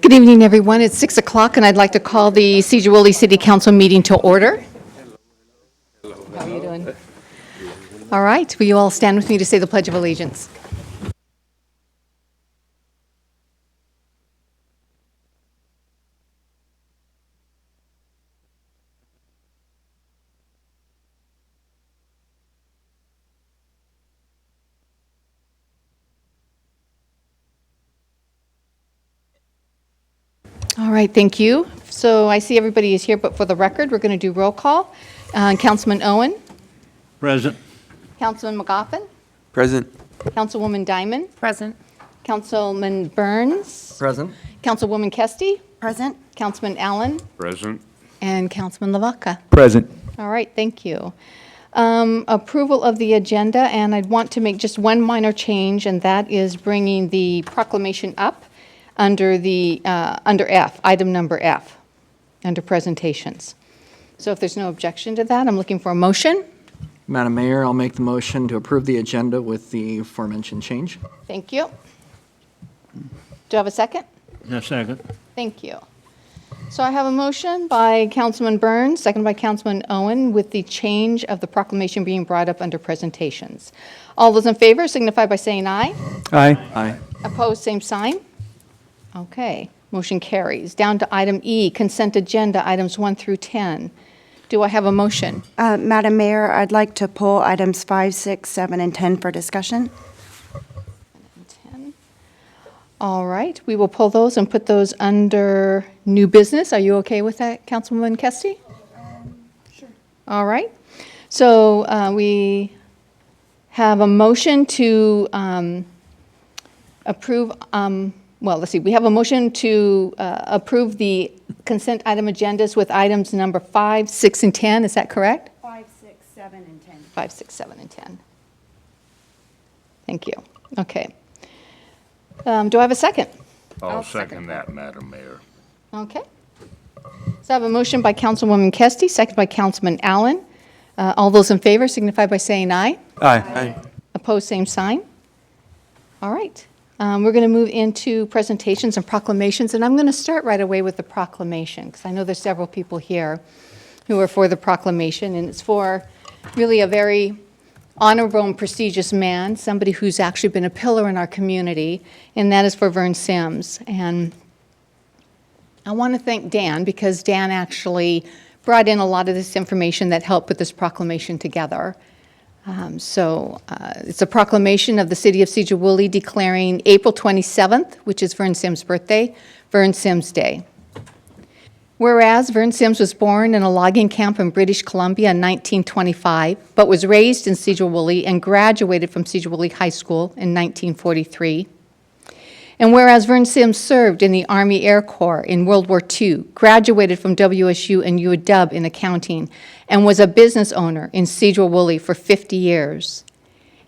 Good evening, everyone. It's 6 o'clock, and I'd like to call the Sedro-Woolley City Council meeting to order. How are you doing? All right. Will you all stand with me to say the Pledge of Allegiance? All right, thank you. So I see everybody is here, but for the record, we're going to do roll call. Councilman Owen, Present. Councilman McGoffin, Present. Councilwoman Diamond, Present. Councilman Burns, Present. Councilwoman Kesty, Present. Councilman Allen, Present. and Councilman Lavaca. Present. All right, thank you. Approval of the agenda, and I'd want to make just one minor change, and that is bringing the proclamation up under F, item number F, under presentations. So if there's no objection to that, I'm looking for a motion. Madam Mayor, I'll make the motion to approve the agenda with the aforementioned change. Thank you. Do I have a second? A second. Thank you. So I have a motion by Councilman Burns, second by Councilman Owen, with the change of the proclamation being brought up under presentations. All those in favor signify by saying aye. Aye. Aye. Opposed, same sign. Okay, motion carries. Down to item E, consent agenda, items 1 through 10. Do I have a motion? Madam Mayor, I'd like to pull items 5, 6, 7, and 10 for discussion. 10. All right, we will pull those and put those under new business. Are you okay with that, Councilwoman Kesty? Sure. All right. So we have a motion to approve, well, let's see. We have a motion to approve the consent item agendas with items number 5, 6, and 10. Is that correct? 5, 6, 7, and 10. 5, 6, 7, and 10. Thank you. Okay. Do I have a second? I'll second that, Madam Mayor. Okay. So I have a motion by Councilwoman Kesty, second by Councilman Allen. All those in favor signify by saying aye. Aye. Opposed, same sign. All right. We're going to move into presentations and proclamations, and I'm going to start right away with the proclamation, because I know there's several people here who are for the proclamation, and it's for really a very honorable and prestigious man, somebody who's actually been a pillar in our community, and that is for Vern Sims. And I want to thank Dan, because Dan actually brought in a lot of this information that helped put this proclamation together. It's a proclamation of the City of Sedro-Woolley declaring April 27th, which is Vern Sims' birthday, Vern Sims Day. Whereas Vern Sims was born in a logging camp in British Columbia in 1925, but was raised in Sedro-Woolley and graduated from Sedro-Woolley High School in 1943. And whereas Vern Sims served in the Army Air Corps in World War II, graduated from WSU and UW in accounting, and was a business owner in Sedro-Woolley for 50 years.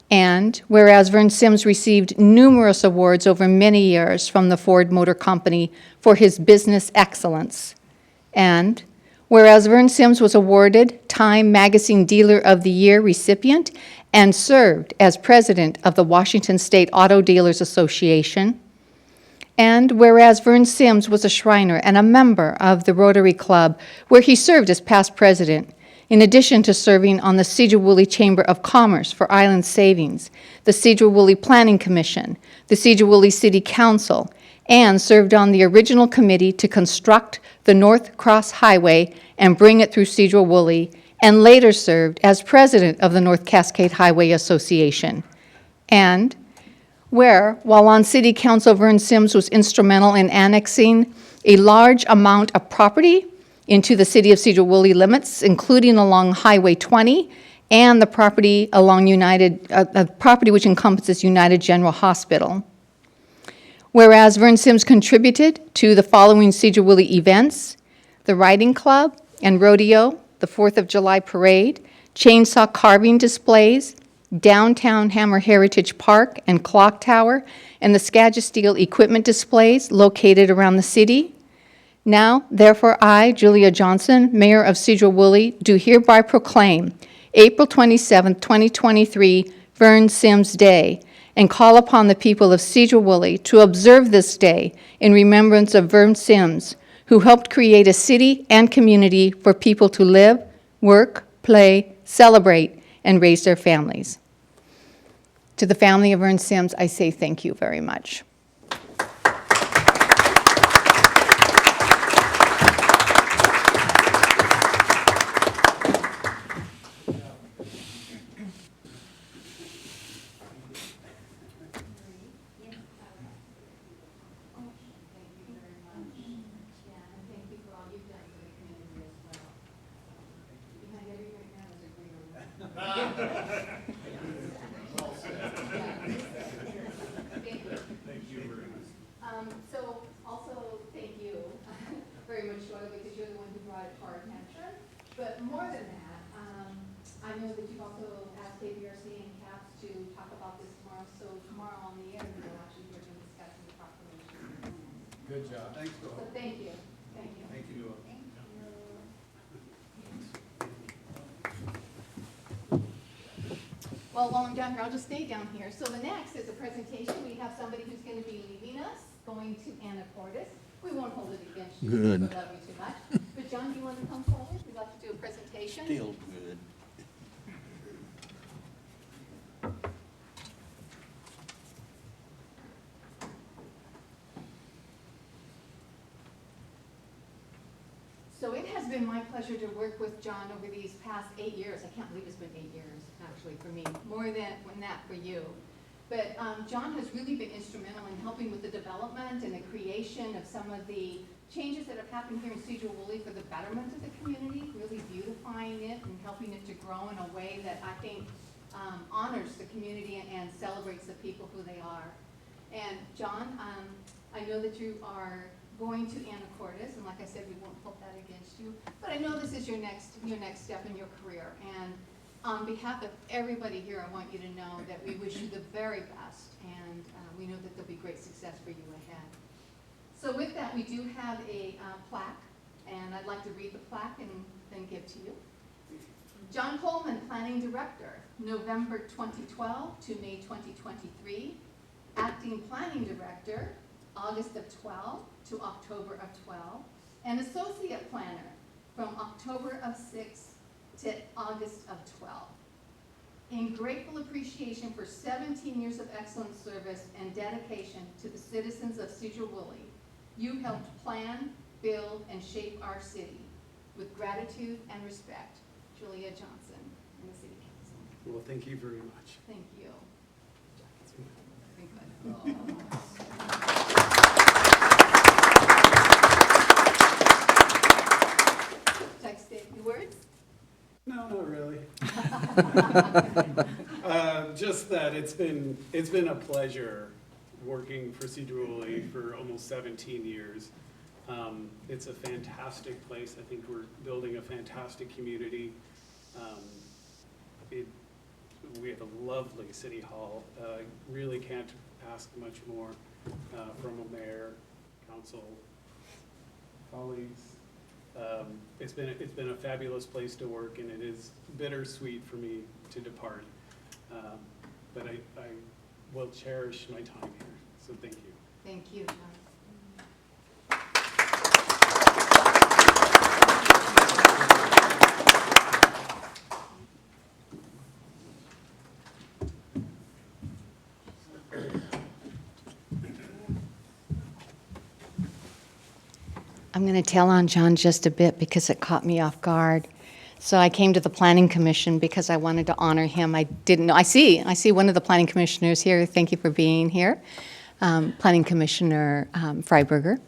And whereas Vern Sims received numerous awards over many years from the Ford Motor Company for his business excellence. And whereas Vern Sims was awarded Time Magazine Dealer of the Year recipient and served as president of the Washington State Auto Dealers Association. And whereas Vern Sims was a Shriner and a member of the Rotary Club, where he served as past president, in addition to serving on the Sedro-Woolley Chamber of Commerce for Island Savings, the Sedro-Woolley Planning Commission, the Sedro-Woolley City Council, and served on the original committee to construct the North Cross Highway and bring it through Sedro-Woolley, and later served as president of the North Cascade Highway Association. And where, while on City Council, Vern Sims was instrumental in annexing a large amount of property into the City of Sedro-Woolley limits, including along Highway 20 and the property along property which encompasses United General Hospital. Whereas Vern Sims contributed to the following Sedro-Woolley events: the Riding Club and Rodeo, the 4th of July Parade, chainsaw carving displays, downtown Hammer Heritage Park and Clock Tower, and the Skagit Steel equipment displays located around the city. Now, therefore, I, Julia Johnson, Mayor of Sedro-Woolley, do hereby proclaim April 27, 2023, Vern Sims Day, and call upon the people of Cedar Woolley to observe this day in remembrance of Vern Sims, who helped create a city and community for people to live, work, play, celebrate, and raise their families. To the family of Vern Sims, I say thank you very much. So also, thank you very much, Doyle, because you're the one who brought it to our attention. But more than that, I know that you've also asked KBRC and CAPS to talk about this tomorrow. So tomorrow on the air, we'll actually hear them discussing the proclamation. Good job. Thanks, So Doyle. thank you. Thank you. Thank you, Doyle. Well, while I'm down here, I'll just stay down here. So the next is a presentation. We have somebody who's going to be leaving us, going to Anacortes. We won't hold it against you. Good. We love you too much. But John, do you want to come forward? We'd like to do a presentation. Feels good. So it has been my pleasure to work with John over these past 8 years. I can't believe it's been 8 years, actually, for me, more than that for you. But John has really been instrumental in helping with the development and the creation of some of the changes that have happened here in Cedar Woolley for the betterment of the community, really beautifying it and helping it to grow in a way that I think honors the community and celebrates the people who they are. And John, I know that you are going to Anacortes, and like I said, we won't hold that against you. But I know this is your next step in your career. And on behalf of everybody here, I want you to know that we wish you the very best, and we know that there'll be great success for you ahead. So with that, we do have a plaque, and I'd like to read the plaque and then give to you. John Coleman, Planning Director, November 2012 to May 2023. Acting Planning Director, August of 12 to October of 12. And Associate Planner from October of 6 to August of 12. In grateful appreciation for 17 years of excellent service and dedication to the citizens of Cedar Woolley, you helped plan, build, and shape our city. With gratitude and respect, Julia Johnson, in the City Council. Well, thank you very much. Thank you. Very good. Text a few words? No, not really. Just that it's been a pleasure working for Cedar Woolley for almost 17 years. It's a fantastic place. I think we're building a fantastic community. We have a lovely city hall. Really can't ask much more from a mayor, council, colleagues. It's been a fabulous place to work, and it is bittersweet for me to depart. But I will cherish my time here, so thank you. Thank you, John. I'm going to tell on John just a bit because it caught me off guard. So I came to the Planning Commission because I wanted to honor him. I didn't know. I see one of the planning commissioners here. Thank you for being here, Planning Commissioner Freiberger.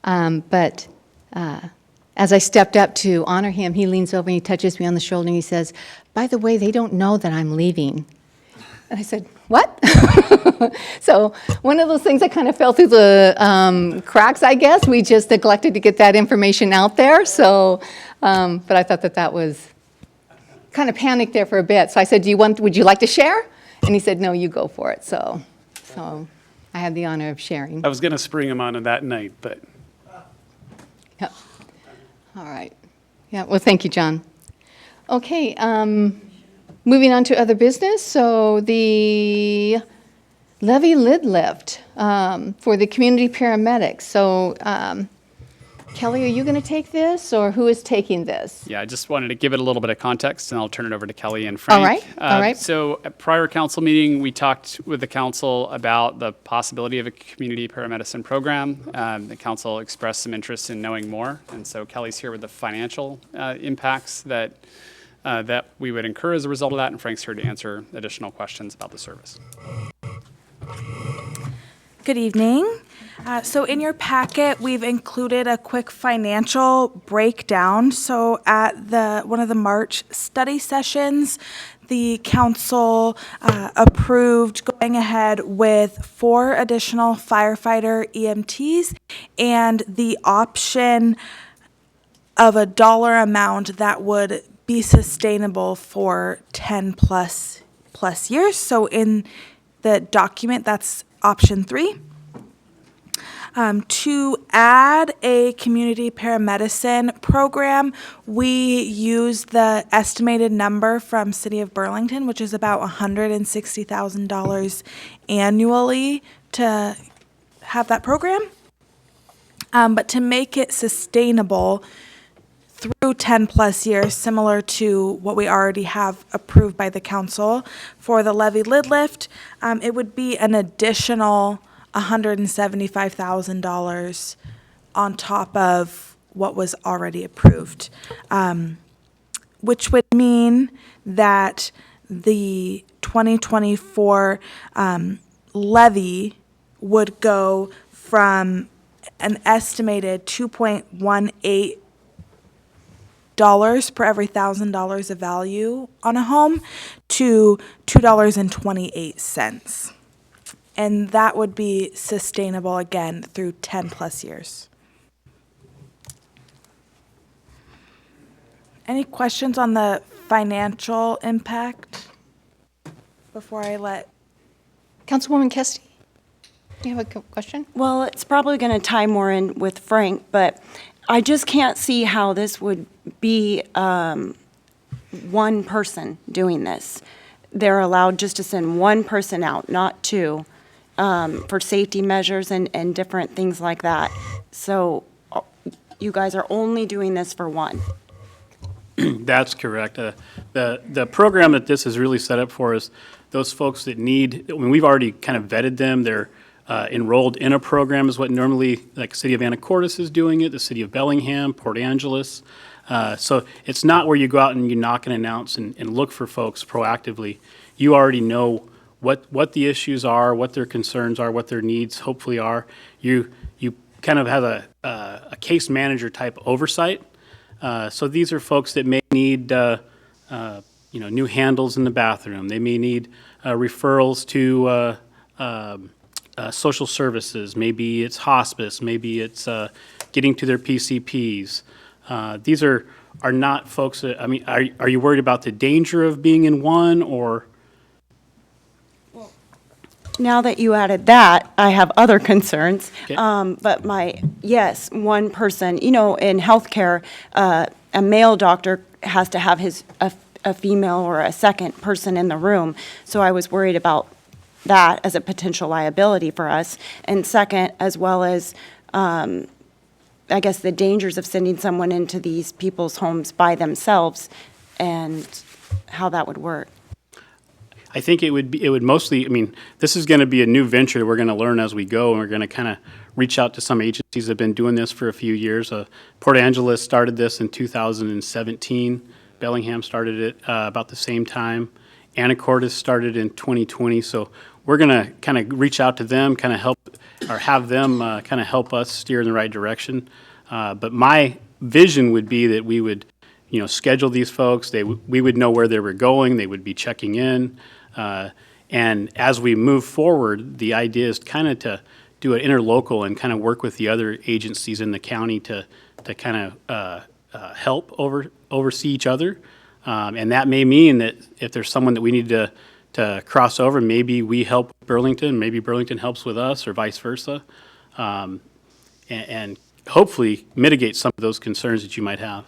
But as I stepped up to honor him, he leans over and he touches me on the shoulder and he says, "By the way, they don't know that I'm leaving." And I said, "What?" So one of those things that kind of fell through the cracks, I guess. We just neglected to get that information out there. So, but I thought that was kind of panicked there for a bit. So I said, would you like to share? And he said, "No, you go for it." So I had the honor of sharing. I was going to spring him on that night, but Yep. All right. Yeah, well, thank you, John. Okay, moving on to other business. So the levy lid lift for the community paramedics. So Kelly, are you going to take this, or who is taking this? Yeah, I just wanted to give it a little bit of context, and I'll turn it over to Kelly and Frank. All right. So at prior council meeting, we talked with the council about the possibility of a community paramedicine program. The council expressed some interest in knowing more, and so Kelly's here with the financial impacts that we would incur as a result of that, and Frank's here to answer additional questions about the service. Good evening. So in your packet, we've included a quick financial breakdown. So at one of the March study sessions, the council approved going ahead with 4 additional firefighter EMTs and the option of a dollar amount that would be sustainable for 10 plus years. So in the document, that's option 3. To add a community paramedicine program, we used the estimated number from City of Burlington, which is about $160,000 annually to have that program. But to make it sustainable through 10 plus years, similar to what we already have approved by the council for the levy lid lift, it would be an additional $175,000 on top of what was already approved, which would mean that the 2024 levy would go from an estimated $2.18 per every $1,000 of value on a home to $2.28. And that would be sustainable again through 10 plus years. Any questions on the financial impact before I let? Councilwoman Kesty, do you have a question? Well, it's probably going to tie more in with Frank, but I just can't see how this would be one person doing this. They're allowed just to send one person out, not 2. For safety measures and different things like that. So you guys are only doing this for one. That's correct. The program that this is really set up for is those folks that need, I mean, we've already kind of vetted them. They're enrolled in a program is what normally, like the City of Anacortes is doing it, the City of Bellingham, Port Angeles. So it's not where you go out and you knock and announce and look for folks proactively. You already know what the issues are, what their concerns are, what their needs hopefully are. You kind of have a case manager type oversight. So these are folks that may need new handles in the bathroom. They may need referrals to social services. Maybe it's hospice. Maybe it's getting to their PCPs. These are not folks that, I mean, are you worried about the danger of being in one, or? Now that you added that, I have other concerns. Okay. But one person, in healthcare, a male doctor has to have a female or a second person in the room. So I was worried about that as a potential liability for us. And second, as well as, I guess, the dangers of sending someone into these people's homes by themselves and how that would work. I think it would mostly, I mean, this is going to be a new venture. We're going to learn as we go, and we're going to kind of reach out to some agencies that have been doing this for a few years. Port Angeles started this in 2017. Bellingham started it about the same time. Anacortes started in 2020. So we're going to kind of reach out to them, kind of help, or have them kind of help us steer in the right direction. But my vision would be that we would, schedule these folks. We would know where they were going. They would be checking in. And as we move forward, the idea is kind of to do an interlocal and kind of work with the other agencies in the county to kind of help oversee each other. And that may mean that if there's someone that we need to cross over, maybe we help Burlington, maybe Burlington helps with us, or vice versa, and hopefully mitigate some of those concerns that you might have.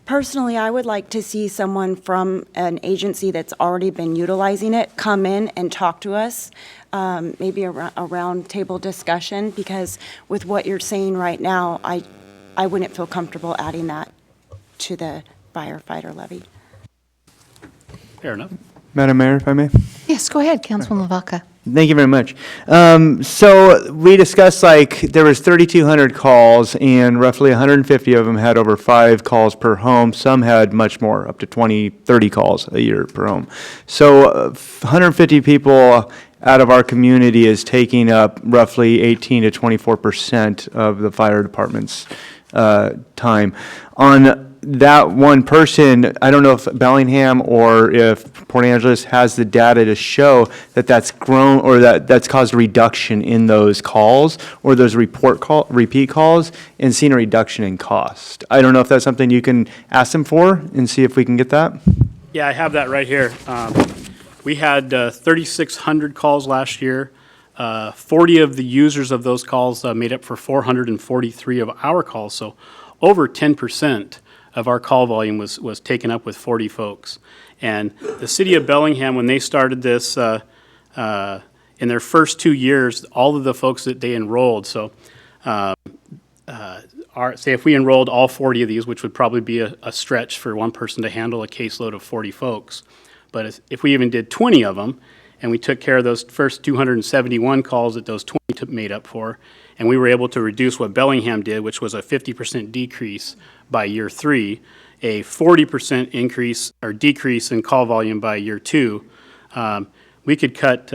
Personally, I would like to see someone from an agency that's already been utilizing it come in and talk to us, maybe a round table discussion, because with what you're saying right now, I wouldn't feel comfortable adding that to the firefighter levy. Fair enough. Madam Mayor, if I may? Yes, go ahead, Councilman Lavaca. Thank you very much. So we discussed, like, there was 3,200 calls, and roughly 150 of them had over 5 calls per home. Some had much more, up to 20, 30 calls a year per home. So 150 people out of our community is taking up roughly 18 to 24% of the fire department's time. On that one person, I don't know if Bellingham or if Port Angeles has the data to show that that's grown, or that's caused a reduction in those calls or those repeat calls, and seen a reduction in cost. I don't know if that's something you can ask them for and see if we can get that. Yeah, I have that right here. We had 3,600 calls last year. 40 of the users of those calls made up for 443 of our calls, so over 10% of our call volume was taken up with 40 folks. And the city of Bellingham, when they started this, in their first 2 years, all of the folks that they enrolled, so say if we enrolled all 40 of these, which would probably be a stretch for one person to handle a caseload of 40 folks, but if we even did 20 of them, and we took care of those first 271 calls that those 20 made up for, and we were able to reduce what Bellingham did, which was a 50% decrease by year 3, a 40% increase or decrease in call volume by year 2. We could cut,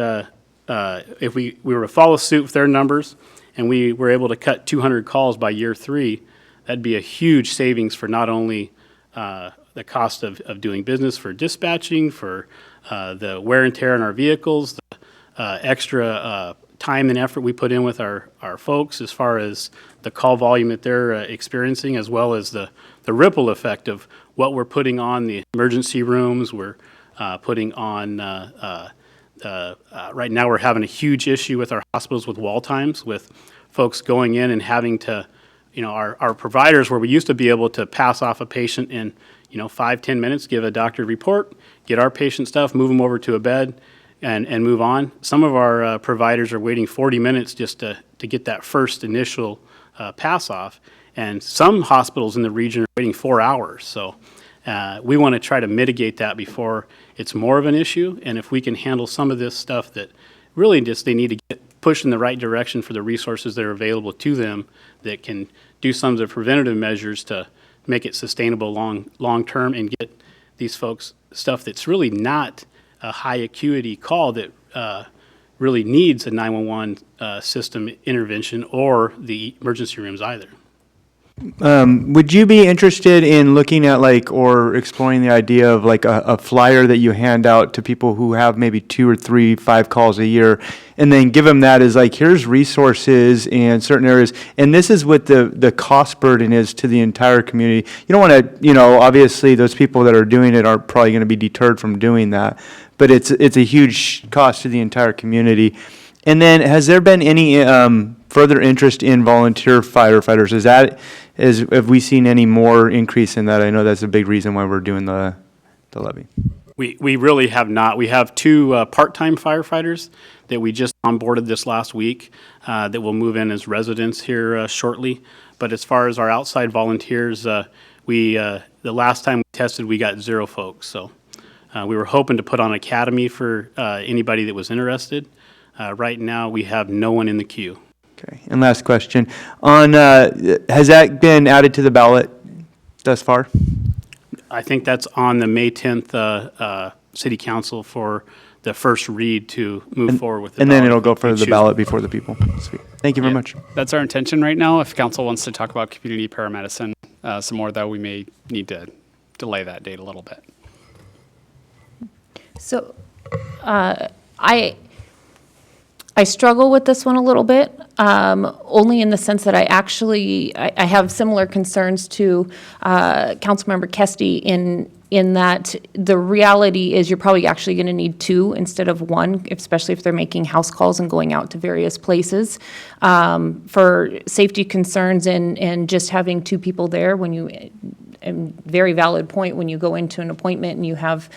if we were to follow suit with their numbers, and we were able to cut 200 calls by year 3, that'd be a huge savings for not only the cost of doing business, for dispatching, for the wear and tear on our vehicles, the extra time and effort we put in with our folks as far as the call volume that they're experiencing, as well as the ripple effect of what we're putting on the emergency rooms. We're putting on, right now we're having a huge issue with our hospitals with wall times, with folks going in and having to, our providers, where we used to be able to pass off a patient in 5-10 minutes, give a doctor report, get our patient stuff, move them over to a bed, and move on. Some of our providers are waiting 40 minutes just to get that first initial pass off, and some hospitals in the region are waiting 4 hours. So we want to try to mitigate that before it's more of an issue, and if we can handle some of this stuff that really just they need to get pushed in the right direction for the resources that are available to them that can do some of the preventative measures to make it sustainable long term, and get these folks stuff that's really not a high acuity call that really needs a 911 system intervention or the emergency rooms either. Would you be interested in looking at, like, or exploring the idea of like a flyer that you hand out to people who have maybe 2 or 3, 5 calls a year, and then give them that as like, here's resources in certain areas, and this is what the cost burden is to the entire community. You don't want to, obviously those people that are doing it are probably going to be deterred from doing that, but it's a huge cost to the entire community. And then, has there been any further interest in volunteer firefighters? Have we seen any more increase in that? I know that's a big reason why we're doing the levy. We really have not. We have 2 part-time firefighters that we just onboarded this last week that will move in as residents here shortly. But as far as our outside volunteers, the last time we tested, we got 0 folks. So we were hoping to put on an academy for anybody that was interested. Right now, we have no one in the queue. Okay, and last question. Has that been added to the ballot thus far? I think that's on the May 10th City Council for the first read to move forward with the And then ballot. it'll go for the Choose- ballot before the people. Sweet. Thank you very Yeah, much. That's our intention right now. If council wants to talk about community paramedicine some more, though, we may need to delay that date a little bit. So, I struggle with this one a little bit, only in the sense that I have similar concerns to Councilmember Kesty in that the reality is you're probably actually going to need 2 instead of 1, especially if they're making house calls and going out to various places. For safety concerns and just having 2 people there when very valid point, when you go into an appointment and you have,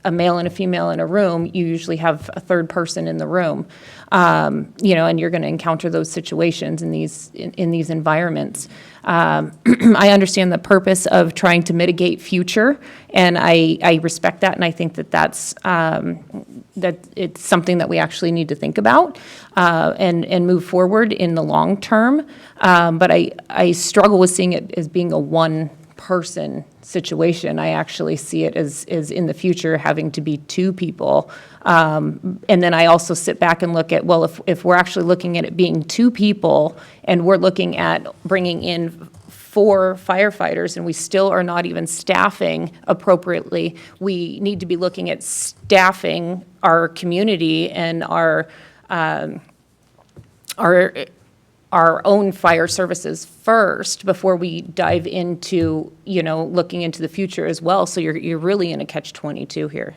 a male and a female in a room, you usually have a third person in the room. And you're going to encounter those situations in these environments. I understand the purpose of trying to mitigate future, and I respect that, and I think that it's something that we actually need to think about and move forward in the long term. But I struggle with seeing it as being a one-person situation. I actually see it as in the future having to be two people. And then I also sit back and look at, well, if we're actually looking at it being two people and we're looking at bringing in 4 firefighters and we still are not even staffing appropriately, we need to be looking at staffing our community and our own fire services first before we dive into, looking into the future as well. So you're really in a catch-22 here.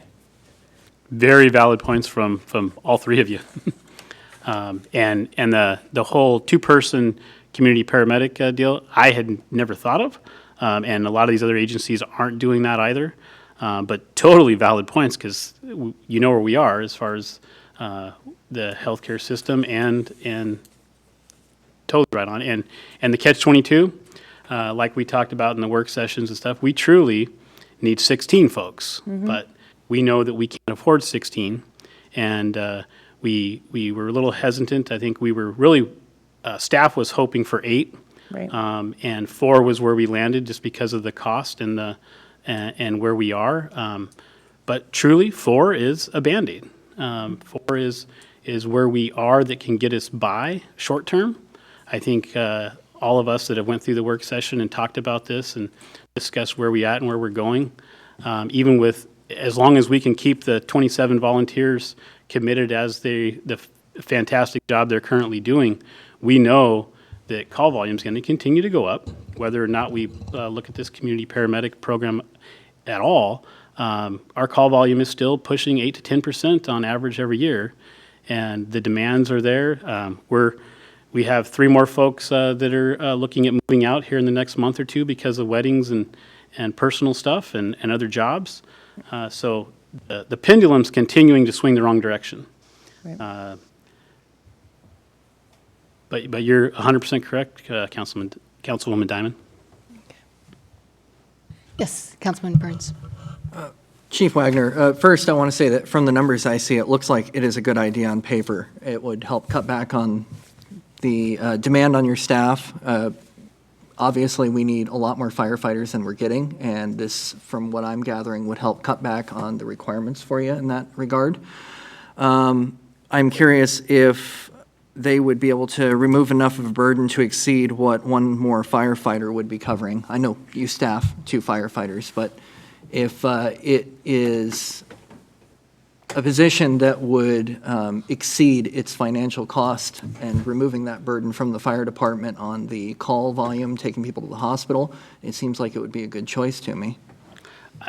Very valid points from all three of you. And the whole 2-person community paramedic deal, I had never thought of. And a lot of these other agencies aren't doing that either. But totally valid points, because you know where we are as far as the healthcare system, and totally right on. And the catch-22, like we talked about in the work sessions and stuff, we truly need 16 folks. But we know that we can't afford 16, and we were a little hesitant. I think we were really, staff was hoping for 8, Right. And 4 was where we landed just because of the cost and and where we are. But truly, 4 is a Band-Aid. 4 is where we are that can get us by short term. I think all of us that have went through the work session and talked about this and discussed where we at and where we're going, even with, as long as we can keep the 27 volunteers committed as the fantastic job they're currently doing, we know that call volume is going to continue to go up, whether or not we look at this community paramedic program at all. Our call volume is still pushing 8 to 10% on average every year, and the demands are there. We have 3 more folks that are looking at moving out here in the next month or 2 because of weddings and personal stuff and other jobs. So the pendulum's continuing to swing the wrong direction. Right. But you're 100% correct, Councilwoman Diamond. Yes, Councilman Burns. Chief Wagner, first I want to say that from the numbers I see, it looks like it is a good idea on paper. It would help cut back on the demand on your staff. Obviously, we need a lot more firefighters than we're getting, and this, from what I'm gathering, would help cut back on the requirements for you in that regard. I'm curious if they would be able to remove enough of a burden to exceed what one more firefighter would be covering. I know you staff 2 firefighters, but if it is a position that would exceed its financial cost, and removing that burden from the fire department on the call volume, taking people to the hospital, it seems like it would be a good choice to me.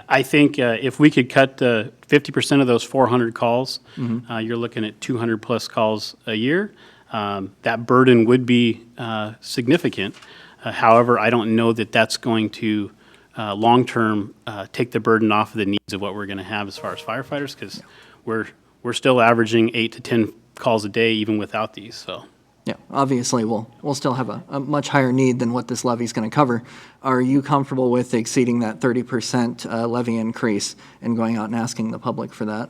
I think if we could cut 50% of those 400 calls, you're looking at 200 plus calls a year. That burden would be significant. However, I don't know that that's going to long-term take the burden off of the needs of what we're going to have as far as firefighters, because we're still averaging 8 to 10 calls a day even without these. So. Yeah, obviously, we'll still have a much higher need than what this levy is going to cover. Are you comfortable with exceeding that 30% levy increase and going out and asking the public for that?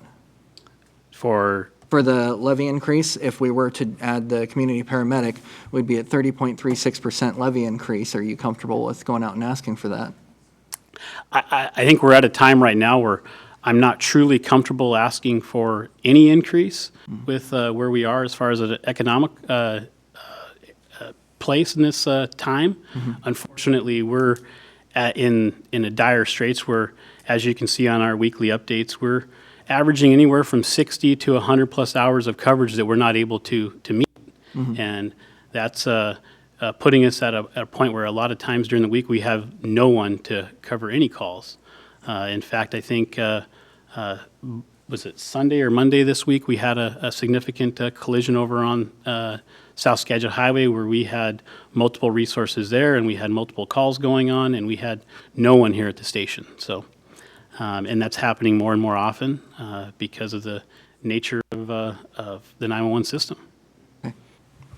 For the levy increase, if we were to add the community paramedic, we'd be at 30.36% levy increase. Are you comfortable with going out and asking for that? I think we're at a time right now where I'm not truly comfortable asking for any increase with where we are as far as an economic place in this time. Unfortunately, we're in a dire straits where, as you can see on our weekly updates, we're averaging anywhere from 60 to 100 plus hours of coverage that we're not able to meet. And that's putting us at a point where a lot of times during the week we have no one to cover any calls. In fact, I think, was it Sunday or Monday this week, we had a significant collision over on South Skagit Highway, where we had multiple resources there, and we had multiple calls going on, and we had no one here at the station. So, and that's happening more and more often because of the nature of the 911 system.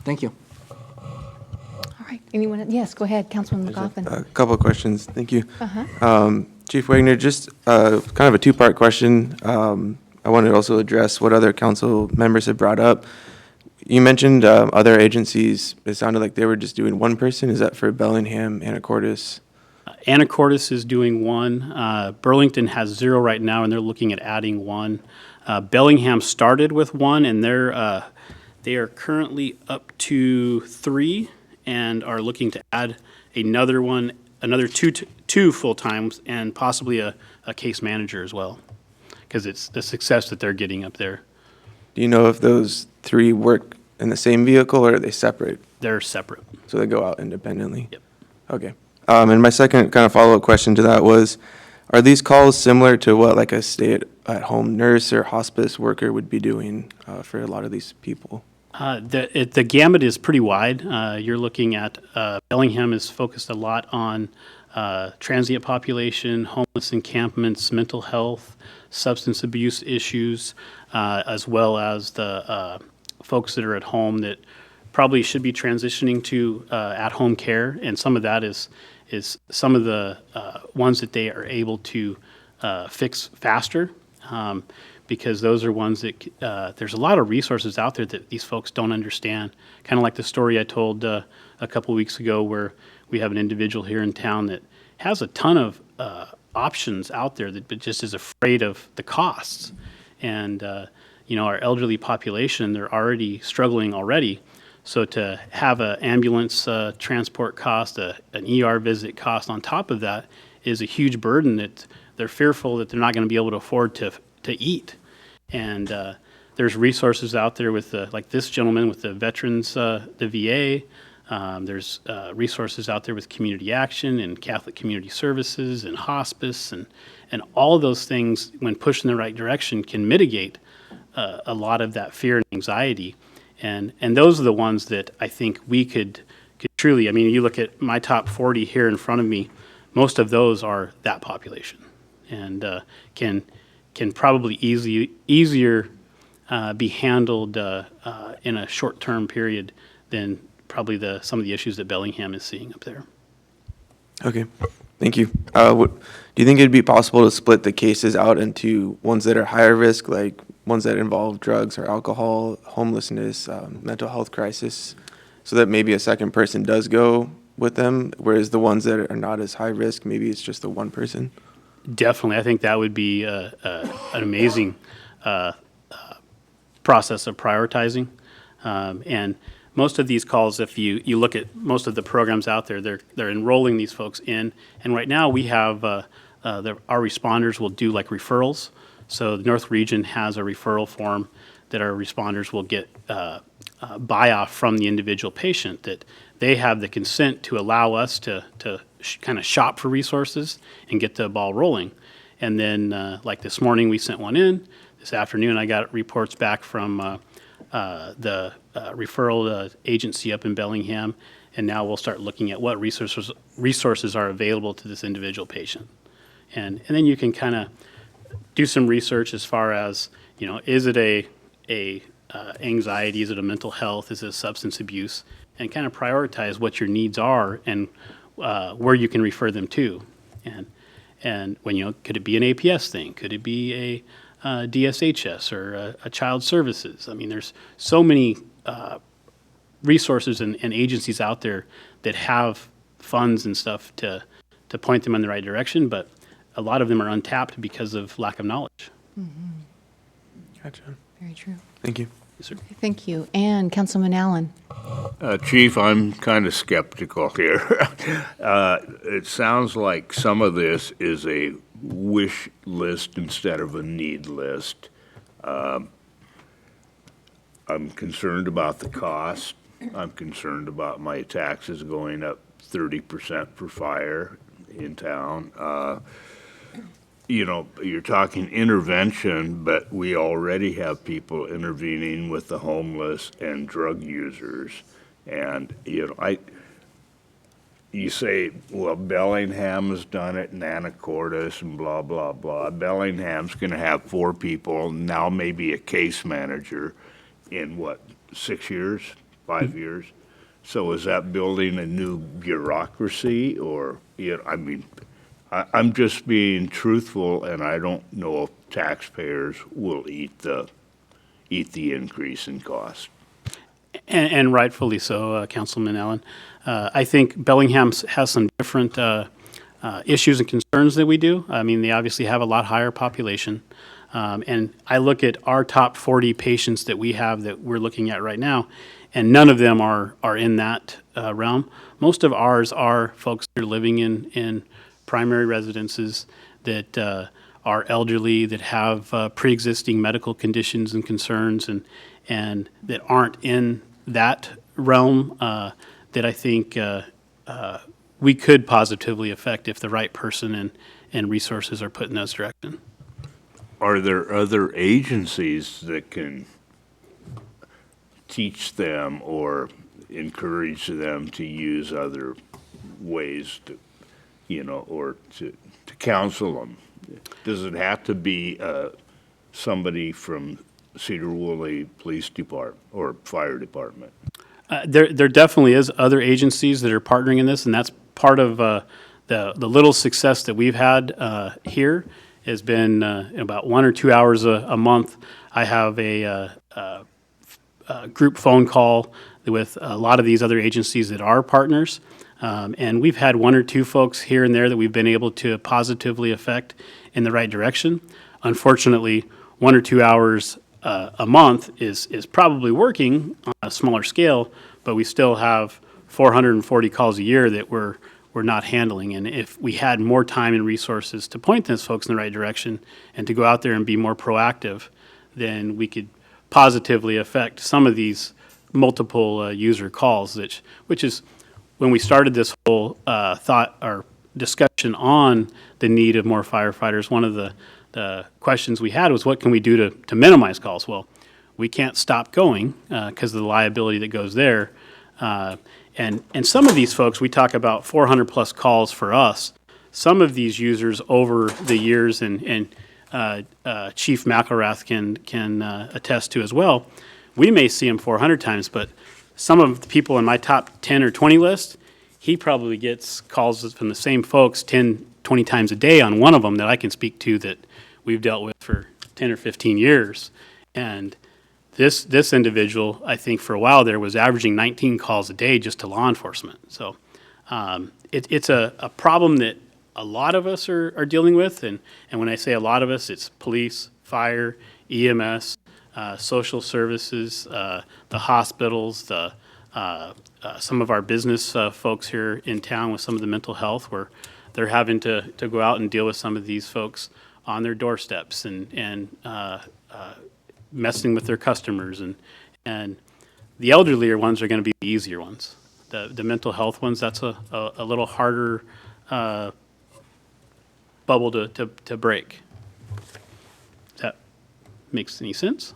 Thank you. All right, anyone, yes, go ahead, Councilman McGoffin. A couple of questions. Thank you. Chief Wagner, just kind of a two-part question. I wanted to also address what other council members have brought up. You mentioned other agencies. It sounded like they were just doing one person. Is that for Bellingham, Anacortes? Anacortes is doing one. Burlington has 0 right now, and they're looking at adding one. Bellingham started with one, and they are currently up to 3 and are looking to add another one, another two full-times, and possibly a case manager as well, because it's the success that they're getting up there. Do you know if those 3 work in the same vehicle or are they separate? They're separate. So they go out independently? Yep. Okay. And my second kind of follow-up question to that was, are these calls similar to what like a stay-at-home nurse or hospice worker would be doing for a lot of these people? The gamut is pretty wide. You're looking at Bellingham is focused a lot on transient population, homeless encampments, mental health, substance abuse issues, as well as the folks that are at home that probably should be transitioning to at-home care. And some of that is some of the ones that they are able to fix faster. Because those are ones that there's a lot of resources out there that these folks don't understand. Kind of like the story I told a couple weeks ago, where we have an individual here in town that has a ton of options out there, but just is afraid of the costs. And our elderly population, they're already struggling already. So to have an ambulance transport cost, an ER visit cost on top of that is a huge burden that they're fearful that they're not going to be able to afford to eat. And there's resources out there with like this gentleman with the veterans, the VA. There's resources out there with community action and Catholic Community Services and hospice, and all of those things, when pushed in the right direction, can mitigate a lot of that fear and anxiety. And those are the ones that I think we could truly, I mean, you look at my top 40 here in front of me, most of those are that population, and can probably easier be handled in a short-term period than probably some of the issues that Bellingham is seeing up there. Okay, thank you. Do you think it'd be possible to split the cases out into ones that are higher risk, like ones that involve drugs or alcohol, homelessness, mental health crisis, so that maybe a second person does go with them, whereas the ones that are not as high risk, maybe it's just the one person? Definitely. I think that would be an amazing process of prioritizing. And most of these calls, if you look at most of the programs out there, they're enrolling these folks in. And right now we have our responders will do like referrals. So the North Region has a referral form that our responders will get buy off from the individual patient, that they have the consent to allow us to kind of shop for resources and get the ball rolling. And then like this morning, we sent one in. This afternoon, I got reports back from the referral agency up in Bellingham, and now we'll start looking at what resources are available to this individual patient. And then you can kind of do some research as far as, is it a anxiety, is it a mental health, is it a substance abuse, and kind of prioritize what your needs are and where you can refer them to. And when, could it be an APS thing? Could it be a DSHS or a child services? I mean, there's so many resources and agencies out there that have funds and stuff to point them in the right direction, but a lot of them are untapped because of lack of knowledge. Gotcha. Very true. Thank you. Yes, sir. Thank you. And Councilman Allen. Chief, I'm kind of skeptical here. It sounds like some of this is a wish list instead of a need list. I'm concerned about the cost. I'm concerned about my taxes going up 30% for fire in town. you know, you're talking intervention, but we already have people intervening with the homeless and drug users. And, you know, you say, well, Bellingham's done it and Anacortes and blah, blah, blah. Bellingham's gonna have 4 people, now maybe a case manager in what, 6 years, 5 years? So is that building a new bureaucracy or, you know, I mean, I'm just being truthful and I don't know if taxpayers will eat the increase in cost. And rightfully so, Councilman Allen. I think Bellingham has some different issues and concerns that we do. I mean, they obviously have a lot higher population. And I look at our top 40 patients that we have that we're looking at right now, and none of them are in that realm. Most of ours are folks that are living in primary residences that are elderly, that have pre-existing medical conditions and concerns, and that aren't in that realm that I think we could positively affect if the right person and resources are put in those direction. Are there other agencies that can teach them or encourage them to use other ways to, you know, or to counsel them? Does it have to be somebody from Cedar Woolley Police Department or Fire Department? There definitely is other agencies that are partnering in this, and that's part of the little success that we've had here has been about 1 or 2 hours a month. I have a group phone call with a lot of these other agencies that are partners, and we've had 1 or 2 folks here and there that we've been able to positively affect in the right direction. Unfortunately, 1 or 2 hours a month is probably working on a smaller scale, but we still have 440 calls a year that we're not handling. And if we had more time and resources to point those folks in the right direction and to go out there and be more proactive, then we could positively affect some of these multiple user calls, which is when we started this whole thought or discussion on the need of more firefighters. One of the questions we had was, what can we do to minimize calls? Well, we can't stop going because of the liability that goes there. And some of these folks, we talk about 400 plus calls for us. Some of these users over the years, and Chief McElrath can attest to as well, we may see him 400 times, but some of the people in my top 10 or 20 list, he probably gets calls from the same folks 10, 20 times a day on one of them that I can speak to that we've dealt with for 10 or 15 years. And this individual, I think for a while there, was averaging 19 calls a day just to law enforcement. So it's a problem that a lot of us are dealing with. And when I say a lot of us, it's police, fire, EMS, social services, the hospitals, some of our business folks here in town with some of the mental health, where they're having to go out and deal with some of these folks on their doorsteps and messing with their customers. And the elderly ones are going to be the easier ones. The mental health ones, that's a little harder bubble to break. Does that makes any sense?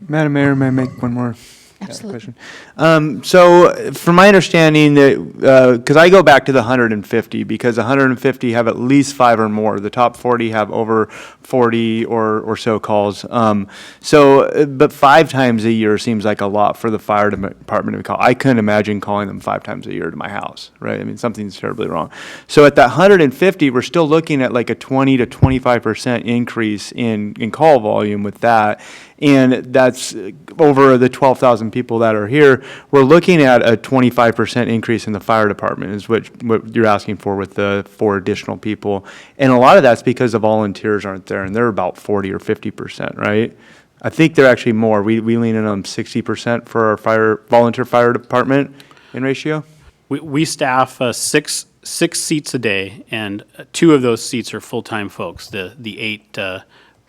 Madam Mayor, may I make one more? Absolutely. Question. So from my understanding that, because I go back to the 150, because 150 have at least 5 or more. The top 40 have over 40 or so calls. But 5 times a year seems like a lot for the fire department to call. I couldn't imagine calling them 5 times a year to my house, right? I mean, something's terribly wrong. So at that 150, we're still looking at like a 20 to 25% increase in call volume with that. And that's over the 12,000 people that are here. We're looking at a 25% increase in the fire department is what you're asking for with the 4 additional people. And a lot of that's because the volunteers aren't there, and they're about 40 or 50%, right? I think they're actually more. We lean in on 60% for our volunteer fire department in ratio. We staff 6 seats a day, and 2 of those seats are full-time folks, the 8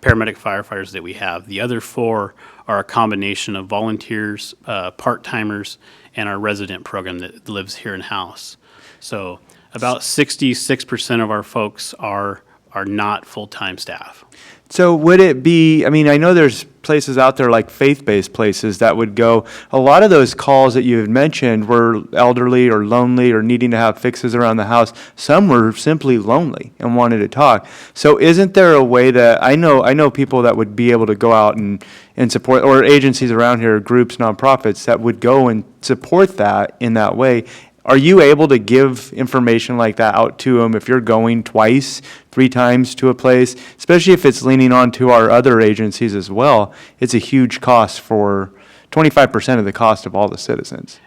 paramedic firefighters that we have. The other 4 are a combination of volunteers, part-timers, and our resident program that lives here in-house. So about 66% of our folks are are not full-time staff. So would it be, I mean, I know there's places out there like faith-based places that would go, a lot of those calls that you had mentioned were elderly or lonely or needing to have fixes around the house. Some were simply lonely and wanted to talk. So isn't there a way that, I know people that would be able to go out and support, or agencies around here, groups, nonprofits, that would go and support that in that way. Are you able to give information like that out to them if you're going twice, 3 times to a place, especially if it's leaning on to our other agencies as well? It's a huge cost for 25% of the cost of all the citizens.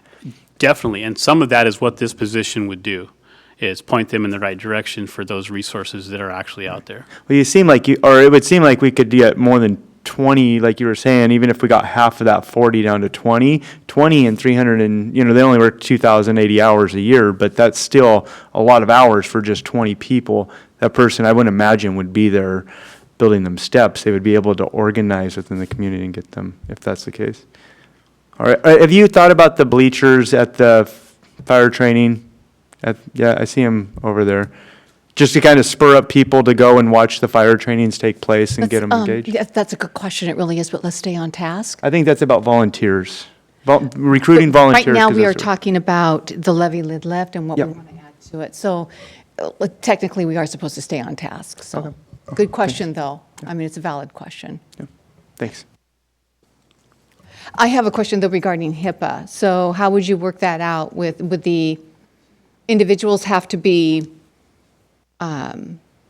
Definitely, and some of that is what this position would do, is point them in the right direction for those resources that are actually out there. Well, you seem like it would seem like we could get more than 20, like you were saying, even if we got half of that 40 down to 20 and 300 and, they only work 2,080 hours a year, but that's still a lot of hours for just 20 people. That person, I wouldn't imagine, would be there building them steps. They would be able to organize within the community and get them, if that's the case. All right, have you thought about the bleachers at the fire training? Yeah, I see them over there. Just to kind of spur up people to go and watch the fire trainings take place and get them engaged? Yeah, that's a good question, it really is, but let's stay on task. I think that's about volunteers, recruiting volunteers. Right now, 'cause we are that's- talking about the levy lid lift and what we Yep. want to add to it. So technically, we are supposed to stay on task, so. Okay. Good question, though. I mean, it's a valid question. Thanks. I have a question, though, regarding HIPAA. So how would you work that out with the individuals have to be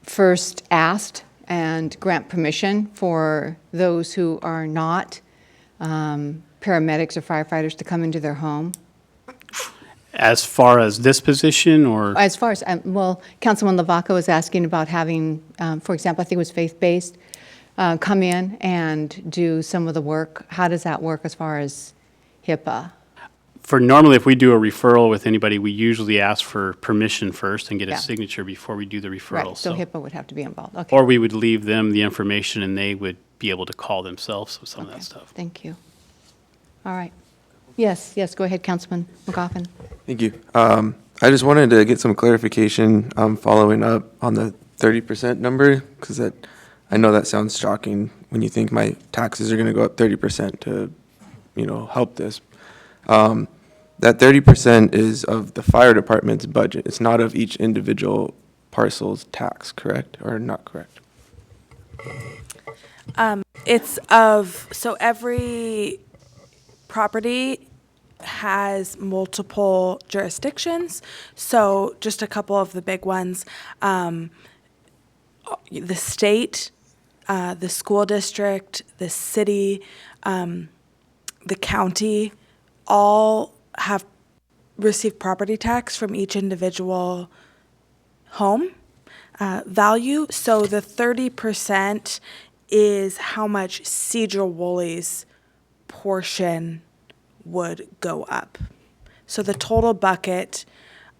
first asked and grant permission for those who are not paramedics or firefighters to come into their home? As far as this position, or? As far as, well, Councilman Lavaca was asking about having, for example, I think it was faith-based, come in and do some of the work. How does that work as far as HIPAA? For normally, if we do a referral with anybody, we usually ask for permission first and get a Yeah. signature before we do the referral. Right, so HIPAA would have to be involved, okay. Or we would leave them the information and they would be able to call themselves with some of Okay, that stuff. Thank you. All right. Yes, go ahead, Councilman McGoffin. Thank you. I just wanted to get some clarification, following up on the 30% number, because I know that sounds shocking when you think my taxes are going to go up 30% to, help this. That 30% is of the fire department's budget. It's not of each individual parcel's tax, correct, or not correct? So every property has multiple jurisdictions. So just a couple of the big ones, the state, the school district, the city, the county, all have received property tax from each individual home value. So the 30% is how much Sedro-Woolley's portion would go up. So the total bucket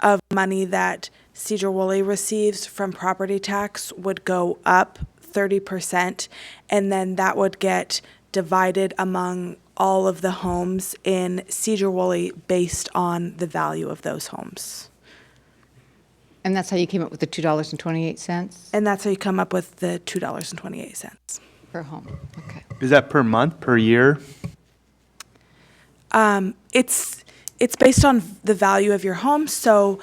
of money that Sedro-Woolley receives from property tax would go up 30%, and then that would get divided among all of the homes in Sedro-Woolley based on the value of those homes. And that's how you came up with the $2.28 And that's how you come up with the $2.28. per home? Okay. Is that per month, per year? It's based on the value of your home. So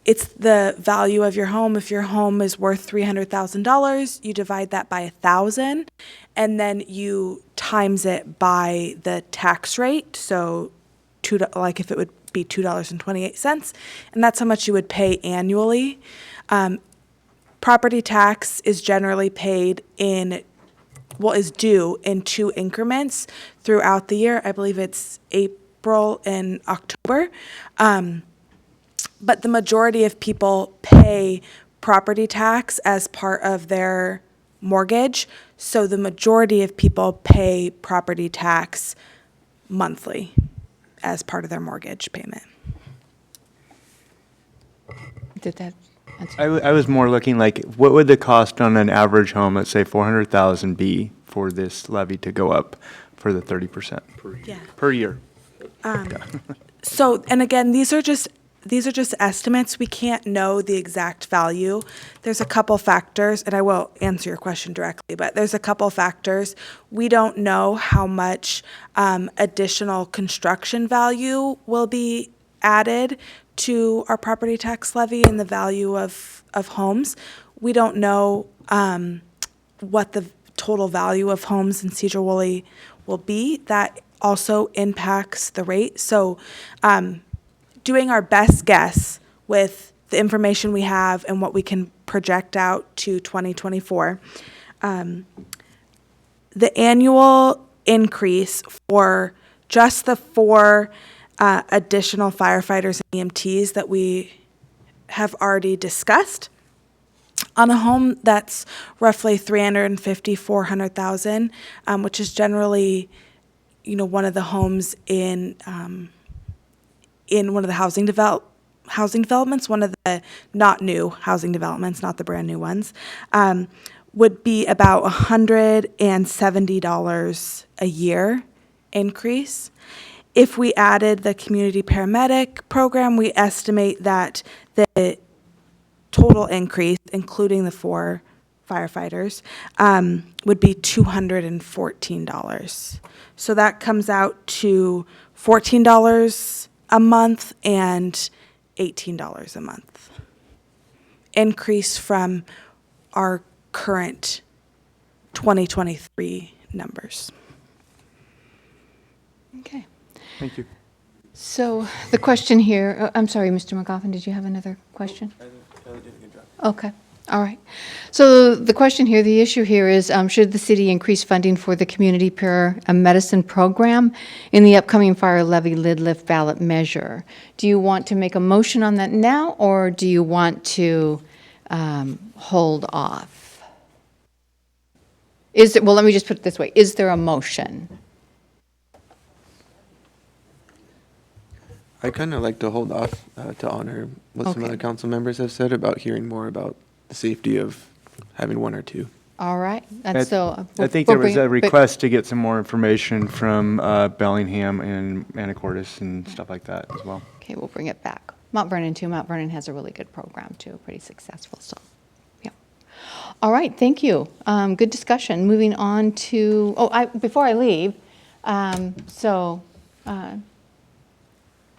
it's the value of your home. If your home is worth $300,000, you divide that by 1,000, and then you times it by the tax rate. So like if it would be $2.28, and that's how much you would pay annually. Property tax is generally paid is due in 2 increments throughout the year. I believe it's April and October. But the majority of people pay property tax as part of their mortgage. So the majority of people pay property tax monthly as part of their mortgage payment. Did that answer? I was more looking like, what would the cost on an average home, let's say 400,000, be for this levy to go up for the 30% Yeah. per year? So, and again, these are just these are just estimates. We can't know the exact value. There's a couple factors, and I will answer your question directly, but there's a couple factors. We don't know how much additional construction value will be added to our property tax levy and the value of homes. We don't know what the total value of homes in Cedar Woolley will be. That also impacts the rate. So doing our best guess with the information we have and what we can project out to 2024, the annual increase for just the 4 additional firefighters and EMTs that we have already discussed, on a home that's roughly 350, 400,000, which is generally, one of the homes in one of the housing developments, one of the not new housing developments, not the brand new ones, would be about $170 a year increase. If we added the community paramedic program, we estimate that the total increase, including the 4 firefighters, would be $214. So that comes out to $14 a month and $18 a month. Increase from our current 2023 numbers. Okay. Thank you. So the question here, I'm sorry, Mr. McGoffin, did you have another question? Okay, all right. So the question here, the issue here is, should the city increase funding for the community paramedicine program in the upcoming fire levy lid lift ballot measure? Do you want to make a motion on that now, or do you want to hold off? Well, let me just put it this way. Is there a motion? I kind of like to hold off to honor what some Okay. other council members have said about hearing more about the safety of having 1 or 2. All right, I that's so. I think there was a request to get some more information from Bellingham and Anacortes and stuff like that as well. Okay, we'll bring it back. Mount Vernon, too. Mount Vernon has a really good program, too, pretty successful, so, yeah. All right, thank you. Good discussion. Moving on to, before I leave,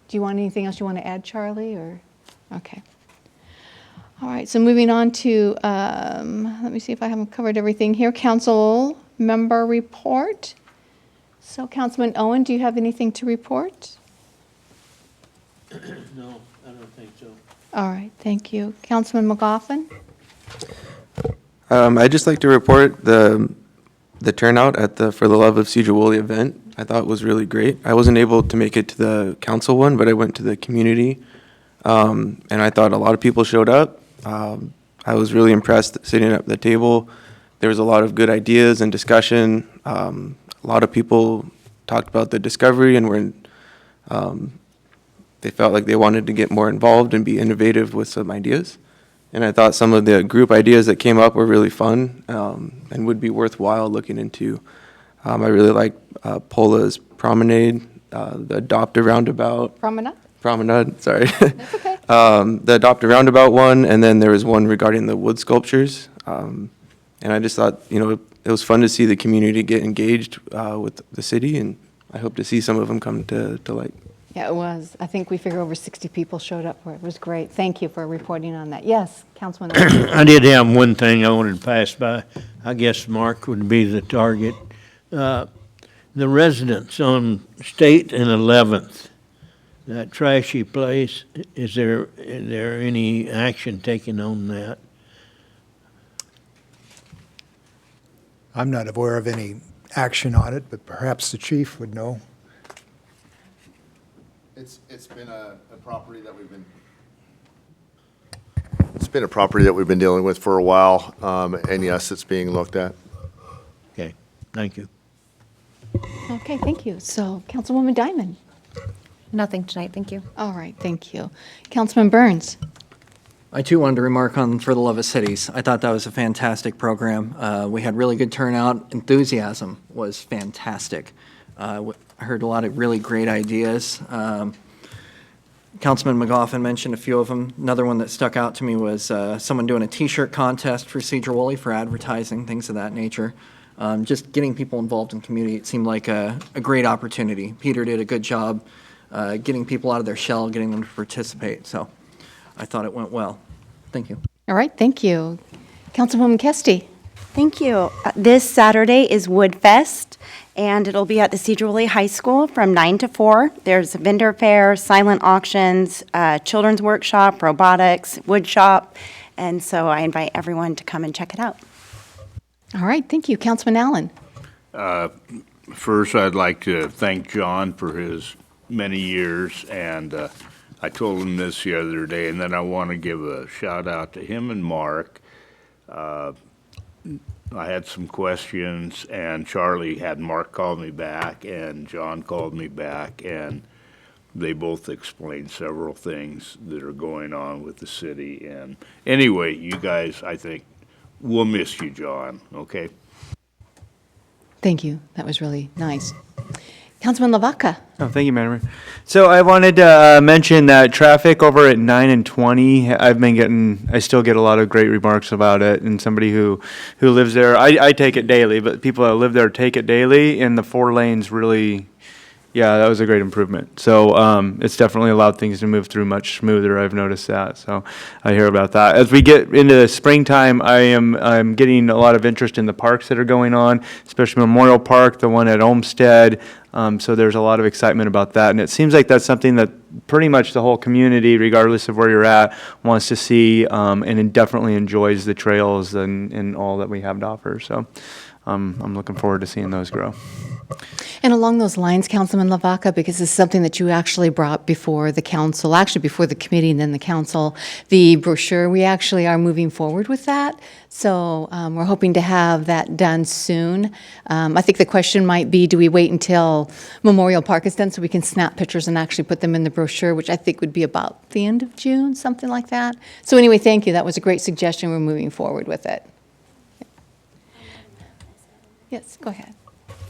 do you want anything else you want to add, Charlie, or? Okay. All right, so moving on to, let me see if I haven't covered everything here. Council member report. So Councilman Owen, do you have anything to report? No, I don't think so. All right, thank you. Councilman McGoffin? I'd just like to report the turnout at the For the Love of Cedar Woolley event. I thought it was really great. I wasn't able to make it to the council one, but I went to the community, and I thought a lot of people showed up. I was really impressed sitting at the table. There was a lot of good ideas and discussion. A lot of people talked about the discovery and they felt like they wanted to get more involved and be innovative with some ideas. And I thought some of the group ideas that came up were really fun and would be worthwhile looking into. I really like Pola's Promenade, the Adopt a Roundabout. Promenade, sorry. That's okay. The Adopt a Roundabout one, and then there was one regarding the wood sculptures. And I just thought, it was fun to see the community get engaged with the city, and I hope to see some of them come to light. Yeah, it was. I think we figure over 60 people showed up for it. It was great. Thank you for reporting on that. Yes, Councilman. I did have one thing I wanted to pass by. I guess Mark would be the target. The residents on State and 11th, that trashy place, is there any action taken on that? I'm not aware of any action on it, but perhaps the chief would know. It's been a property that we've been. It's been a property that we've been dealing with for a while, and yes, it's being looked at. Okay, thank you. Okay, thank you. So, Councilwoman Diamond. Nothing tonight, thank you. All right, thank you. Councilman Burns. I too wanted to remark on For the Love of Cities. I thought that was a fantastic program. We had really good turnout. Enthusiasm was fantastic. I heard a lot of really great ideas. Councilman McGoffin mentioned a few of them. Another one that stuck out to me was someone doing a T-shirt contest for Cedar Woolley for advertising, things of that nature. Just getting people involved in community, it seemed like a great opportunity. Peter did a good job getting people out of their shell, getting them to participate, so I thought it went well. Thank you. All right, thank you. Councilwoman Kesty. Thank you. This Saturday is Wood Fest, and it'll be at the Cedar Woolley High School from 9 to 4. There's a vendor fair, silent auctions, children's workshop, robotics, wood shop, and so I invite everyone to come and check it out. All right, thank you. Councilman Allen. First, I'd like to thank John for his many years, and I told him this the other day, and then I want to give a shout out to him and Mark. I had some questions, and Charlie had Mark call me back, and John called me back, and they both explained several things that are going on with the city. And anyway, you guys, I think, we'll miss you, John, okay? Thank you. That was really nice. Councilman Lavaca. Oh, thank you, Madam Mayor. So I wanted to mention that traffic over at 9 and 20, I still get a lot of great remarks about it, and somebody who lives there, I take it daily, but people that live there take it daily, and the 4 lanes really, yeah, that was a great improvement. So it's definitely allowed things to move through much smoother. I've noticed that. So I hear about that. As we get into springtime, I'm getting a lot of interest in the parks that are going on, especially Memorial Park, the one at Olmsted. So there's a lot of excitement about that. And it seems like that's something that pretty much the whole community, regardless of where you're at, wants to see and it definitely enjoys the trails and all that we have to offer. So I'm looking forward to seeing those grow. And along those lines, Councilman Lavaca, because this is something that you actually brought before the council, actually before the committee and then the council, the brochure, we actually are moving forward with that. So we're hoping to have that done soon. I think the question might be, do we wait until Memorial Park is done so we can snap pictures and actually put them in the brochure, which I think would be about the end of June, something like that. So anyway, thank you. That was a great suggestion. We're moving forward with it. Yes, go ahead.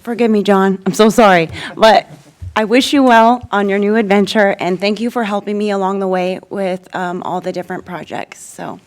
Forgive me, John, I'm so sorry, but I wish you well on your new adventure, and thank you for helping me along the way with all the different projects, so.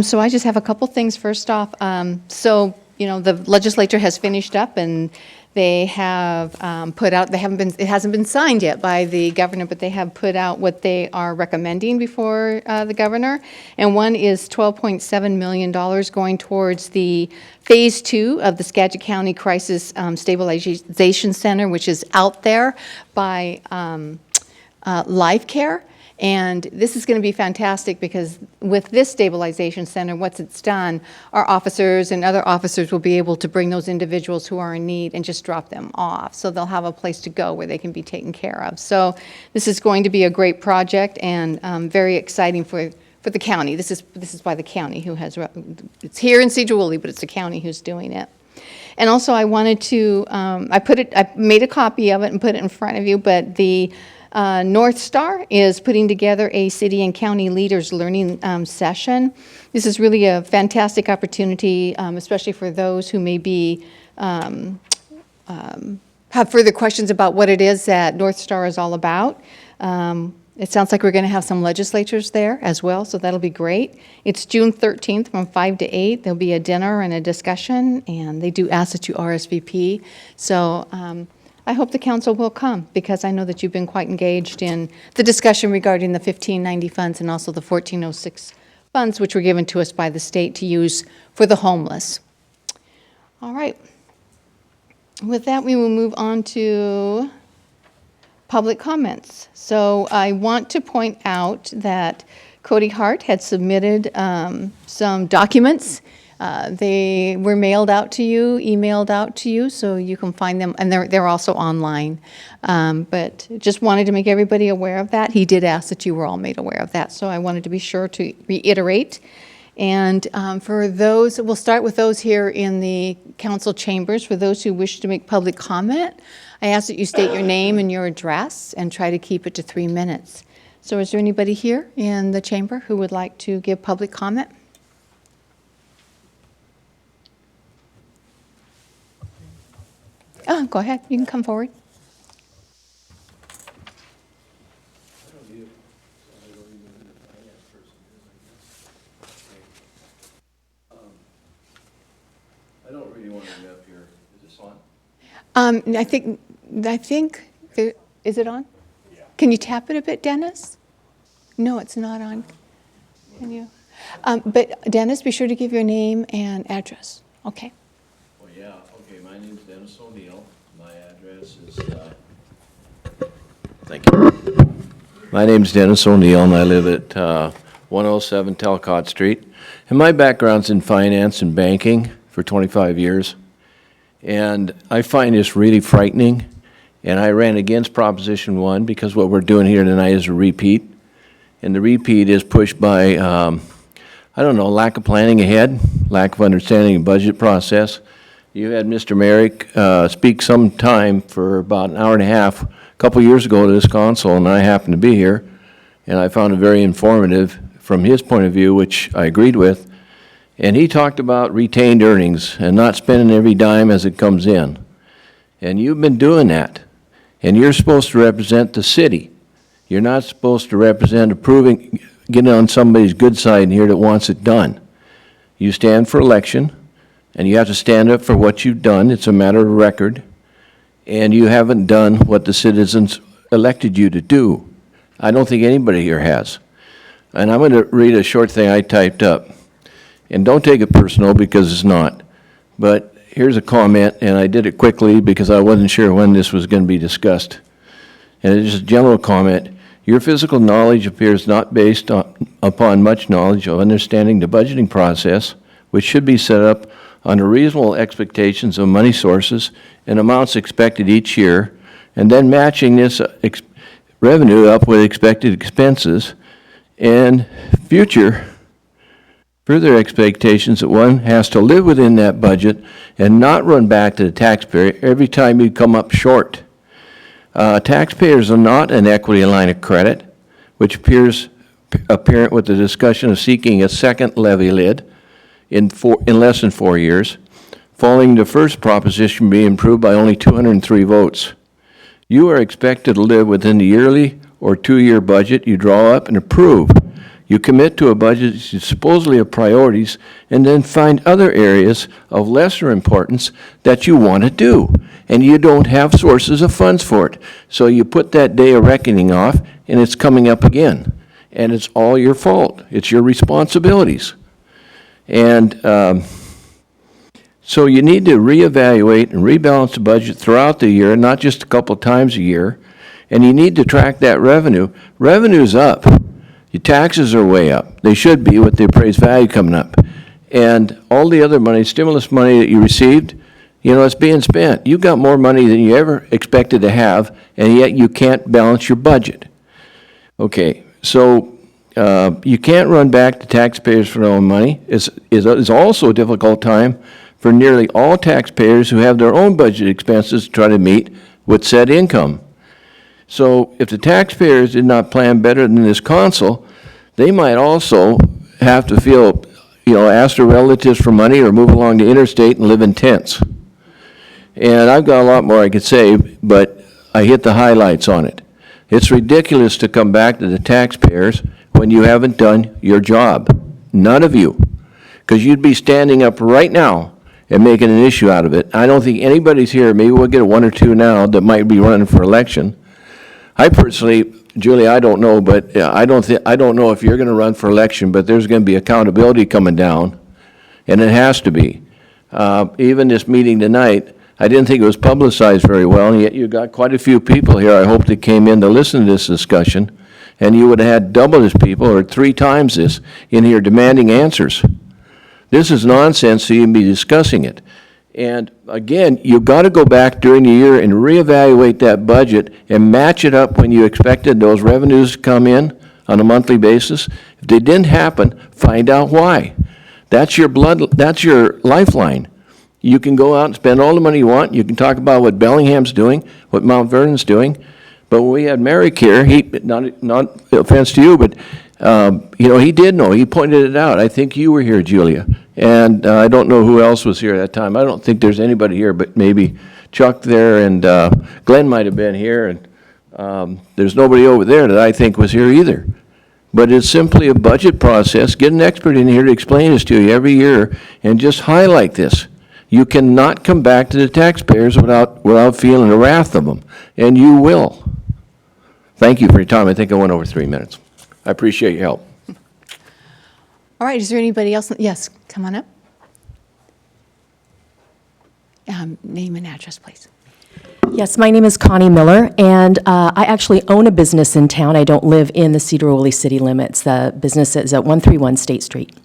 So I just have a couple things. First off, the legislature has finished up and they have put out, it hasn't been signed yet by the governor, but they have put out what they are recommending before the governor. And one is $12.7 million going towards the Phase 2 of the Skagit County Crisis Stabilization Center, which is out there by Life Care. And this is going to be fantastic because with this stabilization center, what it's done, our officers and other officers will be able to bring those individuals who are in need and just drop them off. So they'll have a place to go where they can be taken care of. So this is going to be a great project and very exciting for the county. This is by the county who has, it's here in Cedar Woolley, but it's the county who's doing it. And also I wanted to, I made a copy of it and put it in front of you, but the North Star is putting together a city and county leaders learning session. This is really a fantastic opportunity, especially for those who may be have further questions about what it is that North Star is all about. It sounds like we're going to have some legislators there as well, so that'll be great. It's June 13th from 5 to 8. There'll be a dinner and a discussion, and they do ask that you RSVP. So I hope the council will come because I know that you've been quite engaged in the discussion regarding the 1590 funds and also the 1406 funds, which were given to us by the state to use for the homeless. All right. With that, we will move on to public comments. So I want to point out that Cody Hart had submitted some documents. They were mailed out to you, emailed out to you, so you can find them, and they're also online. But just wanted to make everybody aware of that. He did ask that you were all made aware of that, so I wanted to be sure to reiterate. And for those, we'll start with those here in the council chambers. For those who wish to make public comment, I ask that you state your name and your address and try to keep it to 3 minutes. So is there anybody here in the chamber who would like to give public comment? Go ahead, you can come forward. I think, there, is it on? Can you tap it a bit, Dennis? No, it's not on. Can you? But Dennis, be sure to give your name and address. Okay. Well, yeah, okay, my name's Dennis O'Neill. My address is, thank you. My name's Dennis O'Neill, and I live at 107 Talcott Street. And my background's in finance and banking for 25 years. And I find this really frightening. And I ran against Proposition 1 because what we're doing here tonight is a repeat. And the repeat is pushed by, I don't know, lack of planning ahead, lack of understanding the budget process. You had Mr. Merrick speak some time for about an hour and a half a couple years ago to this council, and I happened to be here. And I found it very informative from his point of view, which I agreed with. And he talked about retained earnings and not spending every dime as it comes in. And you've been doing that. And you're supposed to represent the city. You're not supposed to represent approving, getting on somebody's good side in here that wants it done. You stand for election, and you have to stand up for what you've done. It's a matter of record. And you haven't done what the citizens elected you to do. I don't think anybody here has. And I'm going to read a short thing I typed up. And don't take it personal because it's not. But here's a comment, and I did it quickly because I wasn't sure when this was going to be discussed. And it's just a general comment. Your physical knowledge appears not based upon much knowledge of understanding the budgeting process, which should be set up under reasonable expectations of money sources and amounts expected each year, and then matching this revenue up with expected expenses and further expectations that one has to live within that budget and not run back to the taxpayer every time you come up short. Taxpayers are not an equity line of credit, which appears apparent with the discussion of seeking a second levy lid in less than 4 years, following the first proposition being approved by only 203 votes. You are expected to live within the yearly or 2-year budget you draw up and approve. You commit to a budget supposedly of priorities and then find other areas of lesser importance that you want to do, and you don't have sources of funds for it. So you put that day of reckoning off, and it's coming up again. And it's all your fault. It's your responsibilities. And so you need to reevaluate and rebalance the budget throughout the year, not just a couple times a year. And you need to track that revenue. Revenue's up. Your taxes are way up. They should be with the appraised value coming up. And all the other money, stimulus money that you received, it's being spent. You got more money than you ever expected to have, and yet you can't balance your budget. Okay, so you can't run back to taxpayers for their own money. It's also a difficult time for nearly all taxpayers who have their own budget expenses to try to meet with said income. So if the taxpayers did not plan better than this council, they might also have to feel, ask their relatives for money or move along the interstate and live in tents. And I've got a lot more I could say, but I hit the highlights on it. It's ridiculous to come back to the taxpayers when you haven't done your job. None of you. Because you'd be standing up right now and making an issue out of it. I don't think anybody's here, maybe we'll get one or two now that might be running for election. I personally, Julie, I don't know, but I don't know if you're going to run for election, but there's going to be accountability coming down, and it has to be. Even this meeting tonight, I didn't think it was publicized very well, and yet you got quite a few people here, I hope, that came in to listen to this discussion, and you would have had double this people or 3 times this in here demanding answers. This is nonsense to even be discussing it. And again, you've got to go back during the year and reevaluate that budget and match it up when you expected those revenues to come in on a monthly basis. If they didn't happen, find out why. That's your lifeline. You can go out and spend all the money you want. You can talk about what Bellingham's doing, what Mount Vernon's doing. But when we had Merrick here, not offense to you, but he did know. He pointed it out. I think you were here, Julia. And I don't know who else was here at that time. I don't think there's anybody here, but maybe Chuck there and Glenn might have been here. And there's nobody over there that I think was here either. But it's simply a budget process. Get an expert in here to explain this to you every year and just highlight this. You cannot come back to the taxpayers without feeling the wrath of them, and you will. Thank you for your time. I think I went over 3 minutes. I appreciate your help. All right, is there anybody else? Yes, come on up. Name and address, please. Yes, my name is Connie Miller, and I actually own a business in town. I don't live in the Cedar-Woolley city limits. The business is at 131 State Street.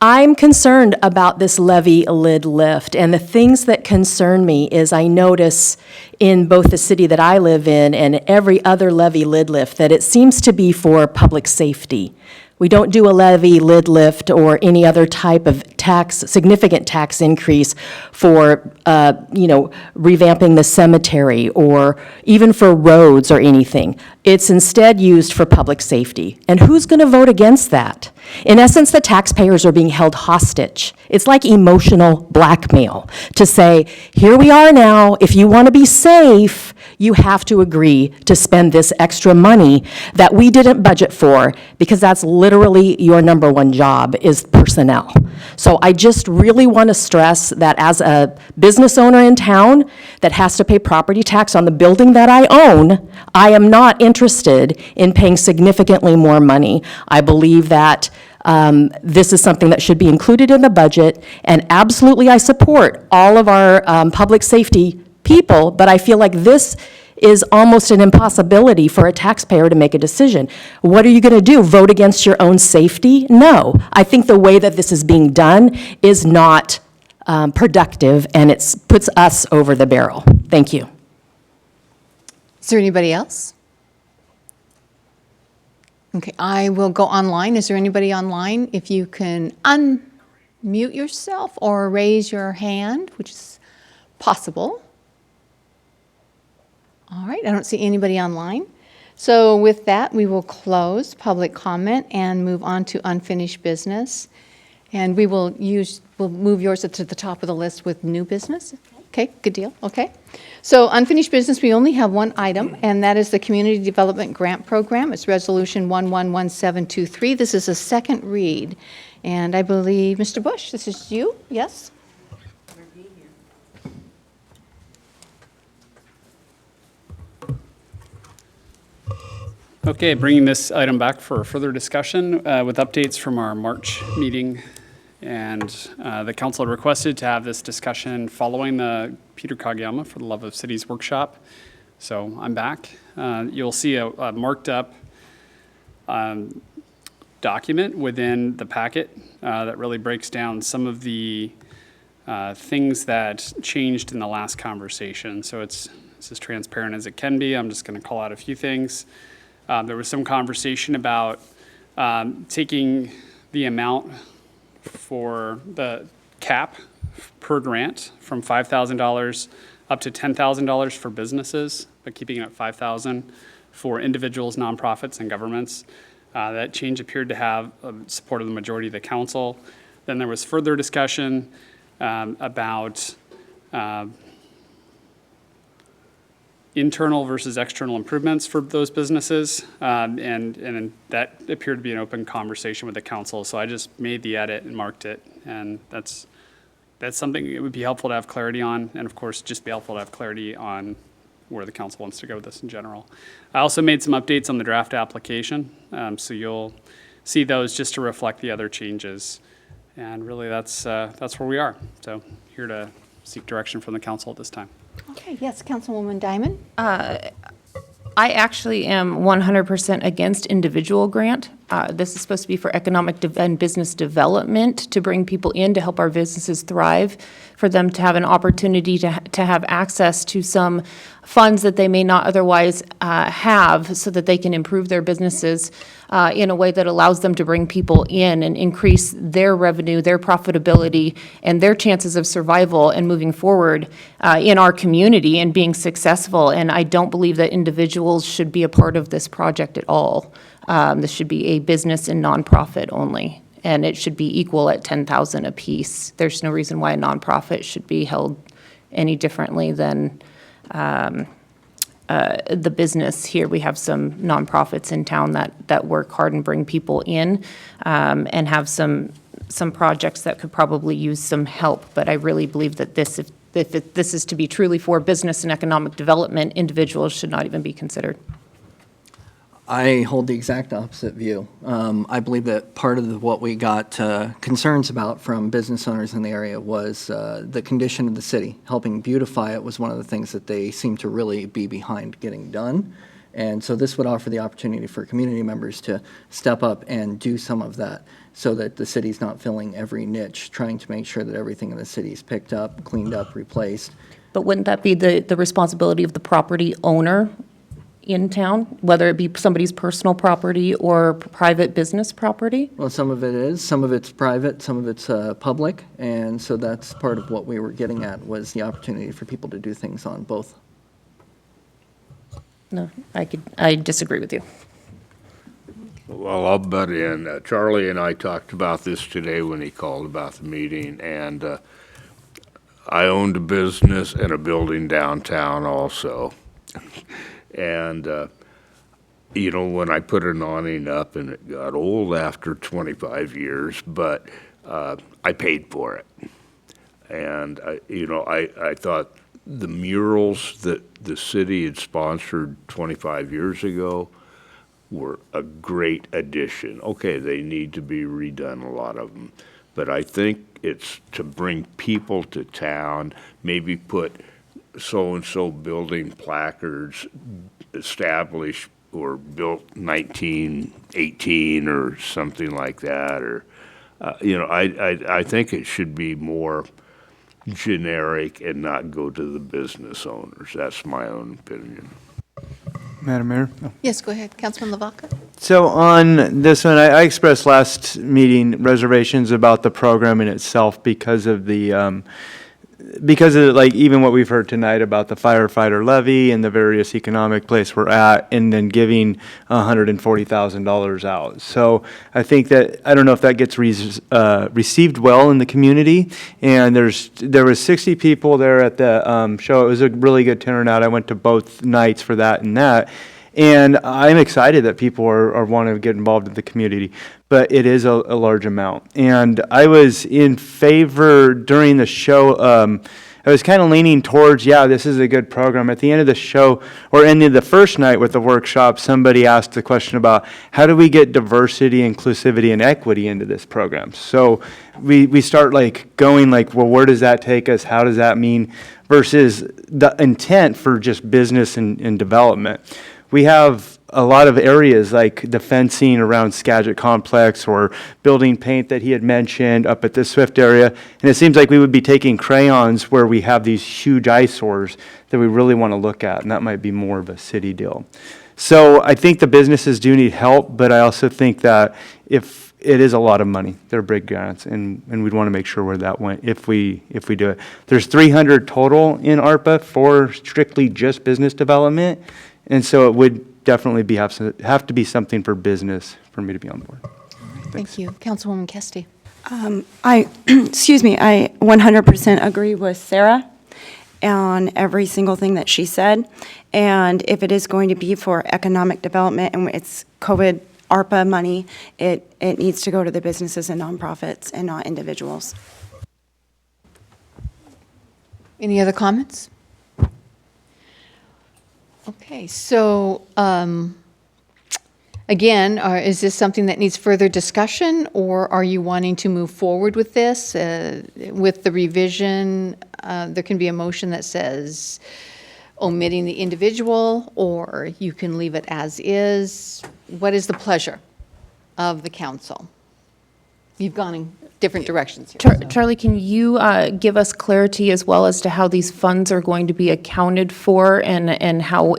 I'm concerned about this levy lid lift, and the things that concern me is I notice in both the city that I live in and every other levy lid lift that it seems to be for public safety. We don't do a levy lid lift or any other type of tax, significant tax increase for, revamping the cemetery or even for roads or anything. It's instead used for public safety. And who's going to vote against that? In essence, the taxpayers are being held hostage. It's like emotional blackmail to say, here we are now, if you want to be safe, you have to agree to spend this extra money that we didn't budget for, because that's literally your number one job is personnel. So I just really want to stress that as a business owner in town that has to pay property tax on the building that I own, I am not interested in paying significantly more money. I believe that this is something that should be included in the budget, and absolutely I support all of our public safety people, but I feel like this is almost an impossibility for a taxpayer to make a decision. What are you going to do, vote against your own safety? No. I think the way that this is being done is not productive, and it puts us over the barrel. Thank you. Is there anybody else? Okay, I will go online. Is there anybody online? If you can unmute yourself or raise your hand, which is possible. All right, I don't see anybody online. So with that, we will close public comment and move on to unfinished business. And we'll move yours to the top of the list with new business. Okay, good deal, okay. So unfinished business, we only have one item, and that is the Community Development Grant Program. It's Resolution 111723. This is a second read. And I believe, Mr. Bush, this is you, yes? Okay, bringing this item back for further discussion with updates from our March meeting. And the council had requested to have this discussion following the Peter Kageyama for the Love of Cities workshop. So I'm back. You'll see a marked up document within the packet that really breaks down some of the things that changed in the last conversation. So it's as transparent as it can be. I'm just going to call out a few things. There was some conversation about taking the amount for the cap per grant from $5,000 up to $10,000 for businesses, but keeping it at $5,000 for individuals, nonprofits, and governments. That change appeared to have support of the majority of the council. Then there was further discussion about internal versus external improvements for those businesses, and that appeared to be an open conversation with the council. So I just made the edit and marked it, and that's something it would be helpful to have clarity on, and of course, just be helpful to have clarity on where the council wants to go with this in general. I also made some updates on the draft application, so you'll see those just to reflect the other changes, and really that's where we are. So here to seek direction from the council at this time. Okay, yes, Councilwoman Diamond. I actually am 100% against individual grant. This is supposed to be for economic and business development, to bring people in to help our businesses thrive, for them to have an opportunity to have access to some funds that they may not otherwise have, so that they can improve their businesses in a way that allows them to bring people in and increase their revenue, their profitability, and their chances of survival and moving forward in our community and being successful. And I don't believe that individuals should be a part of this project at all. This should be a business and nonprofit only, and it should be equal at $10,000 apiece. There's no reason why a nonprofit should be held any differently than the business here. We have some nonprofits in town that work hard and bring people in, and have some some projects that could probably use some help, but I really believe that this, if this is to be truly for business and economic development, individuals should not even be considered. I hold the exact opposite view. I believe that part of what we got concerns about from business owners in the area was the condition of the city. Helping beautify it was one of the things that they seemed to really be behind getting done. And so this would offer the opportunity for community members to step up and do some of that so that the city's not filling every niche, trying to make sure that everything in the city is picked up, cleaned up, replaced. But wouldn't that be the responsibility of the property owner in town, whether it be somebody's personal property or private business property? Well, some of it is, some of it's private, some of it's public, and so that's part of what we were getting at, was the opportunity for people to do things on both. No, I disagree with you. Well, I'll butt in. Charlie and I talked about this today when he called about the meeting, and I owned a business and a building downtown also. And, when I put an awning up, and it got old after 25 years, but I paid for it. And, I thought the murals that the city had sponsored 25 years ago were a great addition. Okay, they need to be redone, a lot of them. But I think it's to bring people to town, maybe put so-and-so building placards established or built 1918 or something like that, or, I think it should be more generic and not go to the business owners. That's my own opinion. Madam Mayor? Oh. Yes, go ahead. Councilman LaVaca? So on this one, I expressed last meeting reservations about the program in itself because of like even what we've heard tonight about the firefighter levy and the various economic place we're at, and then giving $140,000 out. So I think that, I don't know if that gets received well in the community. And there was 60 people there at the show. It was a really good turnout. I went to both nights for that and that. And I'm excited that people are wanting to get involved in the community, but it is a large amount. And I was in favor during the show. I was kind of leaning towards, yeah, this is a good program. At the end of the show, or end of the first night with the workshop, somebody asked the question about how do we get diversity, inclusivity, and equity into this program? So we start like going like, well, where does that take us? How does that mean? Versus the intent for just business and development. We have a lot of areas like the fencing around Skagit Complex or building paint that he had mentioned up at the Swift area. And it seems like we would be taking crayons where we have these huge eyesores that we really want to look at, and that might be more of a city deal. So I think the businesses do need help, but I also think that if it is a lot of money, they're big grants, and we'd want to make sure where that went if we do it. There's 300 total in ARPA for strictly just business development. And so it would definitely have to be something for business for me to be on board. Thank you. Councilwoman Kesty. I 100% agree with Sarah on every single thing that she said. And if it is going to be for economic development and it's COVID ARPA money, it needs to go to the businesses and nonprofits and not individuals. Any other comments? Okay, so again, is this something that needs further discussion, or are you wanting to move forward with this? With the revision, there can be a motion that says omitting the individual, or you can leave it as is. What is the pleasure of the council? You've gone in different directions here. Charlie, can you give us clarity as well as to how these funds are going to be accounted for and how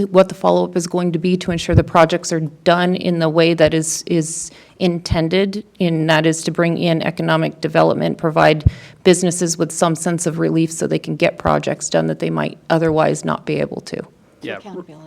what the follow-up is going to be to ensure the projects are done in the way that is intended, and that is to bring in economic development, provide businesses with some sense of relief so they can get projects done that they might otherwise not be able to? Yeah,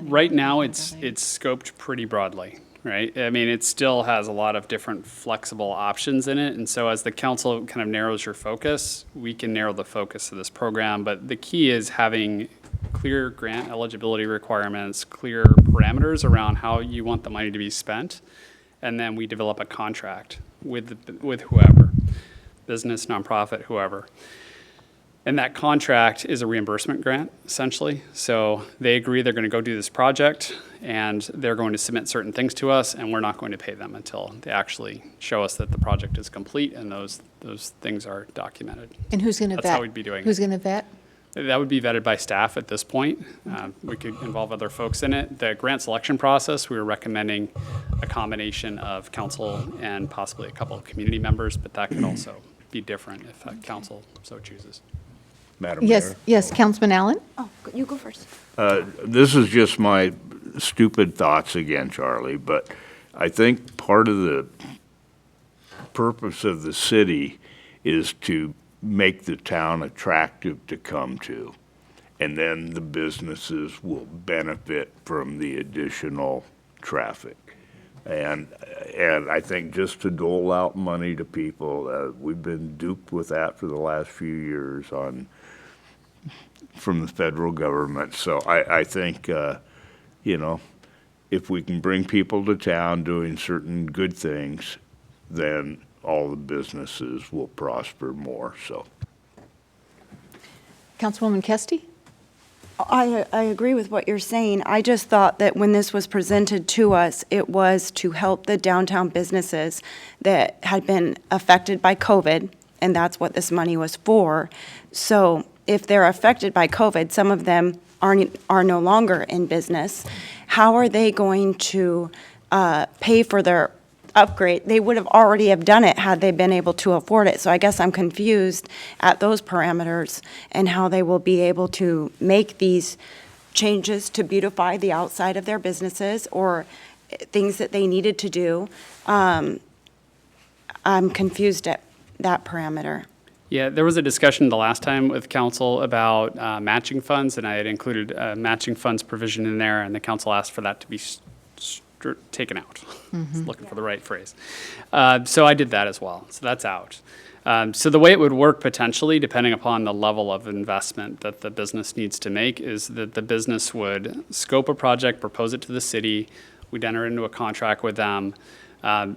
right now it's scoped pretty broadly. Right? I mean, it still has a lot of different flexible options in it. And so as the council kind of narrows your focus, we can narrow the focus of this program. But the key is having clear grant eligibility requirements, clear parameters around how you want the money to be spent. And then we develop a contract with whoever. business, nonprofit, whoever. And that contract is a reimbursement grant, essentially. So they agree they're going to go do this project, and they're going to submit certain things to us, and we're not going to pay them until they actually show us that the project is complete and those things are documented. And who's going to vet? That's how we'd be doing Who's it. going to vet? That would be vetted by staff at this point. We could involve other folks in it. The grant selection process, we were recommending a combination of council and possibly a couple of community members, but that could also be different if council so chooses. Madam Yes, Mayor. yes, Councilman Allen? Oh, you go first. This is just my stupid thoughts again, Charlie, but I think part of the purpose of the city is to make the town attractive to come to. And then the businesses will benefit from the additional traffic. And I think just to dole out money to people, we've been duped with that for the last few years from the federal government. So I think, if we can bring people to town doing certain good things, then all the businesses will prosper more, so. Councilwoman Kesty? I agree with what you're saying. I just thought that when this was presented to us, it was to help the downtown businesses that had been affected by COVID, and that's what this money was for. So if they're affected by COVID, some of them are no longer in business. How are they going to pay for their upgrade? They would have already have done it had they been able to afford it. So I guess I'm confused at those parameters and how they will be able to make these changes to beautify the outside of their businesses or things that they needed to do. I'm confused at that parameter. Yeah, there was a discussion the last time with council about matching funds, and I had included a matching funds provision in there, and the council asked for that to be taken out. Looking for the right phrase. So I did that as well. So that's out. So the way it would work potentially, depending upon the level of investment that the business needs to make, is that the business would scope a project, propose it to the city, we'd enter into a contract with them.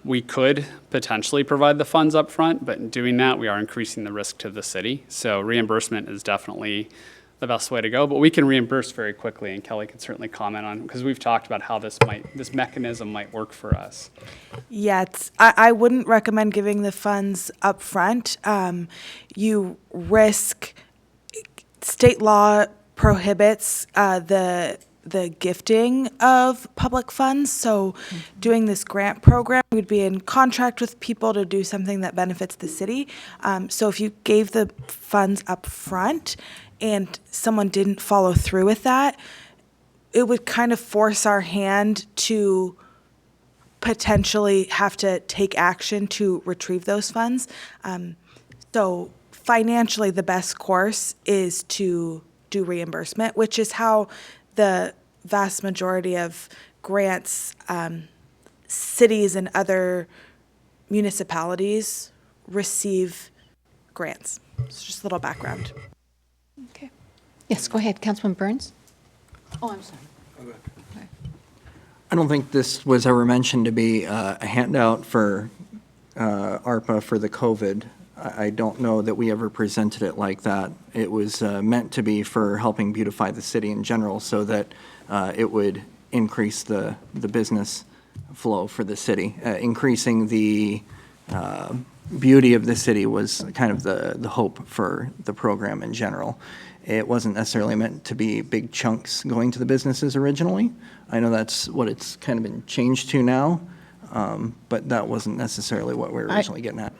We could potentially provide the funds up front, but in doing that, we are increasing the risk to the city. So reimbursement is definitely the best way to go, but we can reimburse very quickly, and Kelly can certainly comment on, because we've talked about how this mechanism might work for us. Yeah, I wouldn't recommend giving the funds up front. You risk, state law prohibits the gifting of public funds. So doing this grant program, we'd be in contract with people to do something that benefits the city. So if you gave the funds up front and someone didn't follow through with that, it would kind of force our hand to potentially have to take action to retrieve those funds. So financially, the best course is to do reimbursement, which is how the vast majority of grants, cities and other municipalities receive grants. It's just a little background. Okay. Yes, go ahead, Councilman Burns. Oh, I'm sorry. I don't think this was ever mentioned to be a handout for ARPA for the COVID. I don't know that we ever presented it like that. It was meant to be for helping beautify the city in general so that it would increase the business flow for the city. Increasing the beauty of the city was kind of the hope for the program in general. It wasn't necessarily meant to be big chunks going to the businesses originally. I know that's what it's kind of been changed to now, but that wasn't necessarily what we were originally getting at.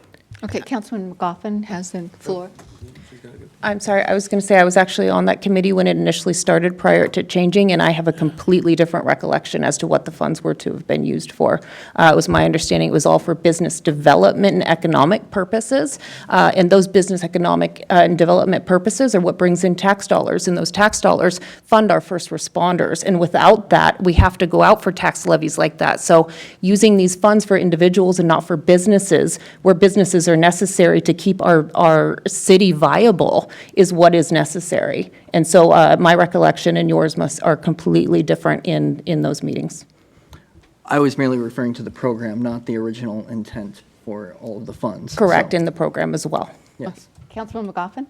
Okay, Councilman McGoffin has the floor. I'm sorry, I was going to say I was actually on that committee when it initially started prior to changing, and I have a completely different recollection as to what the funds were to have been used for. It was my understanding it was all for business development and economic purposes, and those business economic and development purposes are what brings in tax dollars, and those tax dollars fund our first responders, and without that, we have to go out for tax levies like that. So using these funds for individuals and not for businesses, where businesses are necessary to keep our city viable, is what is necessary. And so my recollection and yours are completely different in those meetings. I was merely referring to the program, not the original intent for all of the funds. Correct, So, in the program as well. yes. Councilman McGoffin?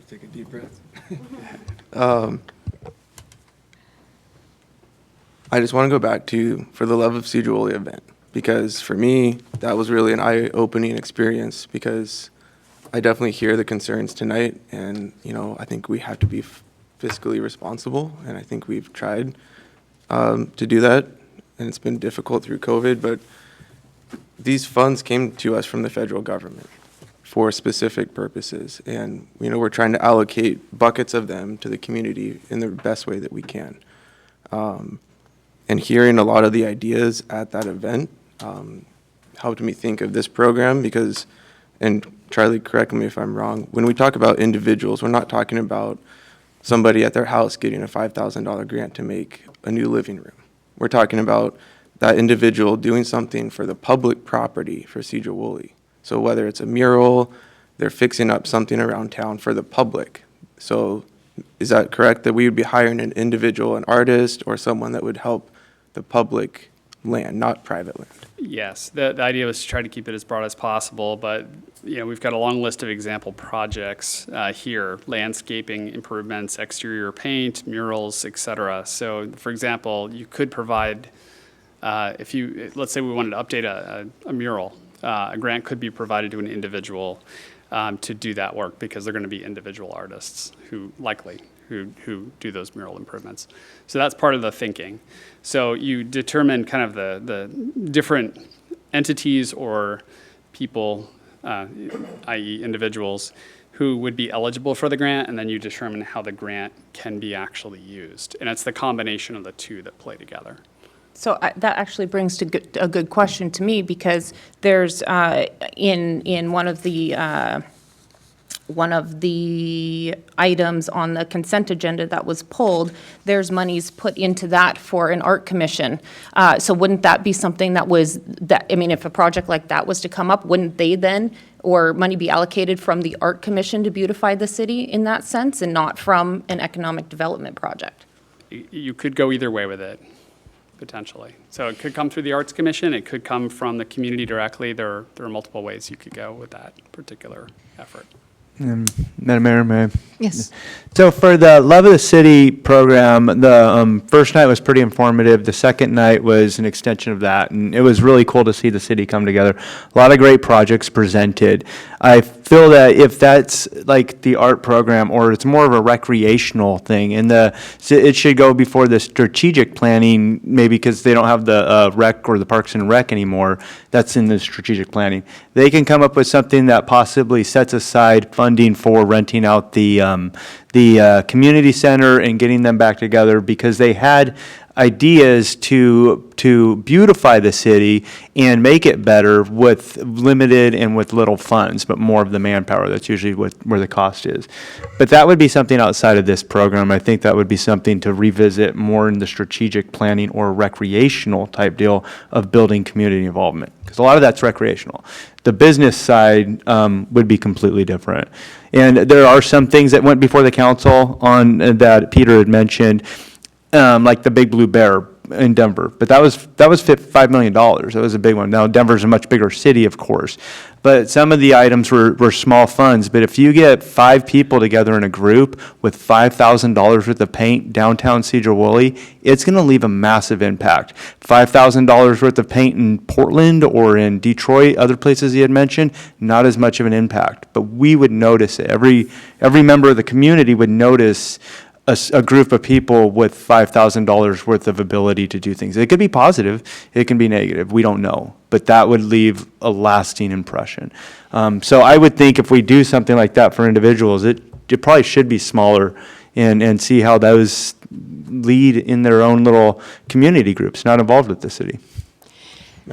Take a deep breath. I just want to go back to For the Love of Sedro-Woolley event, because for me, that was really an eye-opening experience, because I definitely hear the concerns tonight, and, I think we have to be fiscally responsible, and I think we've tried to do that, and it's been difficult through COVID, but these funds came to us from the federal government for specific purposes, and, we're trying to allocate buckets of them to the community in the best way that we can. And hearing a lot of the ideas at that event helped me think of this program because, and Charlie, correct me if I'm wrong, when we talk about individuals, we're not talking about somebody at their house getting a $5,000 grant to make a new living room. We're talking about that individual doing something for the public property for Sedro-Woolley. So whether it's a mural, they're fixing up something around town for the public. So is that correct, that we would be hiring an individual, an artist, or someone that would help the public land, not private land? Yes, the idea was to try to keep it as broad as possible, but, we've got a long list of example projects here, landscaping improvements, exterior paint, murals, et cetera. So, for example, you could provide, let's say we wanted to update a mural, a grant could be provided to an individual to do that work because they're going to be individual artists who do those mural improvements. So that's part of the thinking. So you determine kind of the different entities or people, i.e. individuals, who would be eligible for the grant, and then you determine how the grant can be actually used. And it's the combination of the two that play together. So that actually brings a good question to me, because there's, in one of the items on the consent agenda that was pulled, there's monies put into that for an art commission. So wouldn't that be something if a project like that was to come up, wouldn't they then, or money be allocated from the art commission to beautify the city in that sense, and not from an economic development project? You could go either way with it, potentially. So it could come through the Arts Commission, it could come from the community directly. There are multiple ways you could go with that particular effort. Madam Mayor, may I? Yes. So for the Love of the City program, the first night was pretty informative. The second night was an extension of that, and it was really cool to see the city come together. A lot of great projects presented. I feel that if that's like the art program, or it's more of a recreational thing, and it should go before the strategic planning, maybe because they don't have the rec or the Parks and Rec anymore. That's in the strategic planning. They can come up with something that possibly sets aside funding for renting out the community center and getting them back together, because they had ideas to beautify the city and make it better with limited and with little funds, but more of the manpower. That's usually where the cost is. But that would be something outside of this program. I think that would be something to revisit more in the strategic planning or recreational type deal of building community involvement, because a lot of that's recreational. The business side would be completely different. And there are some things that went before the council on that Peter had mentioned, like the Big Blue Bear in Denver, but that was $5 million. That was a big one. Now Denver's a much bigger city, of course, but some of the items were small funds. But if you get 5 people together in a group with $5,000 worth of paint downtown Sedro-Woolley, it's going to leave a massive impact. $5,000 worth of paint in Portland or in Detroit, other places he had mentioned, not as much of an impact, but we would notice it. Every member of the community would notice a group of people with $5,000 worth of ability to do things. It could be positive, it can be negative, we don't know, but that would leave a lasting impression. So I would think if we do something like that for individuals, it probably should be smaller and see how those lead in their own little community groups, not involved with the city.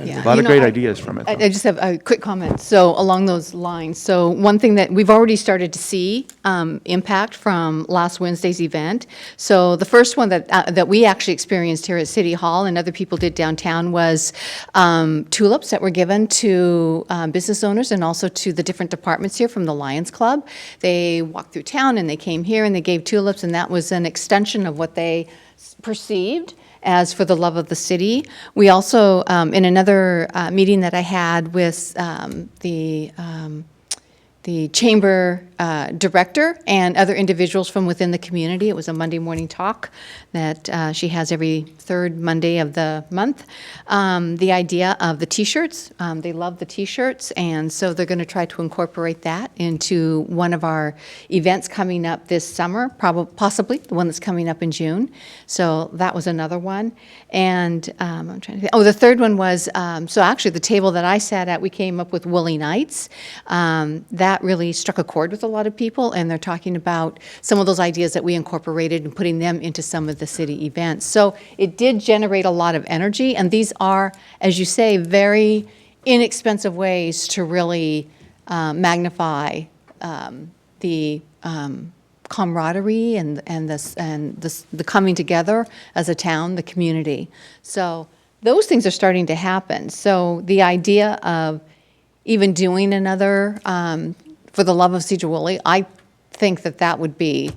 Yeah, A lot you of know, great ideas from it. I just have a quick comment. So along those lines, so one thing that we've already started to see impact from last Wednesday's event. So the first one that we actually experienced here at City Hall and other people did downtown was tulips that were given to business owners and also to the different departments here from the Lions Club. They walked through town and they came here and they gave tulips, and that was an extension of what they perceived as For the Love of the City. We also, in another meeting that I had with the chamber director and other individuals from within the community. It was a Monday morning talk that she has every third Monday of the month. The idea of the T-shirts, they love the T-shirts, and so they're going to try to incorporate that into one of our events coming up this summer, possibly the one that's coming up in June. So that was another one. And I'm trying to think. Oh, the third one was, so actually the table that I sat at, we came up with Woolly Nights. That really struck a chord with a lot of people, and they're talking about some of those ideas that we incorporated and putting them into some of the city events. So it did generate a lot of energy, and these are, as you say, very inexpensive ways to really magnify the camaraderie and the coming together as a town, the community. So those things are starting to happen. So the idea of even doing another For the Love of Sedro-Woolley, I think that would be,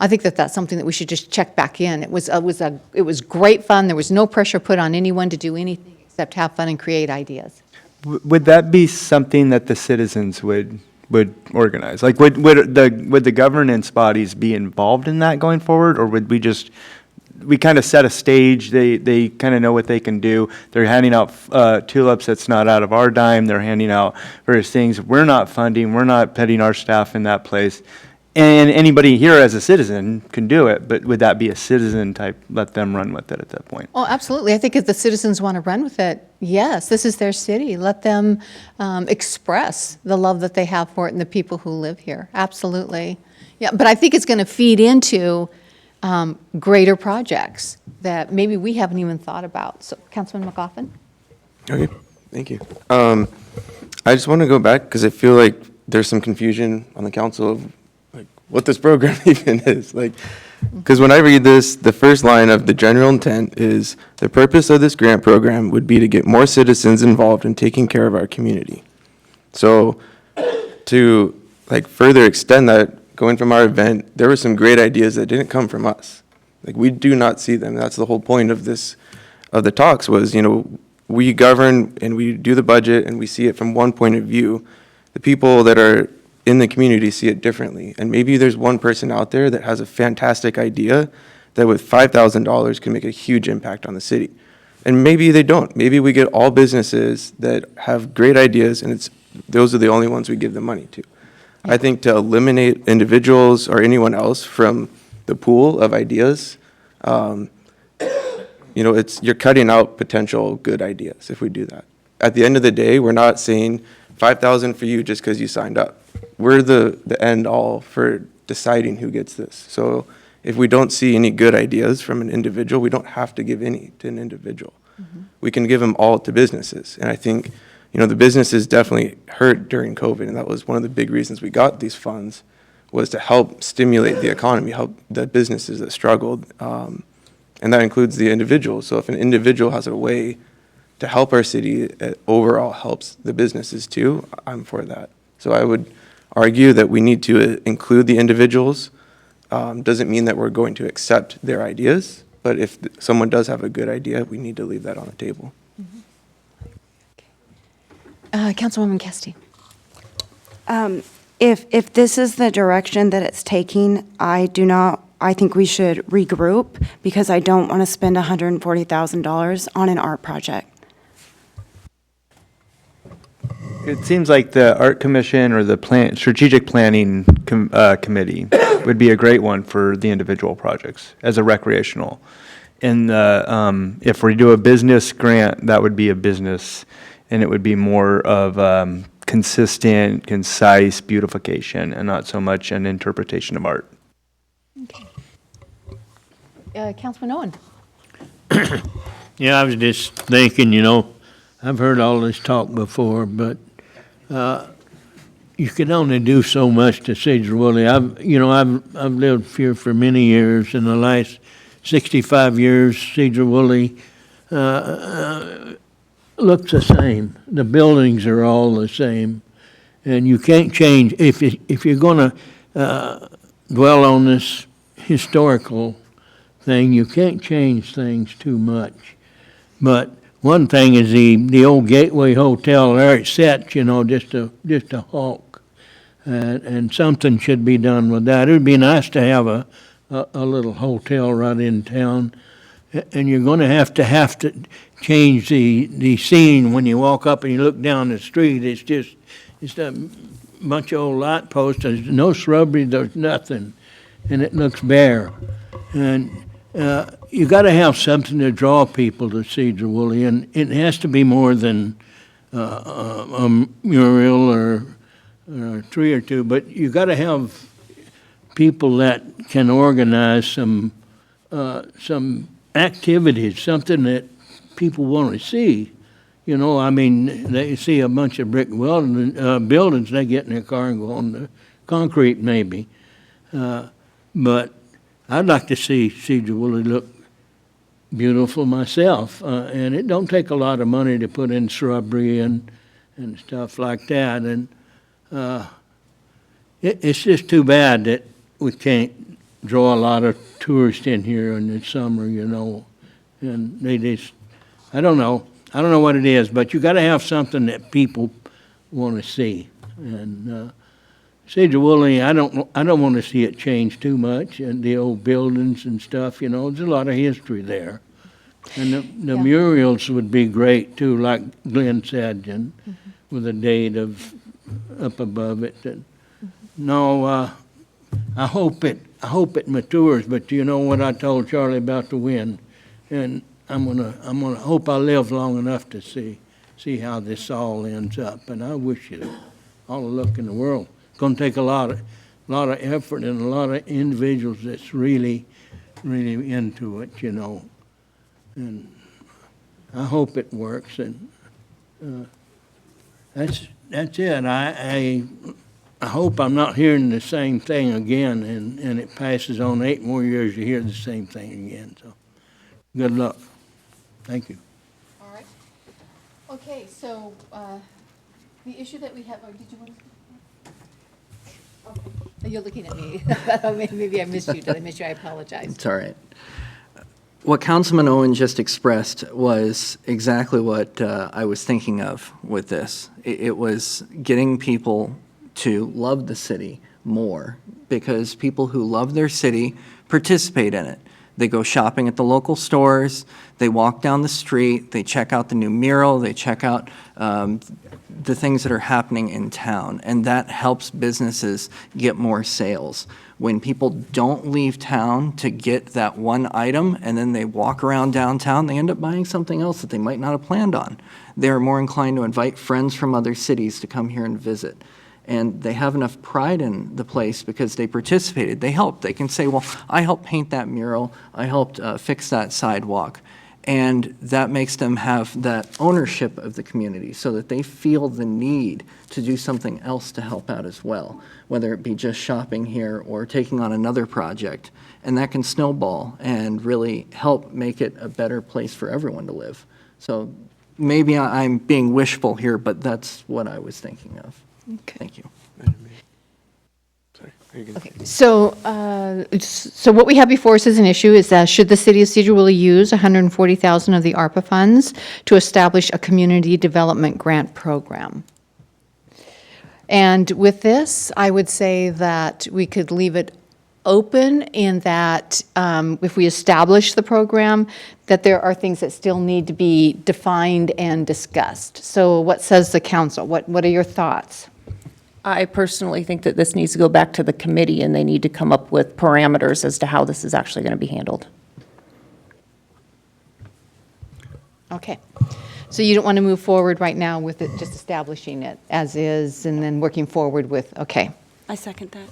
I think that's something that we should just check back in. It was great fun. There was no pressure put on anyone to do anything except have fun and create ideas. Would that be something that the citizens would organize? Like, would the governance bodies be involved in that going forward, or would we kind of set a stage, they kind of know what they can do, they're handing out tulips that's not out of our dime, they're handing out various things, we're not funding, we're not putting our staff in that place, and anybody here as a citizen can do it, but would that be a citizen type, let them run with it at that point? Oh, absolutely. I think if the citizens want to run with it, yes, this is their city. Let them express the love that they have for it and the people who live here. Absolutely. Yeah, but I think it's going to feed into greater projects that maybe we haven't even thought about. So, Councilman McGoffin? Okay, thank you. I just want to go back because I feel like there's some confusion on the council of like what this program even is. Like, because when I read this, the first line of the general intent is the purpose of this grant program would be to get more citizens involved in taking care of our community. So to like further extend that, going from our event, there were some great ideas that didn't come from us. Like, we do not see them. That's the whole point of the talks was, we govern and we do the budget and we see it from one point of view. The people that are in the community see it differently. And maybe there's one person out there that has a fantastic idea that with $5,000 can make a huge impact on the city. And maybe they don't. Maybe we get all businesses that have great ideas and those are the only ones we give the money to. I think to eliminate individuals or anyone else from the pool of ideas, you're cutting out potential good ideas if we do that. At the end of the day, we're not saying 5,000 for you just because you signed up. We're the end all for deciding who gets this. So if we don't see any good ideas from an individual, we don't have to give any to an individual. Mm-hmm. We can give them all to businesses. And I think the businesses definitely hurt during COVID, and that was one of the big reasons we got these funds, was to help stimulate the economy, help the businesses that struggled, and that includes the individuals. So if an individual has a way to help our city, it overall helps the businesses too, I'm for that. So I would argue that we need to include the individuals. Doesn't mean that we're going to accept their ideas, but if someone does have a good idea, we need to leave that on the table. Councilwoman Kesty. If this is the direction that it's taking, I think we should regroup because I don't want to spend $140,000 on an art project. It seems like the Art Commission or the Strategic Planning Committee would be a great one for the individual projects as a recreational. And if we do a business grant, that would be a business, and it would be more of consistent, concise beautification and not so much an interpretation of art. Okay. Councilman Owen. Yeah, I was just thinking, I've heard all this talk before, but you can only do so much to Sedro-Woolley. I've lived here for many years. In the last 65 years, Sedro-Woolley looks the same. The buildings are all the same, and you can't change. If you're going to dwell on this historical thing. You can't change things too much. But one thing is the old Gateway Hotel, there it's set, you know, just a hulk. And something should be done with that. It would be nice to have a little hotel right in town. And you're going to have to change the scene when you walk up and you look down the street. It's a bunch of old light posts. There's no shrubbery, there's nothing. And it looks bare. And you got to have something to draw people to Cedar Woolley, and it has to be more than a mural or a tree or two, but you got to have people that can organize some activities, something that people want to see. You know, I mean, they see a bunch of brick buildings, they get in their car and go on the concrete maybe. But I'd like to see Cedar Woolley look beautiful myself. And it don't take a lot of money to put in shrubbery and stuff like that. And it's just too bad that we can't draw a lot of tourists in here in the summer, you know. And they just, I don't know what it is, but you got to have something that people want to see. And Cedar Woolley, I don't want to see it change too much, and the old buildings and stuff, you know, there's a lot of history there. And the murals would be great too, like Glenn said, and with a date of up above it. And no, I hope it matures, but you know what I told Charlie about the wind, and I'm gonna hope I live long enough to see how this all ends up. And I wish you all the luck in the world. It's gonna take a lot of effort and a lot of individuals that's really into it, you know. And I hope it works. And that's it. I hope I'm not hearing the same thing again, and it passes on 8 more years to hear the same thing again. So, good luck. Thank you. All right. Okay, so the issue that we have, did you want to? Okay. You're looking at me. Maybe I missed you. Did I miss you? I apologize. It's all right. What Councilman Owen just expressed was exactly what I was thinking of with this. It was getting people to love the city more, because people who love their city participate in it. They go shopping at the local stores, they walk down the street, they check out the new mural, they check out the things that are happening in town, and that helps businesses get more sales. When people don't leave town to get that one item and then they walk around downtown, they end up buying something else that they might not have planned on. They're more inclined to invite friends from other cities to come here and visit. And they have enough pride in the place because they participated. They helped. They can say, well, I helped paint that mural. I helped fix that sidewalk. And that makes them have that ownership of the community so that they feel the need to do something else to help out as well, whether it be just shopping here or taking on another project. And that can snowball and really help make it a better place for everyone to live. So maybe I'm being wishful here, but that's what I was thinking of. Okay. Thank you. Okay, so what we have before us as an issue is that should the city of Cedar Woolley use $140,000 of the ARPA funds to establish a community development grant program? And with this, I would say that we could leave it open in that if we establish the program, that there are things that still need to be defined and discussed. So what says the council? What are your thoughts? I personally think that this needs to go back to the committee, and they need to come up with parameters as to how this is actually going to be handled. Okay. So you don't want to move forward right now with it, just establishing it as is and then working forward with, okay. I second that.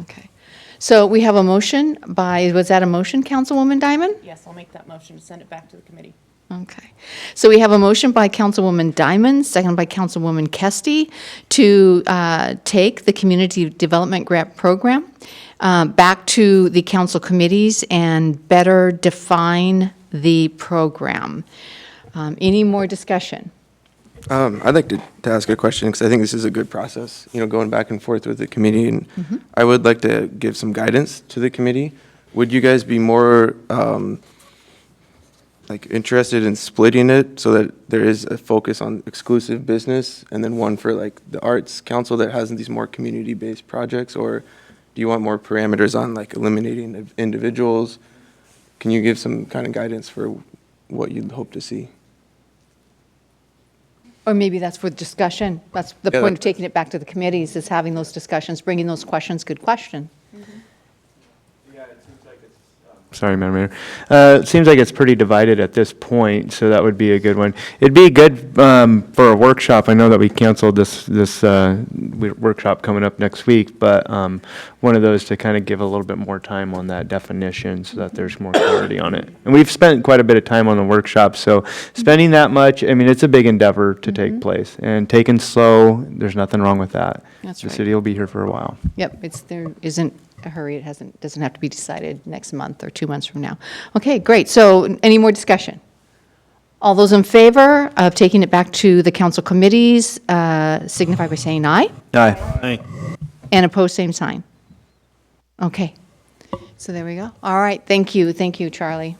Okay. So we have a motion was that a motion, Councilwoman Diamond? Yes, I'll make that motion to send it back to the committee. Okay. So we have a motion by Councilwoman Diamond, second by Councilwoman Kesty, to take the Community Development Grant Program back to the council committees and better define the program. Any more discussion? I'd like to ask a question because I think this is a good process, going back and forth with the committee. And I would like to give some guidance to the committee would you guys be more, like, interested in splitting it so that there is a focus on exclusive business and then one for, like, the Arts Council that has these more community-based projects? Or do you want more parameters on, like, eliminating individuals? Can you give some kind of guidance for what you'd hope to see? Or maybe that's for discussion. That's the Yeah, point of that- taking it back to the committees, is having those discussions, bringing those questions. Good question. Sorry, Madam Mayor. It seems like it's pretty divided at this point, so that would be a good one. It'd be good for a workshop. I know that we canceled this workshop coming up next week, but one of those to kind of give a little bit more time on that definition so that there's more clarity on it. And we've spent quite a bit of time on the workshop, so spending that much, I mean, it's a big endeavor to take place. And taking slow, there's nothing wrong with that. That's The right. city will be here for a while. Yep, there isn't a hurry. It doesn't have to be decided next month or 2 months from now. Okay, great. So any more discussion? All those in favor of taking it back to the council committees signify by saying aye. Aye. Aye. And opposed, same sign. Okay, so there we go. All right, thank you, Charlie.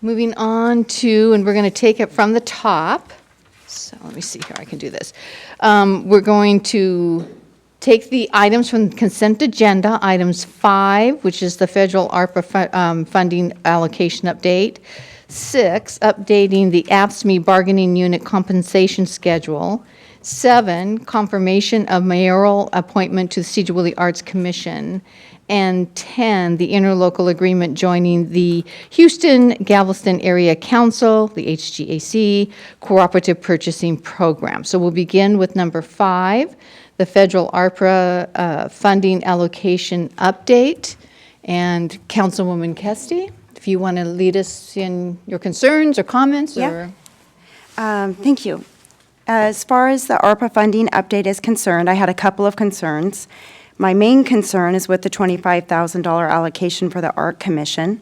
Moving on to, and we're going to take it from the top. So let me see here, I can do this. We're going to take the items from the consent agenda, items 5, which is the federal ARPA funding allocation update. 6, updating the AFSCME bargaining unit compensation schedule. 7, confirmation of mayoral appointment to the Cedar Arts Commission. And 10, the interlocal agreement joining the Houston Galveston Area Council, the HGAC, Cooperative Purchasing Program. So we'll begin with number 5, the federal ARPA funding allocation update. And Councilwoman Kesty, if you want to lead us in your concerns or comments, or? Thank you. As far as the ARPA funding update is concerned, I had a couple of concerns. My main concern is with the $25,000 allocation for the Art Commission.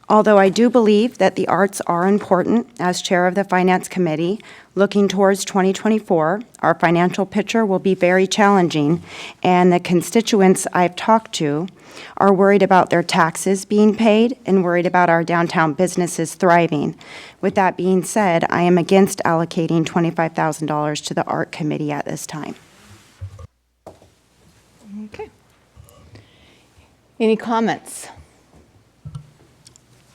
Although I do believe that the arts are important, as chair of the Finance Committee, looking towards 2024, our financial picture will be very challenging, and the constituents I've talked to are worried about their taxes being paid and worried about our downtown businesses thriving. With that being said, I am against allocating $25,000 to the Art Committee at this time. Okay. Any comments?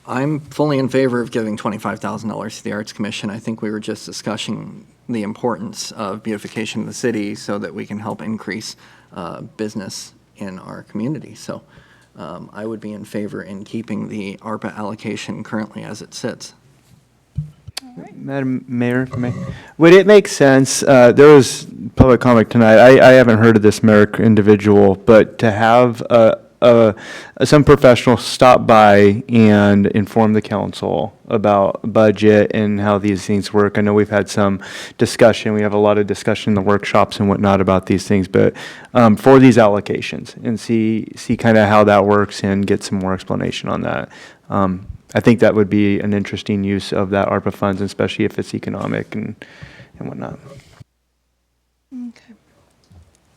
I'm fully in favor of giving $25,000 to the Arts Commission. I think we were just discussing the importance of beautification of the city so that we can help increase business in our community. So I would be in favor in keeping the ARPA allocation currently as it sits. Madam Mayor, if I may, would it make sense, there was public comment tonight, I haven't heard of this Merrick individual, but to have some professional stop by and inform the council about budget and how these things work. I know we've had some discussion, we have a lot of discussion in the workshops and whatnot about these things, but for these allocations and see kind of how that works and get some more explanation on that. I think that would be an interesting use of that ARPA funds, especially if it's economic and whatnot. Okay.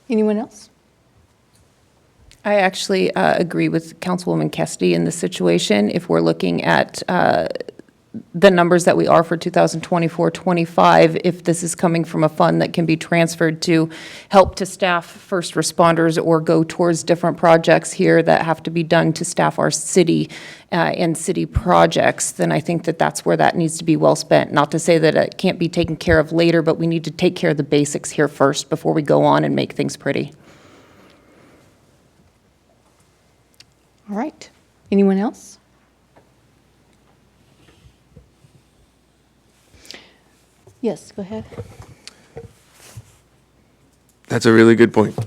Anyone else? I actually agree with Councilwoman Kesty in this situation. If we're looking at the numbers that we are for 2024-25, if this is coming from a fund that can be transferred to help to staff first responders or go towards different projects here that have to be done to staff our city and city projects, then I think that that's where that needs to be well spent. Not to say that it can't be taken care of later, but we need to take care of the basics here first before we go on and make things pretty. All right. Anyone else? Yes, go ahead. That's a really good point.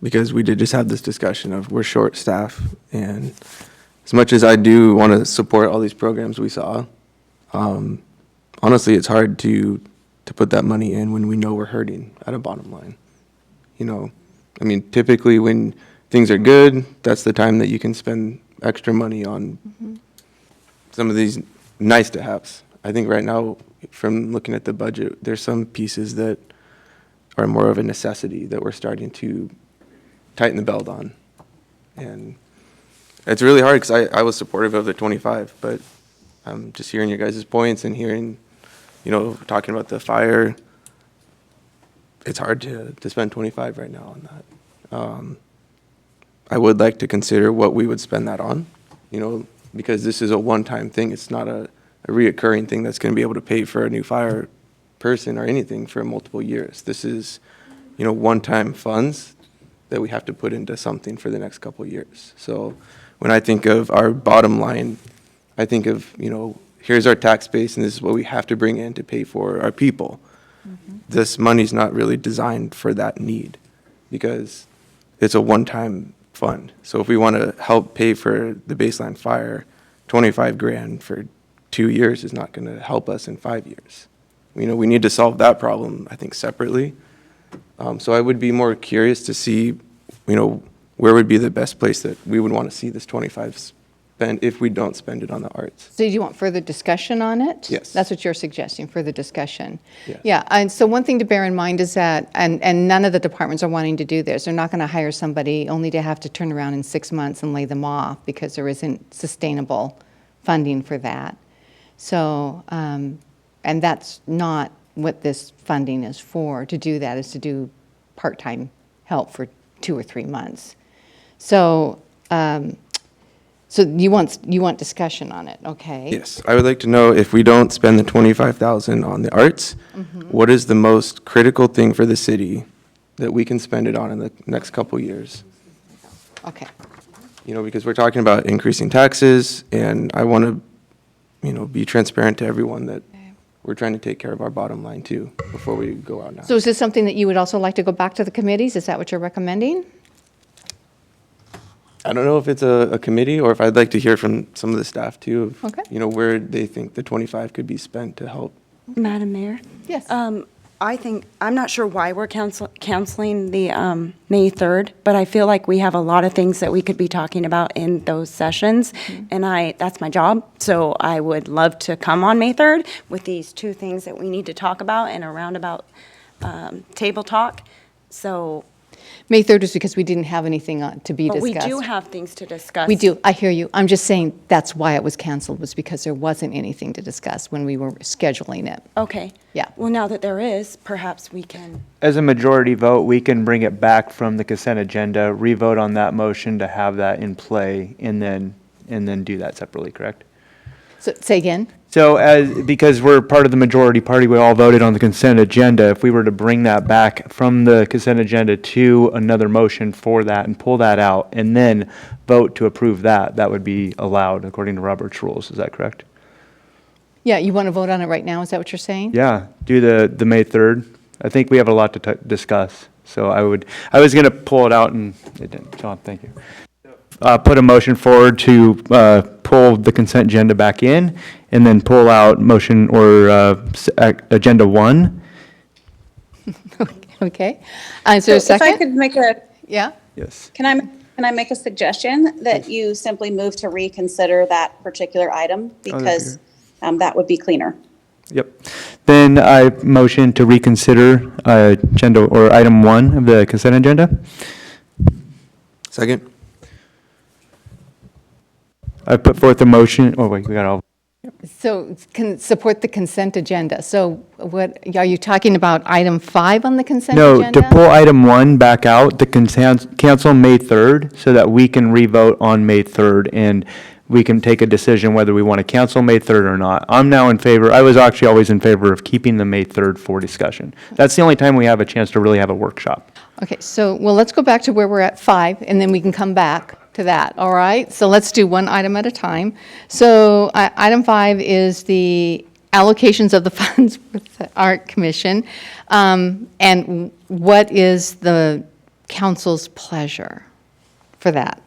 Because we did just have this discussion of we're short staff, and as much as I do want to support all these programs we saw, honestly, it's hard to put that money in when we know we're hurting at a bottom line. You know, I mean, typically when things are good, that's the time that you can spend extra money on some of these nice to haves. I think right now, from looking at the budget, there's some pieces that are more of a necessity that we're starting to tighten the belt on. And it's really hard because I was supportive of the 25, but I'm just hearing your guys' points and hearing, talking about the fire. It's hard to spend 25 right now on that. I would like to consider what we would spend that on, because this is a one-time thing. It's not a reoccurring thing that's going to be able to pay for a new fire person or anything for multiple years. This is, one-time funds that we have to put into something for the next couple of years. So when I think of our bottom line, I think of, here's our tax base and this is what we have to bring in to pay for our people. This money's not really designed for that need because it's a one-time fund. So if we want to help pay for the baseline fire, 25 grand for 2 years is not going to help us in 5 years. We need to solve that problem, I think, separately. So I would be more curious to see, where would be the best place that we would want to see this 25 spent if we don't spend it on the arts. So do you want further discussion on it? Yes. That's what you're suggesting, further discussion? Yes. Yeah, and so one thing to bear in mind is that, and none of the departments are wanting to do this, they're not going to hire somebody only to have to turn around in 6 months and lay them off because there isn't sustainable funding for that. So, and that's not what this funding is for. To do that is to do part-time help for 2 or 3 months. So, so you want discussion on it, okay? Yes, I would like to know if we don't spend the 25,000 on the arts, what is the most critical thing for the city that we can spend it on in the next couple years? Okay. Because we're talking about increasing taxes, and I want to, be transparent to everyone that we're trying to take care of our bottom line too before we go out now. So is this something that you would also like to go back to the committees? Is that what you're recommending? I don't know if it's a committee or if I'd like to hear from some of the staff too of, Okay. Where they think the 25 could be spent to help. Madam Mayor? Yes. I'm not sure why we're canceling the May 3rd, but I feel like we have a lot of things that we could be talking about in those sessions, and that's my job. So I would love to come on May 3rd with these 2 things that we need to talk about and a roundabout table talk. So, May 3rd is because we didn't have anything to be but discussed. we do have things to discuss. We do, I hear you. I'm just saying that's why it was canceled, was because there wasn't anything to discuss when we were scheduling it. Okay. Yeah. Well, now that there is, perhaps we can. As a majority vote, we can bring it back from the consent agenda, re-vote on that motion to have that in play, and then do that separately, correct? So, say again? So because we're part of the majority party, we all voted on the consent agenda. If we were to bring that back from the consent agenda to another motion for that and pull that out and then vote to approve that, that would be allowed according to Robert's rules. Is that correct? Yeah, you want to vote on it right now? Is that what you're saying? Yeah, do the May 3rd. I think we have a lot to discuss. So I was going to pull it out and it didn't. John, thank you. Put a motion forward to pull the consent agenda back in and then pull out motion or agenda 1. Okay. Is there a So second? if I could make a, Yeah? Yes. can I make a suggestion that you simply move to reconsider that particular item because that would be cleaner. Yep. Then I motion to reconsider agenda or item 1 of the consent agenda. Second? I put forth a motion, oh wait, we got all, So can support the consent agenda. So what, are you talking about item 5 on the consent no, agenda? to pull item 1 back out, the consent, cancel May 3rd so that we can re-vote on May 3rd and we can take a decision whether we want to cancel May 3rd or not. I'm now in favor, I was actually always in favor of keeping the May 3rd for discussion. That's the only time we have a chance to really have a workshop. Okay, so, well, let's go back to where we're at 5, and then we can come back to that, all right? So let's do one item at a time. So item 5 is the allocations of the funds with the Art Commission. And what is the council's pleasure for that?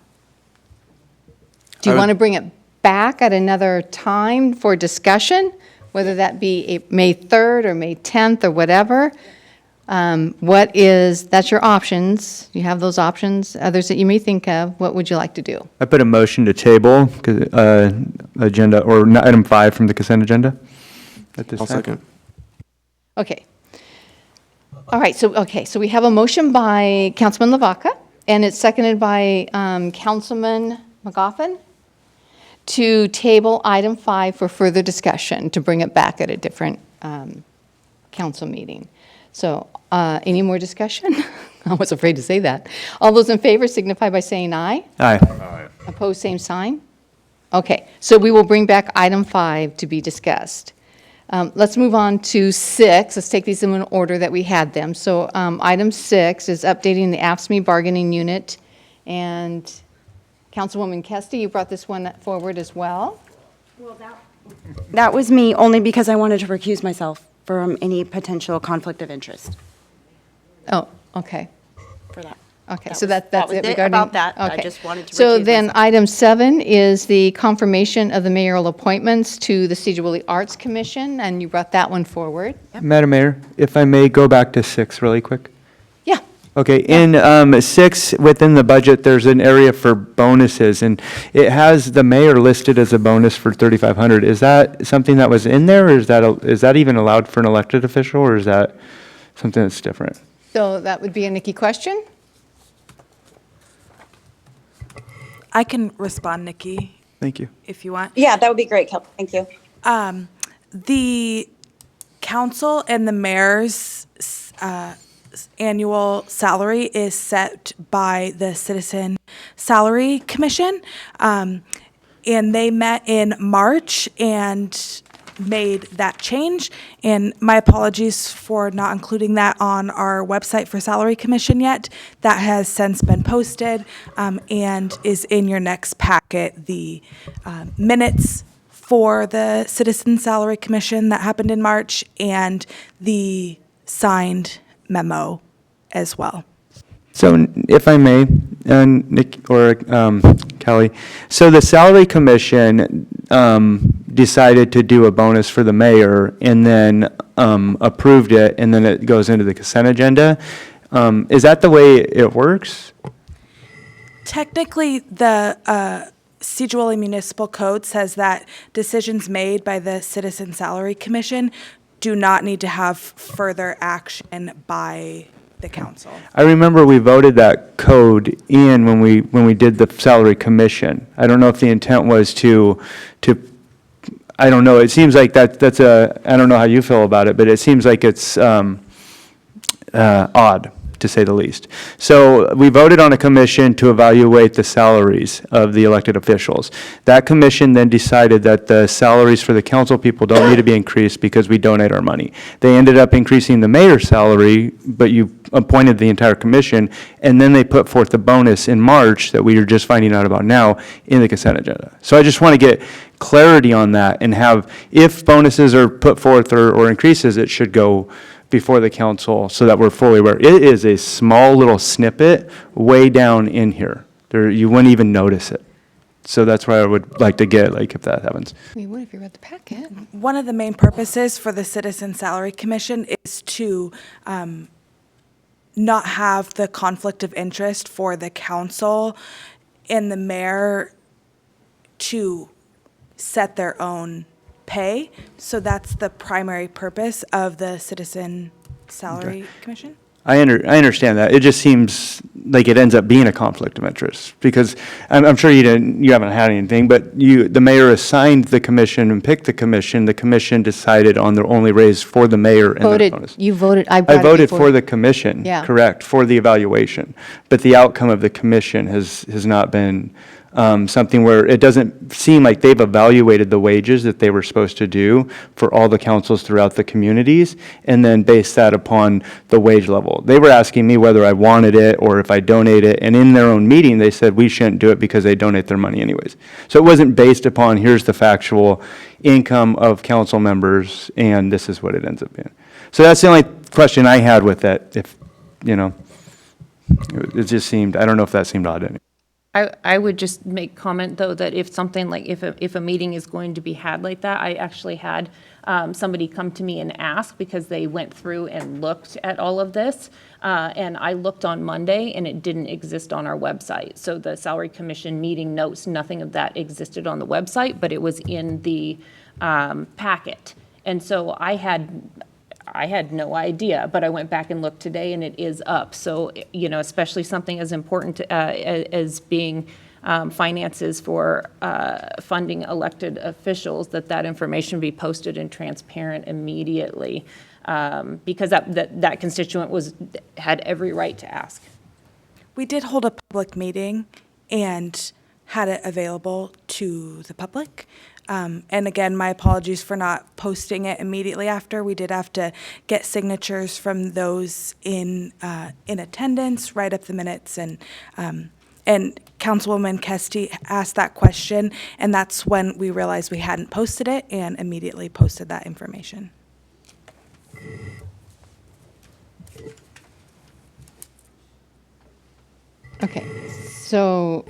Do you want to bring it back at another time for discussion, whether that be May 3rd or May 10th or whatever? That's your options. You have those options, others that you may think of. What would you like to do? I put a motion to table agenda, or item 5 from the consent agenda at this I'll time. second. Okay. All right, so we have a motion by Councilman Lavaca and it's seconded by Councilman McGoffin to table item 5 for further discussion, to bring it back at a different council meeting. So, any more discussion? I was afraid to say that. All those in favor signify by saying aye. Aye. Opposed, same sign. Okay, so we will bring back item 5 to be discussed. Let's move on to 6. Let's take these in order that we had them. So item 6 is updating the AFSCME bargaining unit. And Councilwoman Kesty, you brought this one forward as well. That was me, only because I wanted to recuse myself from any potential conflict of interest Oh, okay. for that. Okay, That so was- that's that was it it regarding. about that. I okay. just wanted to So recuse then, myself. item 7 is the confirmation of the mayoral appointments to the Cedar Arts Commission, and you brought that one forward. Madam Mayor, if I may go back to 6 really quick. Yeah. Okay, in 6, within the budget, there's an area for bonuses, and it has the mayor listed as a bonus for $3,500. Is that something that was in there, or is that even allowed for an elected official, or is that something that's different? So that would be a Nikki question? I can respond, Nikki, Thank you. if you want. Yeah, that would be great, Kelly. Thank you. The council and the mayor's annual salary is set by the Citizen Salary Commission. And they met in March and made that change. And my apologies for not including that on our website for Salary Commission yet. That has since been posted and is in your next packet. The minutes for the Citizen Salary Commission that happened in March and the signed memo as well. So if I may, Nick or Kelly, so the Salary Commission decided to do a bonus for the mayor and then approved it, and then it goes into the consent agenda. Is that the way it works? Technically, the Cedar Municipal Code says that decisions made by the Citizen Salary Commission do not need to have further action by the council. I remember we voted that code in when we did the Salary Commission. I don't know if the intent was to I don't know, it seems like that's I don't know how you feel about it, but it seems like it's odd, to say the least. So we voted on a commission to evaluate the salaries of the elected officials. That commission then decided that the salaries for the council people don't need to be increased because we donate our money. They ended up increasing the mayor's salary, but you appointed the entire commission, and then they put forth the bonus in March that we are just finding out about now in the consent agenda. So I just want to get clarity on that and have, if bonuses are put forth or increases, it should go before the council so that we're fully aware. It is a small little snippet way down in here. You wouldn't even notice it. So that's why I would like to get, if that happens. We would if you read the packet. One of the main purposes for the Citizen Salary Commission is to not have the conflict of interest for the council and the mayor to set their own pay. So that's the primary purpose of the Citizen Salary Commission. I understand that. It just seems like it ends up being a conflict of interest because I'm sure you haven't had anything, but the mayor assigned the commission and picked the commission. The commission decided on the only raise for the mayor and the bonus. You voted, I I brought it voted before. for the commission, Yeah. correct, for the evaluation. But the outcome of the commission has not been something where it doesn't seem like they've evaluated the wages that they were supposed to do for all the councils throughout the communities and then based that upon the wage level. They were asking me whether I wanted it or if I donate it, and in their own meeting, they said we shouldn't do it because they donate their money anyways. So it wasn't based upon, here's the factual income of council members, and this is what it ends up being. So that's the only question I had with that, it just seemed, I don't know if that seemed odd to any. I would just make comment, though, that if something like, if a meeting is going to be had like that, I actually had somebody come to me and ask because they went through and looked at all of this. And I looked on Monday and it didn't exist on our website. So the Salary Commission meeting notes, nothing of that existed on the website, but it was in the packet. And so I had no idea, but I went back and looked today, and it is up. So, especially something as important as being finances for funding elected officials, that information be posted and transparent immediately, because that constituent had every right to ask. We did hold a public meeting and had it available to the public. And again, my apologies for not posting it immediately after. We did have to get signatures from those in attendance, write up the minutes, and Councilwoman Kesty asked that question, and that's when we realized we hadn't posted it and immediately posted that information. Okay, so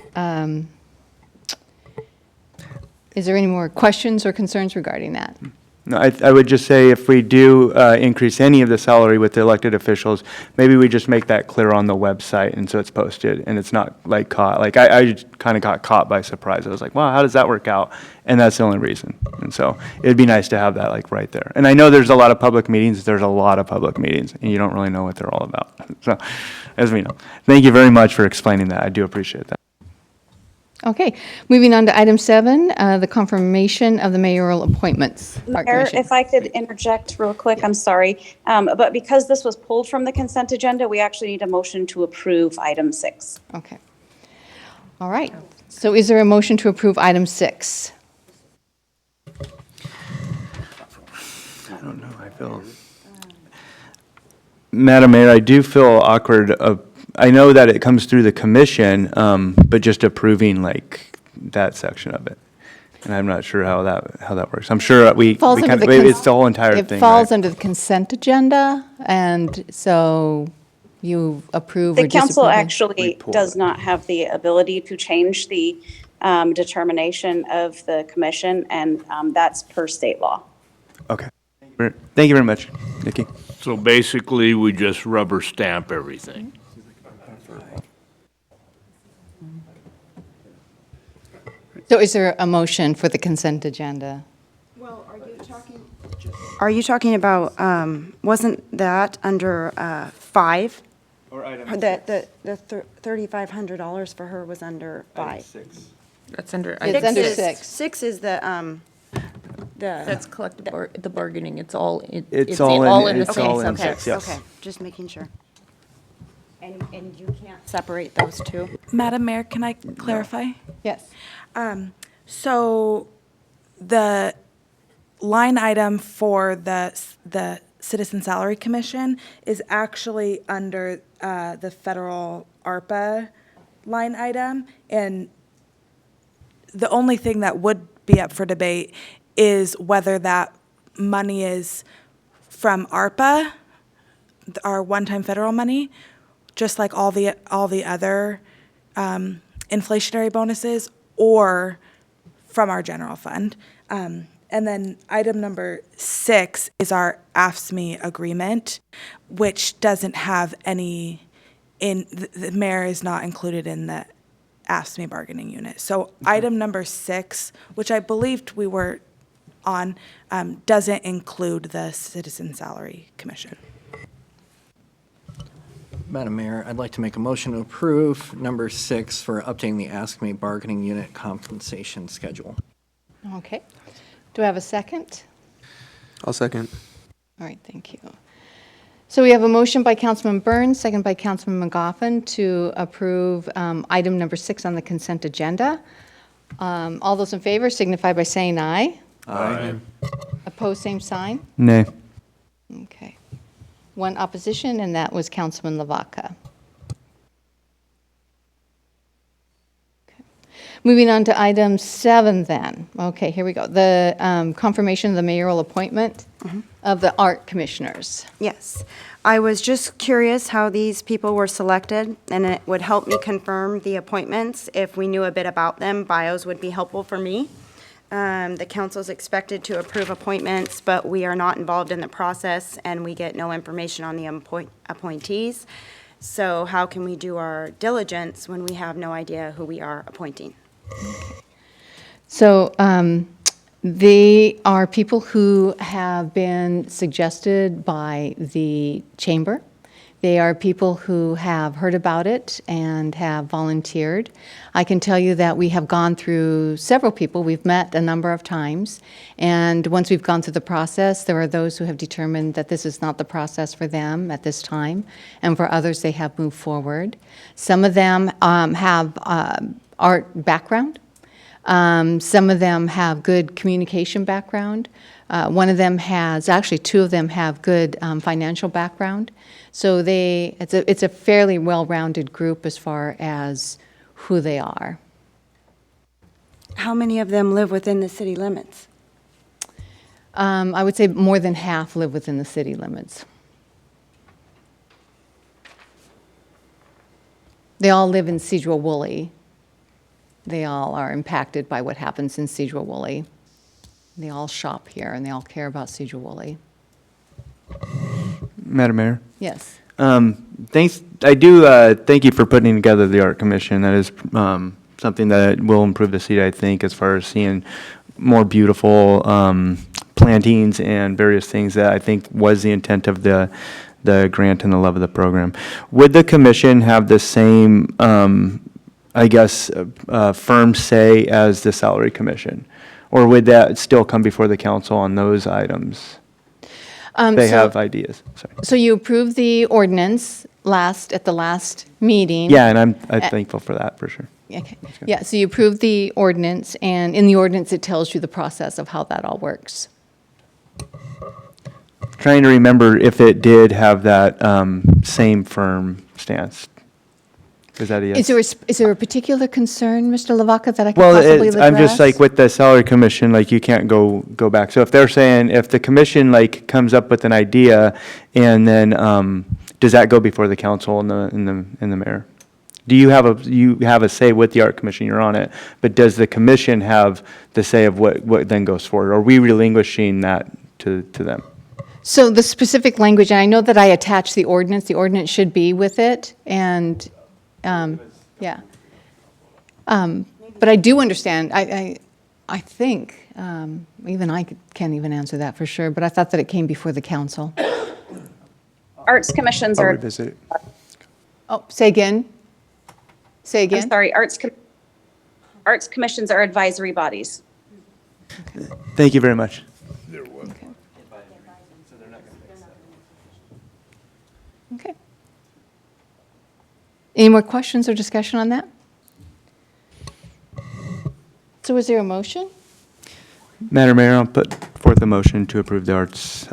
is there any more questions or concerns regarding that? No, I would just say if we do increase any of the salary with the elected officials, maybe we just make that clear on the website, and so it's posted, and it's not like caught. Like, I kind of got caught by surprise. I was like, wow, how does that work out? And that's the only reason. And so it'd be nice to have that like right there. And I know there's a lot of public meetings. There's a lot of public meetings, and you don't really know what they're all about. So, as we know. Thank you very much for explaining that. I do appreciate that. Okay, moving on to item 7, the confirmation of the mayoral appointments. Art Mayor, Commission. if I could interject real quick, I'm sorry. But because this was pulled from the consent agenda, we actually need a motion to approve item 6. Okay. All right. So is there a motion to approve item 6? I don't know. I feel. Madam Mayor, I do feel awkward. I know that it comes through the commission, but just approving like that section of it. And I'm not sure how that works. I'm sure Falls under it's the whole entire thing. It falls right? under the consent agenda, and so you approve or The disapprove. council actually does not have the ability to change the determination of the commission, and that's per state law. Okay. Thank you very much, Nikki. So basically, we just rubber stamp everything. So is there a motion for the consent agenda? Well, are you talking about, wasn't that under 5? Or item The $3,500 for her was under 5. That's under. It's under 6. 6 is the That's collective the bargaining. It's all. It's all in the same. in Okay. 6, yes. Okay, just making sure. And you can't separate those two? Madam Mayor, can I clarify? Yes. So the line item for the Citizen Salary Commission is actually under the federal ARPA line item. And the only thing that would be up for debate is whether that money is from ARPA, our one-time federal money, just like all the other inflationary bonuses, or from our general fund. And then item number 6 is our AFSCME agreement, which doesn't have any, the mayor is not included in the AFSCME bargaining unit. So item number 6, which I believed we were on, doesn't include the Citizen Salary Commission. Madam Mayor, I'd like to make a motion to approve number 6 for updating the AFSCME bargaining unit compensation schedule. Okay. Do I have a second? I'll second. All right, thank you. So we have a motion by Councilman Burns, second by Councilman McGoffin to approve item number 6 on the consent agenda. All those in favor signify by saying aye. Aye. Opposed, same sign. Nay. Okay. One opposition, and that was Councilman Lavaca. Okay. Moving on to item 7 then. Okay, here we go. The confirmation of the mayoral appointment of the art commissioners. Yes. I was just curious how these people were selected, and it would help me confirm the appointments. If we knew a bit about them, bios would be helpful for me. The council is expected to approve appointments, but we are not involved in the process, and we get no information on the appointees. So how can we do our diligence when we have no idea who we are appointing? So They are people who have been suggested by the chamber. They are people who have heard about it and have volunteered. I can tell you that we have gone through several people. We've met a number of times. And once we've gone through the process, there are those who have determined that this is not the process for them at this time. And for others, they have moved forward. Some of them have art background. Some of them have good communication background. One of them has, actually two of them have good financial background. So it's a fairly well-rounded group as far as who they are. How many of them live within the city limits? I would say more than half live within the city limits. They all live in Sedro-Woolley. They all are impacted by what happens in Sedro-Woolley. They all shop here, and they all care about Sedro-Woolley. Madam Mayor? Yes. Thanks, I do thank you for putting together the Art Commission. That is something that will improve the city, I think, as far as seeing more beautiful plantings and various things that I think was the intent of the grant and the love of the program. Would the commission have the same, I guess, firm say as the salary commission? Or would that still come before the council on those items? They have ideas, sorry. So you approved the ordinance at the last meeting. Yeah, and I'm thankful for that, for sure. Okay. Yeah, so you approved the ordinance, and in the ordinance, it tells you the process of how that all works. Trying to remember if it did have that same firm stance. Is that a yes? Is there a particular concern, Mr. Lavaca, that I can Well, possibly address? I'm just like with the salary commission, like you can't go back. So if they're saying, if the commission like comes up with an idea and then, does that go before the council and the mayor? Do you have a say with the art commission, you're on it, but does the commission have the say of what then goes forward? Are we relinquishing that to them? So the specific language, and I know that I attached the ordinance should be with it, and, yeah. But I do understand, I think, even I can't even answer that for sure, but I thought that it came before the council. Arts commissions I'll are, revisit it. Oh, say again? Say again? I'm sorry, arts commissions are advisory bodies. Thank you very much. Okay. Any more questions or discussion on that? So is there a motion? Madam Mayor, I'll put forth a motion to approve the arts,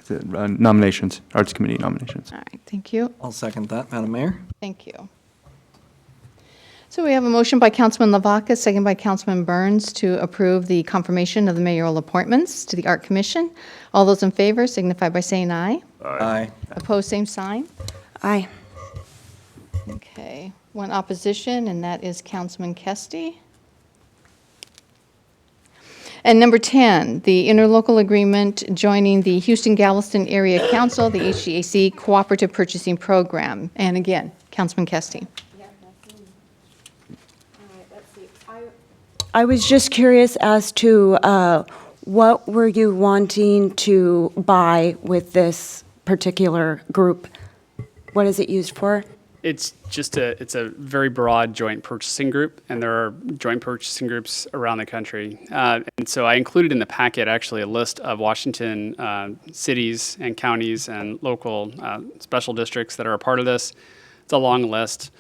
nominations, Arts Committee nominations. All right, thank you. I'll second that, Madam Mayor. Thank you. So we have a motion by Councilman Lavaca, second by Councilman Burns to approve the confirmation of the mayoral appointments to the Art Commission. All those in favor signify by saying aye. Aye. Opposed, same sign. Aye. Okay, one opposition, and that is Councilman Kesty. And number 10, the interlocal agreement joining the Houston-Galveston Area Council, the HGAC Cooperative Purchasing Program. And again, Councilman Kesty. I was just curious as to what were you wanting to buy with this particular group? What is it used for? It's just it's a very broad joint purchasing group, and there are joint purchasing groups around the country. And so I included in the packet actually a list of Washington cities and counties and local special districts that are a part of this. It's a long list.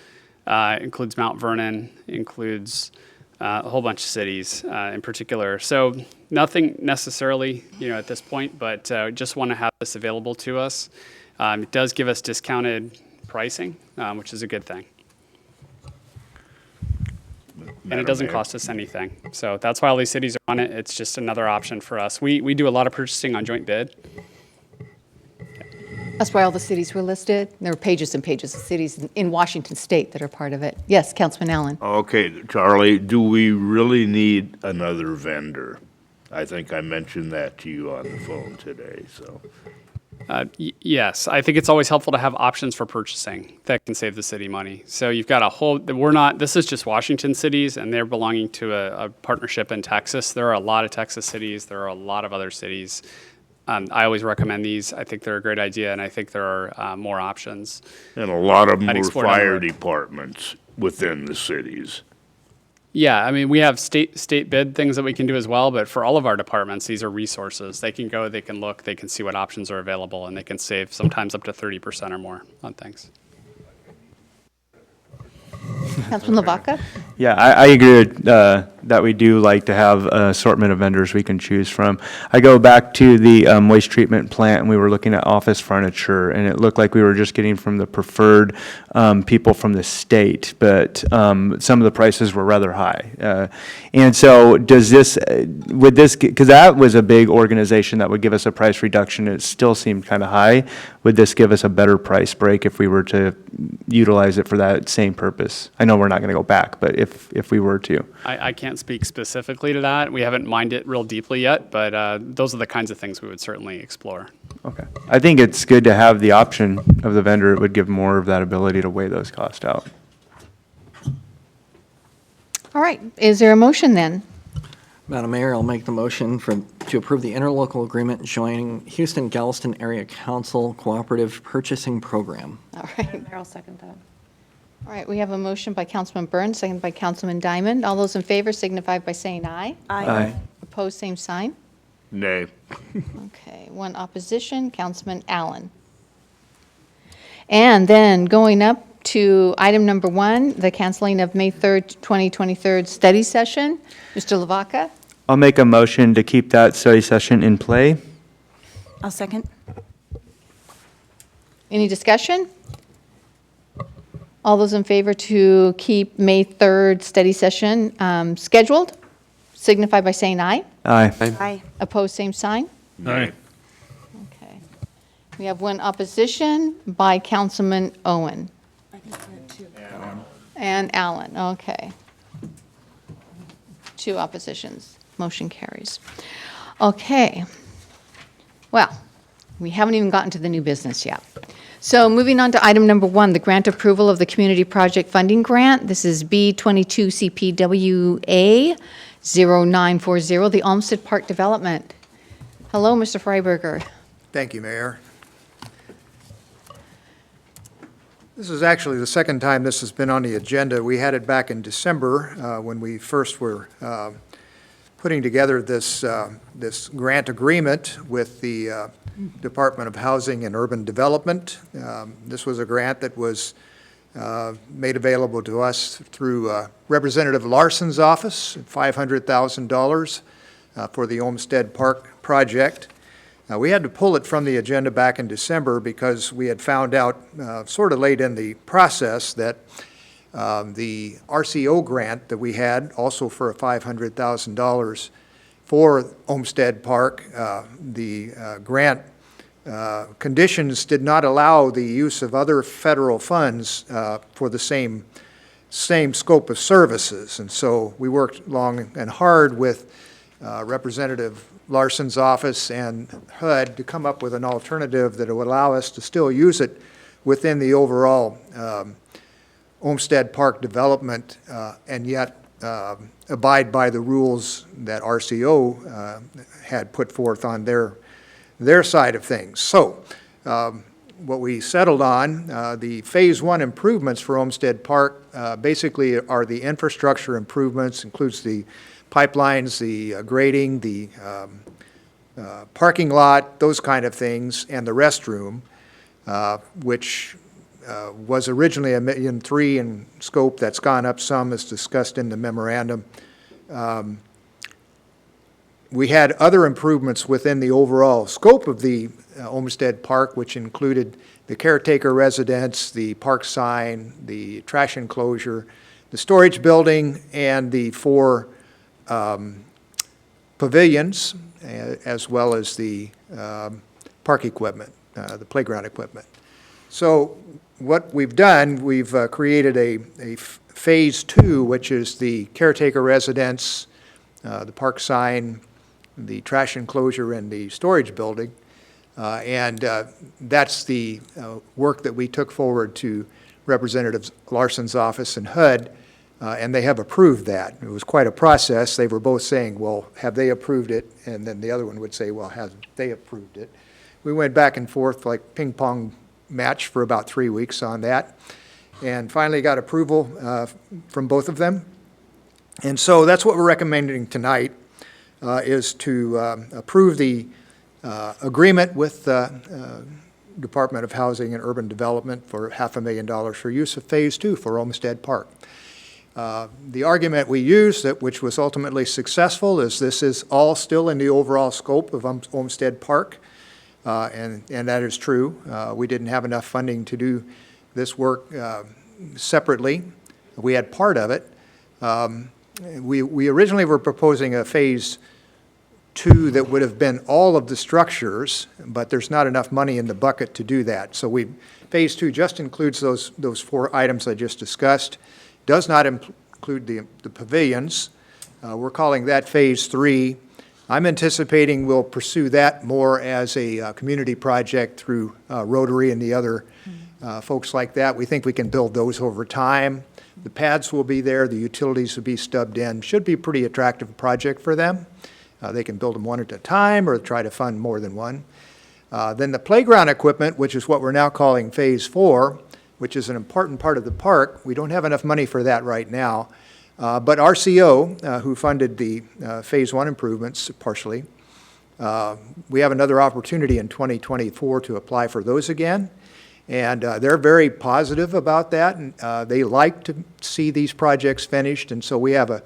Includes Mount Vernon, includes a whole bunch of cities in particular. So nothing necessarily, at this point, but just want to have this available to us. It does give us discounted pricing, which is a good thing. And it doesn't cost us anything. So that's why all these cities are on it. It's just another option for us. We do a lot of purchasing on joint bid. That's why all the cities were listed. There are pages and pages of cities in Washington State that are part of it. Yes, Councilman Allen. Okay, Charlie, do we really need another vendor? I think I mentioned that to you on the phone today, so. Yes, I think it's always helpful to have options for purchasing that can save the city money. So you've got a whole, this is just Washington cities, and they're belonging to a partnership in Texas. There are a lot of Texas cities. There are a lot of other cities. I always recommend these. I think they're a great idea, and I think there are more options. And a lot of them I'd were explore down the fire road. departments within the cities. Yeah, I mean, we have state bid things that we can do as well, but for all of our departments, these are resources. They can go, they can look, they can see what options are available, and they can save sometimes up to 30% or more on things. Councilman Lavaca? Yeah, I agree with, that we do like to have an assortment of vendors we can choose from. I go back to the waste treatment plant, and we were looking at office furniture, and it looked like we were just getting from the preferred people from the state, but some of the prices were rather high. And so does this, would this, because that was a big organization that would give us a price reduction, and it still seemed kind of high. Would this give us a better price break if we were to utilize it for that same purpose? I know we're not going to go back, but if we were to. I can't speak specifically to that. We haven't mined it real deeply yet, but those are the kinds of things we would certainly explore. Okay. I think it's good to have the option of the vendor. It would give more of that ability to weigh those costs out. All right, is there a motion then? Madam Mayor, I'll make the motion to approve the interlocal agreement joining Houston Galveston Area Council Cooperative Purchasing Program. All right. I'll second that. All right, we have a motion by Councilman Burns, seconded by Councilman Diamond. All those in favor signify by saying aye. Aye. Opposed, same sign. Nay. Okay, one opposition, Councilman Allen. And then going up to item number 1, the canceling of May 3rd, 2023 study session. Mr. Lavaca? I'll make a motion to keep that study session in play. I'll second. Any discussion? All those in favor to keep May 3rd study session scheduled signify by saying aye. Aye. Aye. Opposed, same sign. Nay. Okay. We have one opposition by Councilman Owen. And Allen, okay. 2 oppositions. Motion carries. Okay. Well, we haven't even gotten to the new business yet. So moving on to item number 1, the grant approval of the Community Project Funding Grant. This is B22CPWA 0940, the Olmsted Park Development. Hello, Mr. Freiberger. Thank you, Mayor. This is actually the second time this has been on the agenda. We had it back in December when we first were putting together this grant agreement with the Department of Housing and Urban Development. This was a grant that was made available to us through Representative Larson's office, $500,000 for the Olmsted Park project. We had to pull it from the agenda back in December because we had found out sort of late in the process that the RCO grant that we had, also for $500,000 for Olmsted Park, the grant conditions did not allow the use of other federal funds for the same scope of services. And so we worked long and hard with Representative Larson's office and HUD to come up with an alternative that would allow us to still use it within the overall Olmsted Park development and yet abide by the rules that RCO had put forth on their side of things. So what we settled on, the Phase 1 improvements for Olmsted Park basically are the infrastructure improvements, includes the pipelines, the grading, the parking lot, those kind of things, and the restroom, which was originally $1.3 million in scope. That's gone up some, as discussed in the memorandum. We had other improvements within the overall scope of the Olmsted Park, which included the caretaker residence, the park sign, the trash enclosure, the storage building, and the 4 pavilions, as well as the park equipment, the playground equipment. So what we've done, we've created a Phase 2, which is the caretaker residence, the park sign, the trash enclosure, and the storage building. That's the work that we took forward to Representative Larson's office and HUD, and they have approved that. It was quite a process. They were both saying, well, have they approved it? And then the other one would say, well, have they approved it? We went back and forth like ping pong match for about 3 weeks on that, and finally got approval from both of them. And so that's what we're recommending tonight, is to approve the agreement with Department of Housing and Urban Development for $500,000 for use of Phase 2 for Olmsted Park. The argument we used, which was ultimately successful, is this is all still in the overall scope of Olmsted Park, and that is true. We didn't have enough funding to do this work separately. We had part of it. We originally were proposing a Phase 2 that would have been all of the structures, but there's not enough money in the bucket to do that. So Phase 2 just includes those 4 items I just discussed, does not include the pavilions. We're calling that Phase 3. I'm anticipating we'll pursue that more as a community project through Rotary and the other folks like that. We think we can build those over time. The pads will be there, the utilities will be stubbed in. Should be a pretty attractive project for them. They can build them one at a time or try to fund more than one. Then the playground equipment, which is what we're now calling Phase 4, which is an important part of the park. We don't have enough money for that right now. But RCO, who funded the Phase 1 improvements partially, we have another opportunity in 2024 to apply for those again. And they're very positive about that. And they like to see these projects finished. And so we have a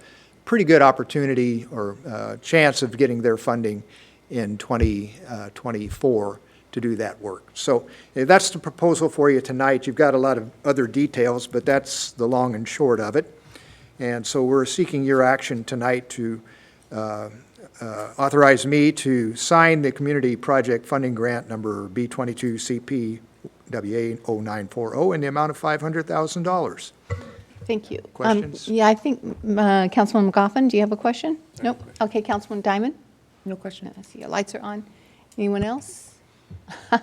pretty good opportunity or chance of getting their funding in 2024 to do that work. So that's the proposal for you tonight. You've got a lot of other details, but that's the long and short of it. And so we're seeking your action tonight to authorize me to sign the community project funding grant number B22 CPWA0940 in the amount of $500,000. Thank you. Questions? Yeah, I think, Councilman McGoffin, do you have a question? Nope. Okay, Councilman Diamond? No question. I see your lights are on. Anyone else? All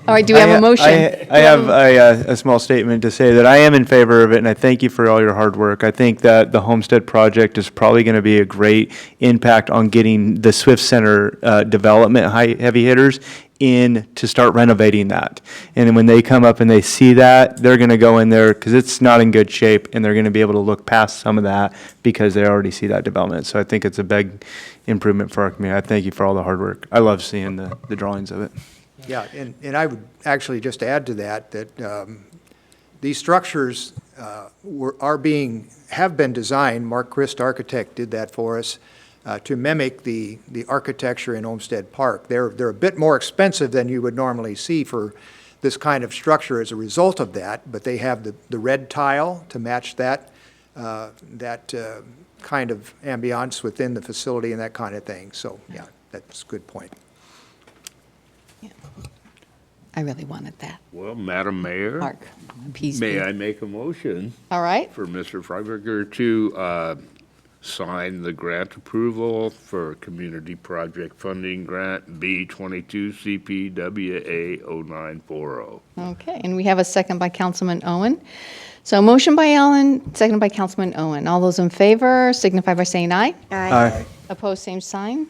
right, do we have a motion? I have a small statement to say that I am in favor of it, and I thank you for all your hard work. I think that the Homestead project is probably going to be a great impact on getting the Swift Center development heavy hitters in to start renovating that. And when they come up and they see that, they're going to go in there because it's not in good shape, and they're going to be able to look past some of that because they already see that development. So I think it's a big improvement for our community. I thank you for all the hard work. I love seeing the drawings of it. Yeah, and I would actually just add to that these structures have been designed, Mark Christ Architect did that for us, to mimic the architecture in Olmsted Park. They're a bit more expensive than you would normally see for this kind of structure as a result of that, but they have the red tile to match that kind of ambiance within the facility and that kind of thing. So, yeah, that's a good point. I really wanted that. Well, Madam Mayor, Mark, appease me. may I make a motion All right. for Mr. Freiberger to sign the grant approval for Community Project Funding Grant B22 CPWA 0940. Okay, and we have a second by Councilman Owen. So motion by Allen, second by Councilman Owen. All those in favor signify by saying aye. Aye. Opposed, same sign.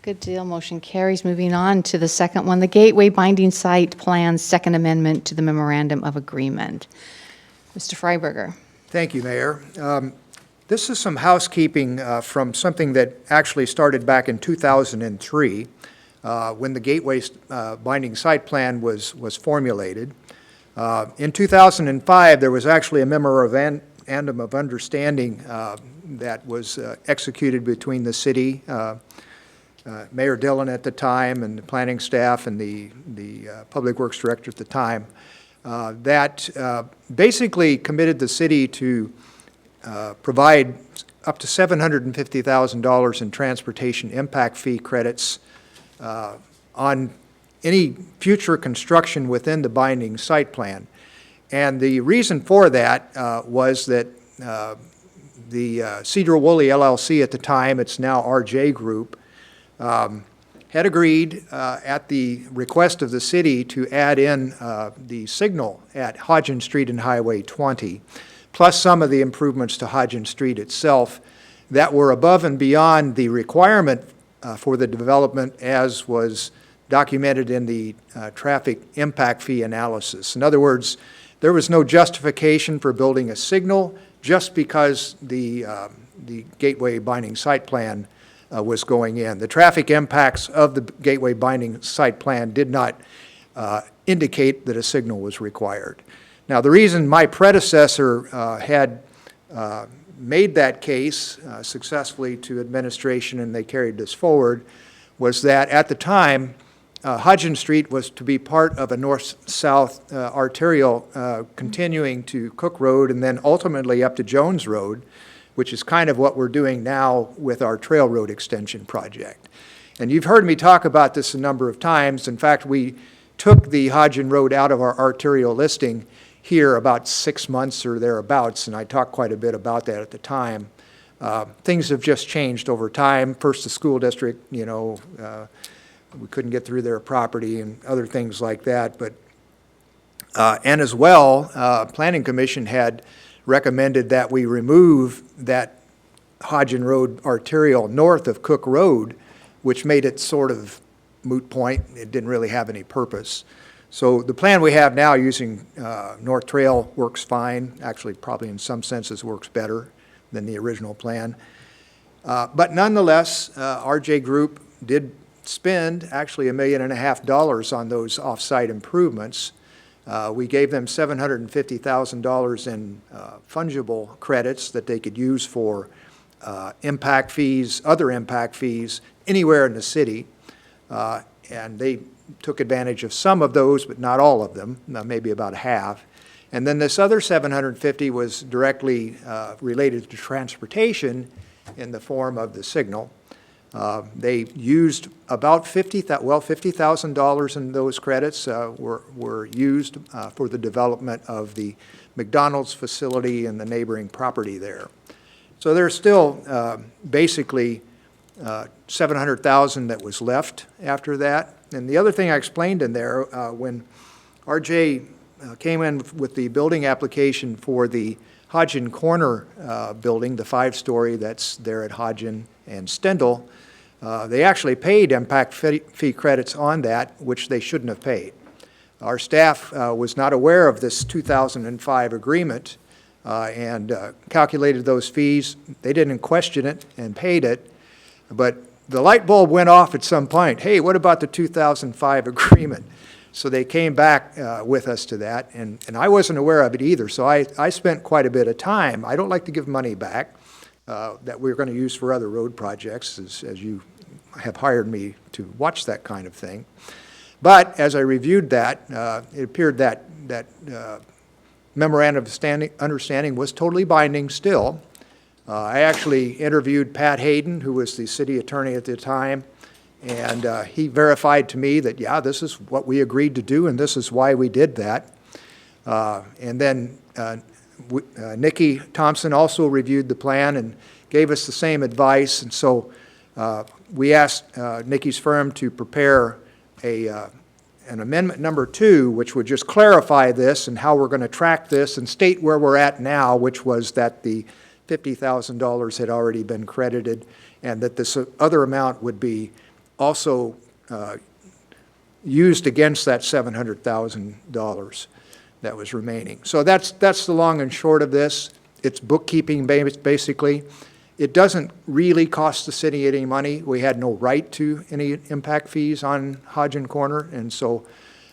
Good deal, motion carries. Moving on to the second one, the Gateway Binding Site Plan's Second Amendment to the Memorandum of Agreement. Mr. Freiberger. Thank you, Mayor. This is some housekeeping from something that actually started back in 2003 when the Gateway Binding Site Plan was formulated. In 2005, there was actually a memorandum of understanding that was executed between the city, Mayor Dillon at the time, and the planning staff and the Public Works Director at the time, that basically committed the city to provide up to $750,000 in transportation impact fee credits on any future construction within the binding site plan. And the reason for that was that the Cedro Woolley LLC at the time, it's now RJ Group, had agreed at the request of the city to add in the signal at Hodgin Street and Highway 20, plus some of the improvements to Hodgin Street itself that were above and beyond the requirement for the development as was documented in the traffic impact fee analysis. In other words, there was no justification for building a signal just because the Gateway Binding Site Plan was going in. The traffic impacts of the Gateway Binding Site Plan did not indicate that a signal was required. Now, the reason my predecessor had made that case successfully to administration and they carried this forward was that at the time, Hodgin Street was to be part of a north-south arterial continuing to Cook Road and then ultimately up to Jones Road, which is kind of what we're doing now with our Trail Road Extension project. And you've heard me talk about this a number of times. In fact, we took the Hodgin Road out of our arterial listing here about 6 months or thereabouts, and I talked quite a bit about that at the time. Things have just changed over time. First, the school district, we couldn't get through their property and other things like that. But and as well, Planning Commission had recommended that we remove that Hodgin Road arterial north of Cook Road, which made it sort of moot point. It didn't really have any purpose. So the plan we have now using North Trail works fine. Actually, probably in some senses works better than the original plan. But nonetheless, RJ Group did spend actually $1.5 million on those off-site improvements. We gave them $750,000 in fungible credits that they could use for impact fees, other impact fees, anywhere in the city. And they took advantage of some of those, but not all of them, maybe about half. And then this other $750,000 was directly related to transportation in the form of the signal. They used about $50,000 in those credits were used for the development of the McDonald's facility and the neighboring property there. So there's still basically $700,000 that was left after that. And the other thing I explained in there, when RJ came in with the building application for the Hodgin Corner building, the 5-story that's there at Hodgin and Stendal, they actually paid impact fee credits on that, which they shouldn't have paid. Our staff was not aware of this 2005 agreement and calculated those fees. They didn't question it and paid it, but the light bulb went off at some point. Hey, what about the 2005 agreement? So they came back with us to that, and I wasn't aware of it either, so I spent quite a bit of time. I don't like to give money back that we're going to use for other road projects, as you have hired me to watch that kind of thing. But as I reviewed that, it appeared that memorandum of understanding was totally binding still. I actually interviewed Pat Hayden, who was the city attorney at the time, and he verified to me that, yeah, this is what we agreed to do, and this is why we did that. And then Nikki Thompson also reviewed the plan and gave us the same advice, and so we asked Nikki's firm to prepare an amendment number 2, which would just clarify this and how we're going to track this and state where we're at now, which was that the $50,000 had already been credited and that this other amount would be also used against that $700,000 that was remaining. So that's the long and short of this. It's bookkeeping basically. It doesn't really cost the city any money. We had no right to any impact fees on Hodgin Corner, and so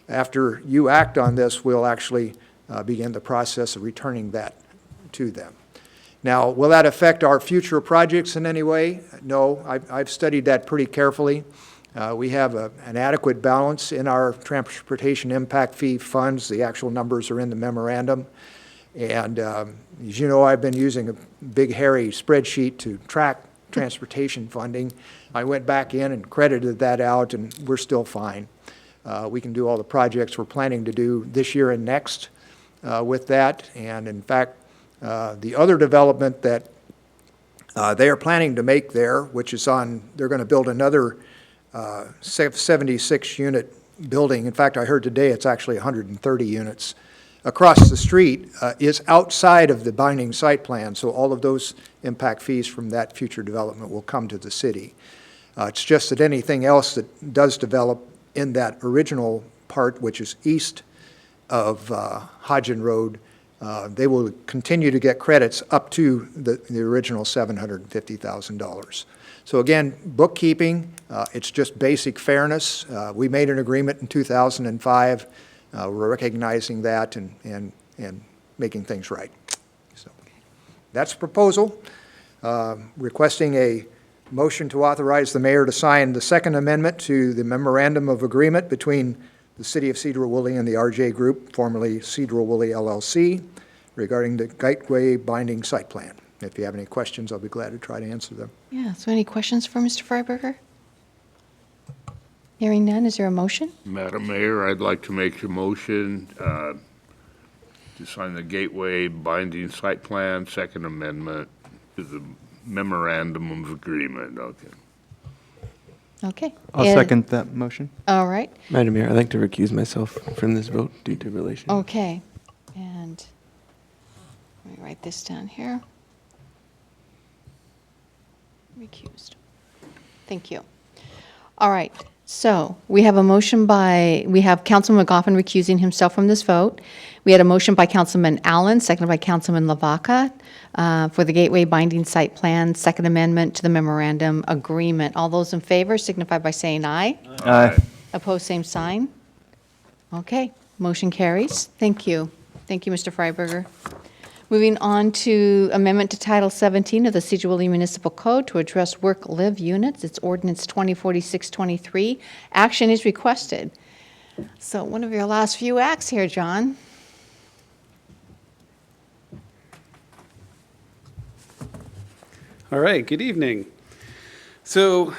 after you act on this, we'll actually begin the process of returning that to them. Now, will that affect our future projects in any way? No, I've studied that pretty carefully. We have an adequate balance in our transportation impact fee funds. The actual numbers are in the memorandum. And as you know, I've been using a big hairy spreadsheet to track transportation funding. I went back in and credited that out, and we're still fine. We can do all the projects we're planning to do this year and next with that. And in fact, the other development that they are planning to make there, which is they're going to build another 76-unit building. In fact, I heard today it's actually 130 units across the street, is outside of the binding site plan, so all of those impact fees from that future development will come to the city. It's just that anything else that does develop in that original part, which is east of Hodgen Road, they will continue to get credits up to the original $750,000. So again, bookkeeping, it's just basic fairness. We made an agreement in 2005. We're recognizing that and making things right. So that's the proposal. Requesting a motion to authorize the mayor to sign the second amendment to the memorandum of agreement between the City of Cedar-Woolley and the RJ Group, formerly Cedar-Woolley LLC, regarding the Gateway binding site plan. If you have any questions, I'll be glad to try to answer them. Yeah, so any questions for Mr. Freiberger? Hearing none, is there a motion? Madam Mayor, I'd like to make a motion to sign the Gateway binding site plan, second amendment to the memorandum of agreement. Okay. Okay. I'll And- second that motion. All right, Madam Mayor, I'd like to recuse myself from this vote due to relation. okay. And let me write this down here. Recused. Thank you. All right, so we have a motion we have Councilman McGoffin recusing himself from this vote. We had a motion by Councilman Allen, seconded by Councilman Lavaca, for the Gateway binding site plan, second amendment to the memorandum agreement. All those in favor signify by saying aye. Aye. Opposed, same sign. Okay, motion carries. Thank you. Thank you, Mr. Freiberger. Moving on to amendment to Title 17 of the Cedar-Woolley Municipal Code to address work-live units. It's ordinance 2046-23. Action is requested. So one of your last few acts here, John. All right, good evening. So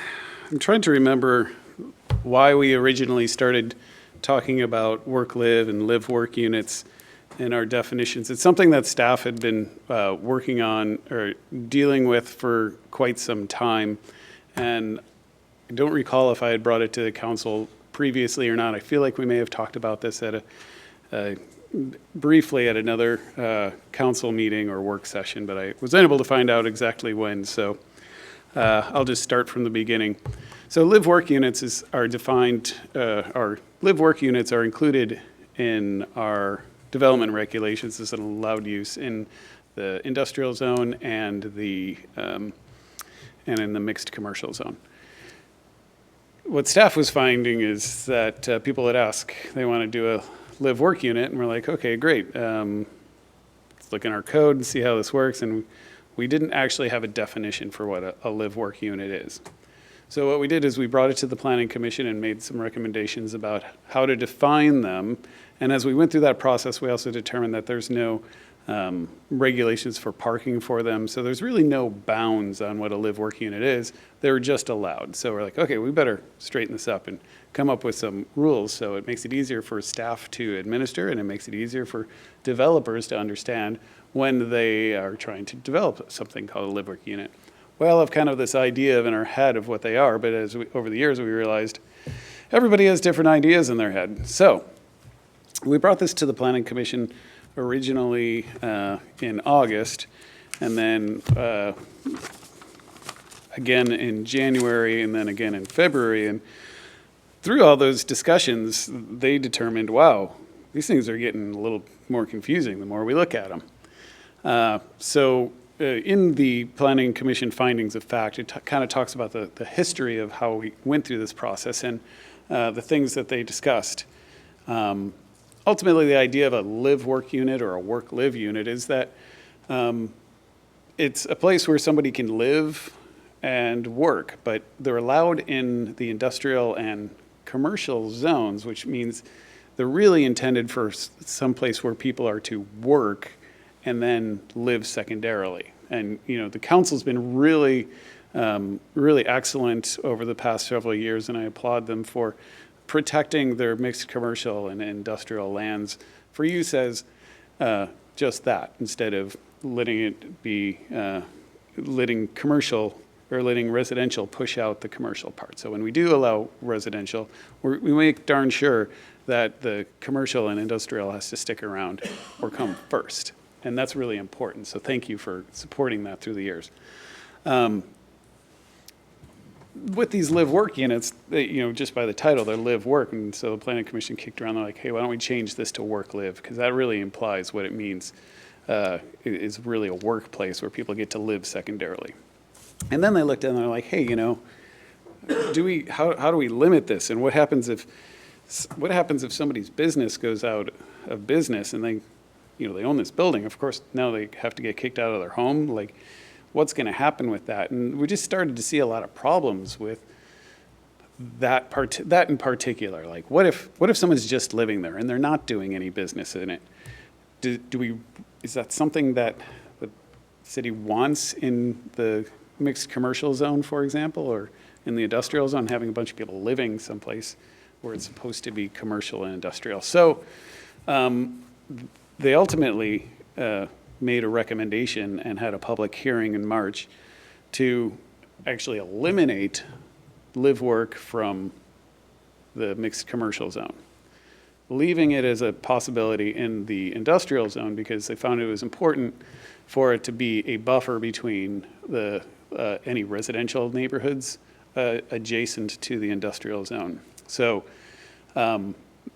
I'm trying to remember why we originally started talking about work-live and live-work units in our definitions. It's something that staff had been working on or dealing with for quite some time. And I don't recall if I had brought it to the council previously or not. I feel like we may have talked about this at briefly at another council meeting or work session, but I was unable to find out exactly when. So I'll just start from the beginning. So live-work units are defined, our live-work units are included in our development regulations as an allowed use in the industrial zone and in the mixed commercial zone. What staff was finding is that people would ask, they want to do a live-work unit, and we're like, okay, great. Let's look in our code and see how this works. And we didn't actually have a definition for what a live-work unit is. So what we did is we brought it to the Planning Commission and made some recommendations about how to define them. And as we went through that process, we also determined that there's no regulations for parking for them. So there's really no bounds on what a live-work unit is. They were just allowed. So we're like, okay, we better straighten this up and come up with some rules so it makes it easier for staff to administer and it makes it easier for developers to understand when they are trying to develop something called a live-work unit. We all have kind of this idea in our head of what they are, but over the years we realized everybody has different ideas in their head. So we brought this to the Planning Commission originally in August, and then again in January, and then again in February. And through all those discussions, they determined, wow, these things are getting a little more confusing the more we look at them. So in the Planning Commission findings of fact, it kind of talks about the history of how we went through this process and the things that they discussed. Ultimately, the idea of a live-work unit or a work-live unit is that it's a place where somebody can live and work, but they're allowed in the industrial and commercial zones, which means they're really intended for some place where people are to work and then live secondarily. And, you know, the council's been really, really excellent over the past several years, and I applaud them for protecting their mixed commercial and industrial lands for use as just that, instead of letting it be, letting commercial we're letting residential push out the commercial part. So when we do allow residential, we make darn sure that the commercial and industrial has to stick around or come first. And that's really important. So thank you for supporting that through the years. With these live-work units, just by the title, they're live-work. And so the Planning Commission kicked around, they're like, hey, why don't we change this to work-live? Because that really implies what it means is really a workplace where people get to live secondarily. And then they looked at it and they're like, hey, how do we limit this? And what happens if somebody's business goes out of business and they own this building? Of course, now they have to get kicked out of their home. Like, what's going to happen with that? And we just started to see a lot of problems with that in particular. Like, what if someone's just living there and they're not doing any business in it? Is that something that the city wants in the mixed commercial zone, for example, or in the industrial zone, having a bunch of people living someplace where it's supposed to be commercial and industrial? So they ultimately made a recommendation and had a public hearing in March to actually eliminate live-work from the mixed commercial zone, leaving it as a possibility in the industrial zone because they found it was important for it to be a buffer between any residential neighborhoods adjacent to the industrial zone. So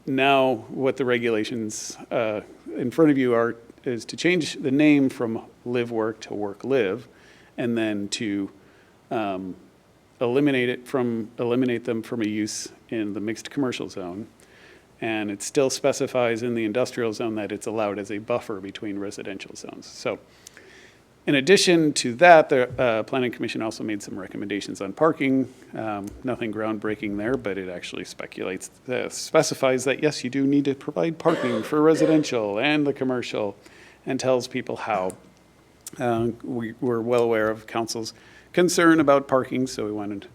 now what the regulations in front of you is to change the name from live-work to work-live, and then to eliminate them from a use in the mixed commercial zone. And it still specifies in the industrial zone that it's allowed as a buffer between residential zones. So in addition to that, the Planning Commission also made some recommendations on parking. Nothing groundbreaking there, but it actually specifies that, yes, you do need to provide parking for residential and the commercial, and tells people how. We're well aware of council's concern about parking, so we wanted to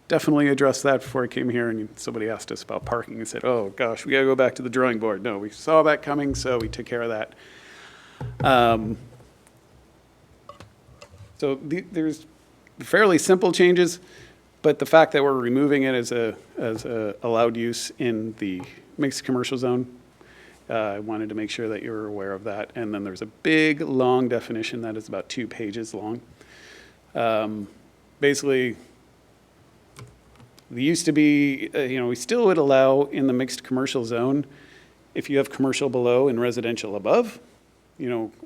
definitely address that before I came here. And somebody asked us about parking and said, oh gosh, we gotta go back to the drawing board. No, we saw that coming, so we took care of that. So there's fairly simple changes, but the fact that we're removing it as a allowed use in the mixed commercial zone, I wanted to make sure that you were aware of that. And then there's a big, long definition that is about 2 pages long. Basically, there used to be, we still would allow in the mixed commercial zone if you have commercial below and residential above.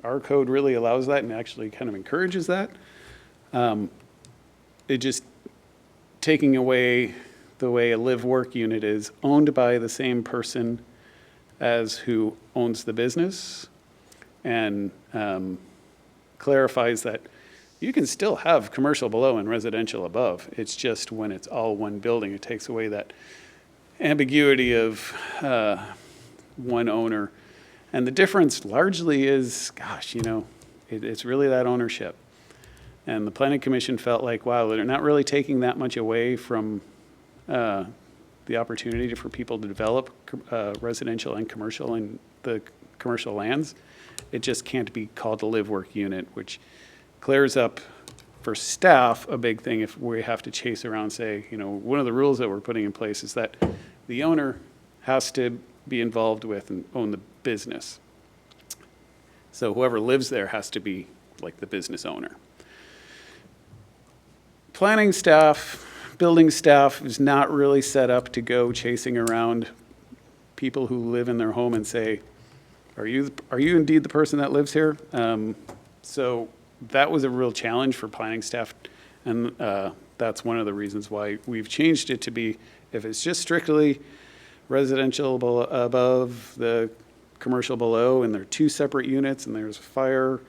Our code really allows that and actually kind of encourages that. It just taking away the way a live-work unit is owned by the same person as who owns the business, and clarifies that you can still have commercial below and residential above. It's just when it's all one building, it takes away that ambiguity of one owner. And the difference largely is, gosh, it's really that ownership. And the Planning Commission felt like, wow, they're not really taking that much away from the opportunity for people to develop residential and commercial in the commercial lands. It just can't be called a live-work unit, which clears up for staff a big thing if we have to chase around and say, one of the rules that we're putting in place is that the owner has to be involved with and own the business. So whoever lives there has to be like the business owner. Planning staff, building staff is not really set up to go chasing around people who live in their home and say, are you indeed the person that lives here? So that was a real challenge for planning staff, and that's one of the reasons why we've changed it to be, if it's just strictly residential above, the commercial below, and they're 2 separate units, and there's fire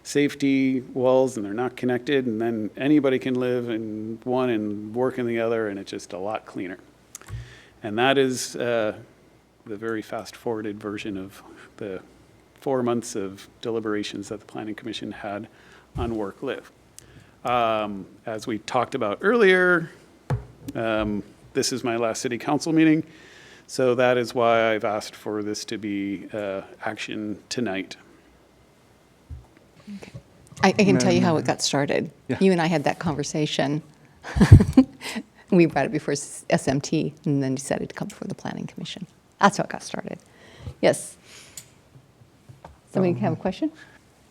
safety walls, and they're not connected, and then anybody can live in one and work in the other, and it's just a lot cleaner. And that is the very fast-forwarded version of the 4 months of deliberations that the Planning Commission had on work-live. As we talked about earlier, this is my last city council meeting, so that is why I've asked for this to be action tonight. I can tell you how it got started. Yeah. You and I had that conversation. We brought it before SMT and then decided to come before the Planning Commission. That's how it got started. Yes. Somebody have a question?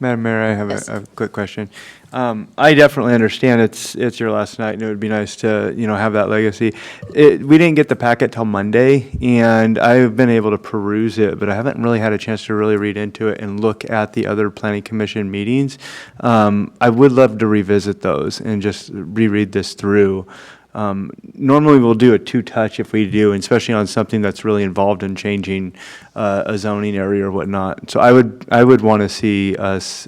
Madam Mayor, I have Yes. a quick question. I definitely understand it's your last night, and it would be nice to, have that legacy. We didn't get the packet till Monday, and I've been able to peruse it, but I haven't really had a chance to really read into it and look at the other planning commission meetings. I would love to revisit those and just reread this through. Normally, we'll do a two-touch if we do, and especially on something that's really involved in changing a zoning area or whatnot. So I would want to see us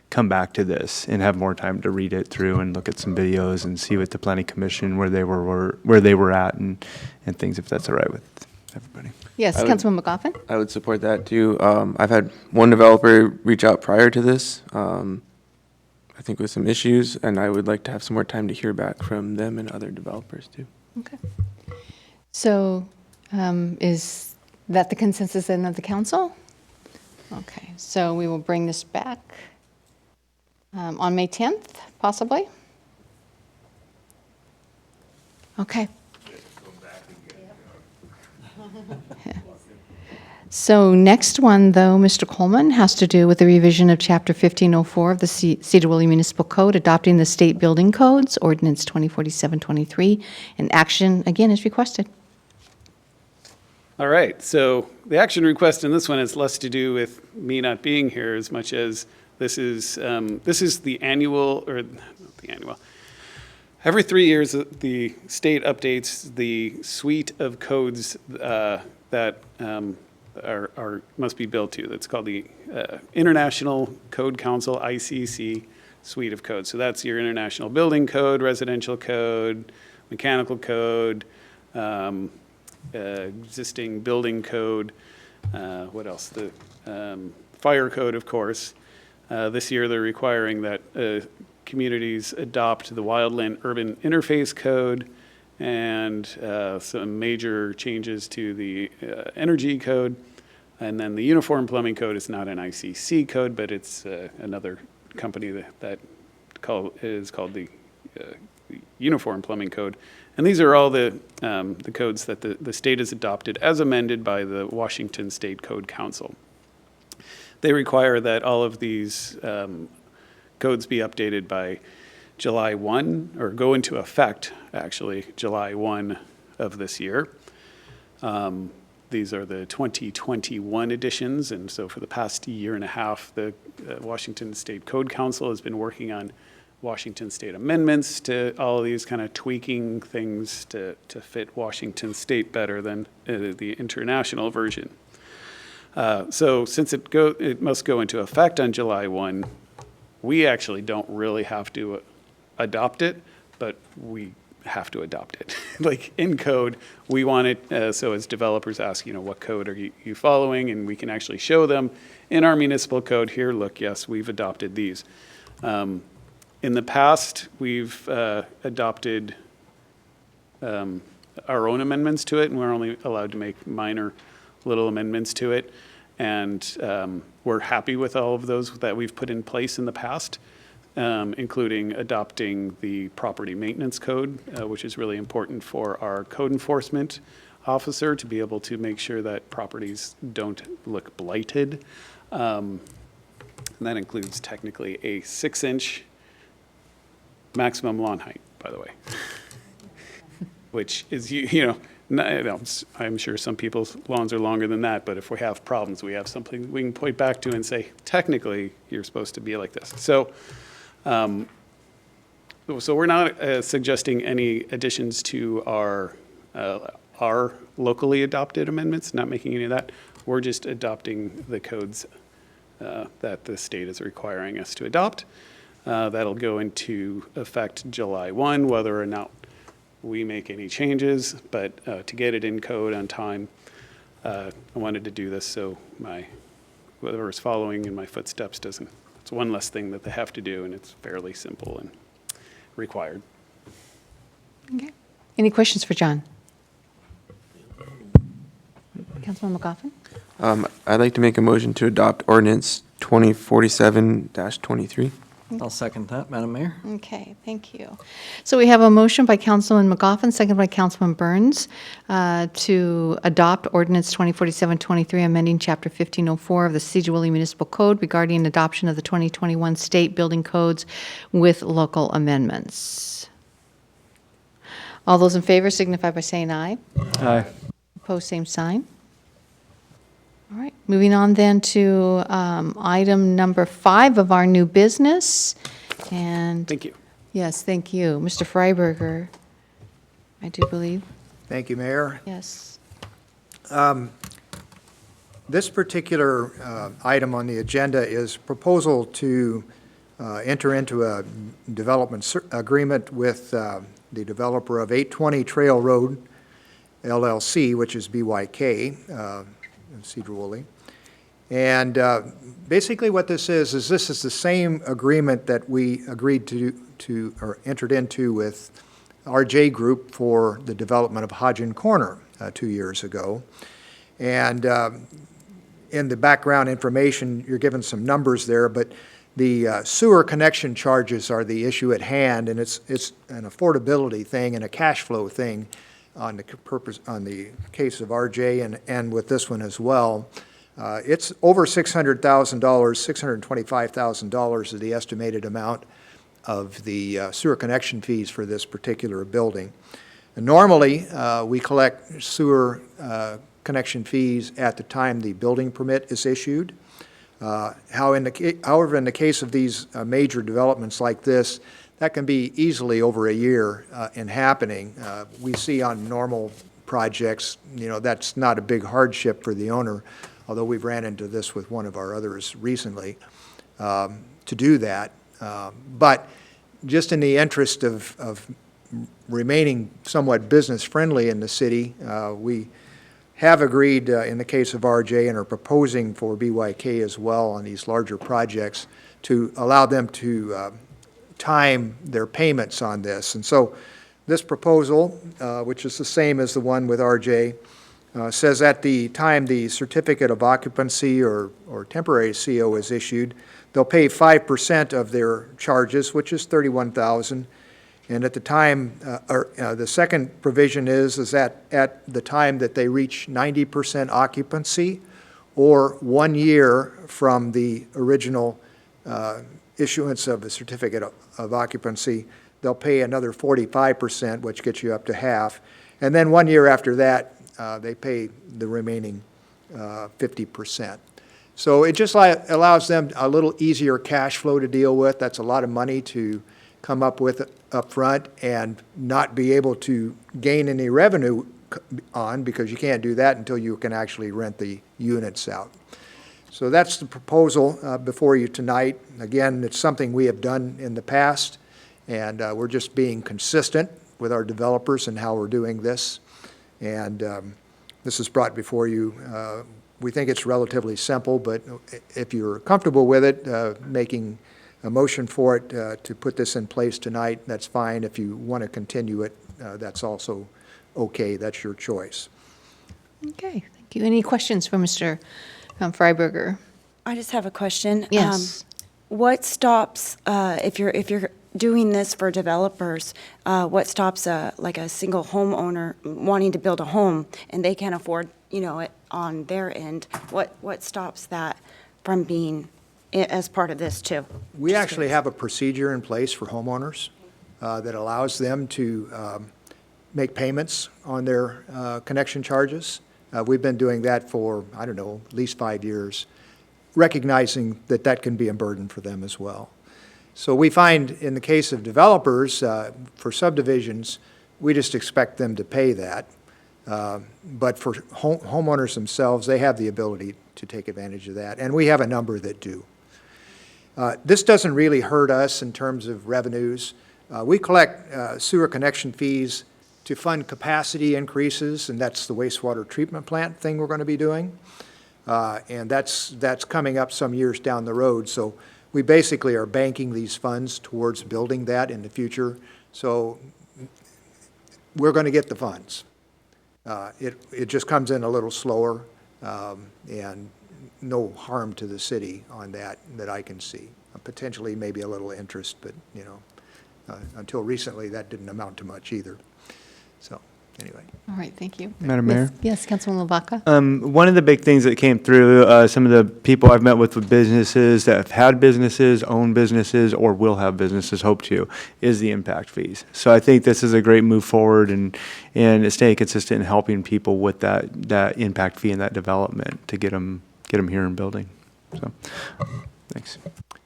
come back to this and have more time to read it through and look at some videos and see what the planning commission where they were at and things, if that's all right with everybody. Yes, I would- Councilman McGoffin? I would support that too. I've had one developer reach out prior to this, I think with some issues, and I would like to have some more time to hear back from them and other developers too. Okay. So is that the consensus then of the council? Okay, so we will bring this back on May 10th, possibly? Okay. So next one, though, Mr. Coleman, has to do with the revision of Chapter 1504 of the Cedar Woolley Municipal Code, adopting the state building codes, Ordinance 2047-23, and action, again, is requested. All right, so the action request in this one has less to do with me not being here as much as this is the annual, or not the annual. Every 3 years, the state updates the suite of codes that must be built to. That's called the International Code Council, ICC, suite of codes. So that's your International Building Code, Residential Code, Mechanical Code, existing building code, what else? The fire code, of course. This year, they're requiring that communities adopt the Wildland Urban Interface Code and some major changes to the energy code. And then the Uniform Plumbing Code is not an ICC code, but it's another company that is called the Uniform Plumbing Code. And these are all the codes that the state has adopted as amended by the Washington State Code Council. They require that all of these codes be updated by July 1, or go into effect, actually, July 1 of this year. These are the 2021 editions, and so for the past year and a half, the Washington State Code Council has been working on Washington State amendments to all of these, kind of tweaking things to fit Washington State better than the international version. So since it must go into effect on July 1, we actually don't really have to adopt it, but we have to adopt it. Like in code, we want it, so as developers ask, what code are you following? And we can actually show them in our municipal code here, look, yes, we've adopted these. In the past, we've adopted our own amendments to it, and we're only allowed to make minor little amendments to it. And we're happy with all of those that we've put in place in the past, including adopting the property maintenance code, which is really important for our code enforcement officer to be able to make sure that properties don't look blighted. And that includes technically a 6-inch maximum lawn height, by the way, which is, I'm sure some people's lawns are longer than that, but if we have problems, we have something we can point back to and say, technically, you're supposed to be like this. So we're not suggesting any additions to our locally adopted amendments, not making any of that. We're just adopting the codes that the state is requiring us to adopt. That'll go into effect July 1, whether or not we make any changes, but to get it in code on time, I wanted to do this so whoever's following in my footsteps doesn't, it's one less thing that they have to do, and it's fairly simple and required. Okay. Any questions for John? Councilman McGoffin? I'd like to make a motion to adopt ordinance 2047-23. I'll second that, Madam Mayor. Okay, thank you. So we have a motion by Councilman McGoffin, second by Councilman Burns, to adopt ordinance 2047-23, amending Chapter 1504 of the Sedgwick Municipal Code regarding adoption of the 2021 state building codes with local amendments. All those in favor signify by saying aye. Aye. Opposed, same sign. All right, moving on then to item number 5 of our new business. And Thank you. yes, thank you. Mr. Freiberger, I do believe. Thank you, Mayor. Yes. This particular item on the agenda is proposal to enter into a development agreement with the developer of 820 Trail Road LLC, which is BYK, in Sedgwick. And basically what this is this is the same agreement that we agreed to or entered into with RJ Group for the development of Hodgin Corner 2 years ago. And in the background information, you're given some numbers there, but the sewer connection charges are the issue at hand, and it's an affordability thing and a cash flow thing on the case of RJ and with this one as well. It's over $600,000, $625,000 is the estimated amount of the sewer connection fees for this particular building. And normally, we collect sewer connection fees at the time the building permit is issued. However, in the case of these major developments like this, that can be easily over a year in happening. We see on normal projects, that's not a big hardship for the owner, although we've ran into this with one of our others recently, to do that. But just in the interest of remaining somewhat business-friendly in the city, we have agreed in the case of RJ and are proposing for BYK as well on these larger projects to allow them to time their payments on this. And so this proposal, which is the same as the one with RJ, says at the time the certificate of occupancy or temporary CO is issued, they'll pay 5% of their charges, which is $31,000. And at the time, the second provision is that at the time that they reach 90% occupancy or 1 year from the original issuance of the certificate of occupancy, they'll pay another 45%, which gets you up to half. And then 1 year after that, they pay the remaining 50%. So it just allows them a little easier cash flow to deal with. That's a lot of money to come up with up front and not be able to gain any revenue on, because you can't do that until you can actually rent the units out. So that's the proposal before you tonight. Again, it's something we have done in the past, and we're just being consistent with our developers and how we're doing this. And this is brought before you. We think it's relatively simple, but if you're comfortable with it, making a motion for it to put this in place tonight, that's fine. If you want to continue it, that's also okay. That's your choice. Okay, thank you. Any questions for Mr. Freiberger? I just have a question. Yes. What stops, if you're doing this for developers, what stops like a single homeowner wanting to build a home and they can't afford, it on their end? What stops that from being as part of this too? We actually have a procedure in place for homeowners that allows them to make payments on their connection charges. We've been doing that for, I don't know, at least 5 years, recognizing that that can be a burden for them as well. So we find in the case of developers, for subdivisions, we just expect them to pay that. But for homeowners themselves, they have the ability to take advantage of that, and we have a number that do. This doesn't really hurt us in terms of revenues. We collect sewer connection fees to fund capacity increases, and that's the wastewater treatment plant thing we're going to be doing. And that's coming up some years down the road. So we basically are banking these funds towards building that in the future. So we're going to get the funds. It just comes in a little slower, and no harm to the city on that I can see. potentially maybe a little interest, but, until recently, that didn't amount to much either. So, anyway. All right, thank you. Madam Mayor? Yes, Councilman Lavaca? One of the big things that came through, some of the people I've met with businesses that have had businesses, own businesses, or will have businesses, hope to, is the impact fees. So I think this is a great move forward and staying consistent in helping people with that impact fee and that development to get them here and building. So, thanks.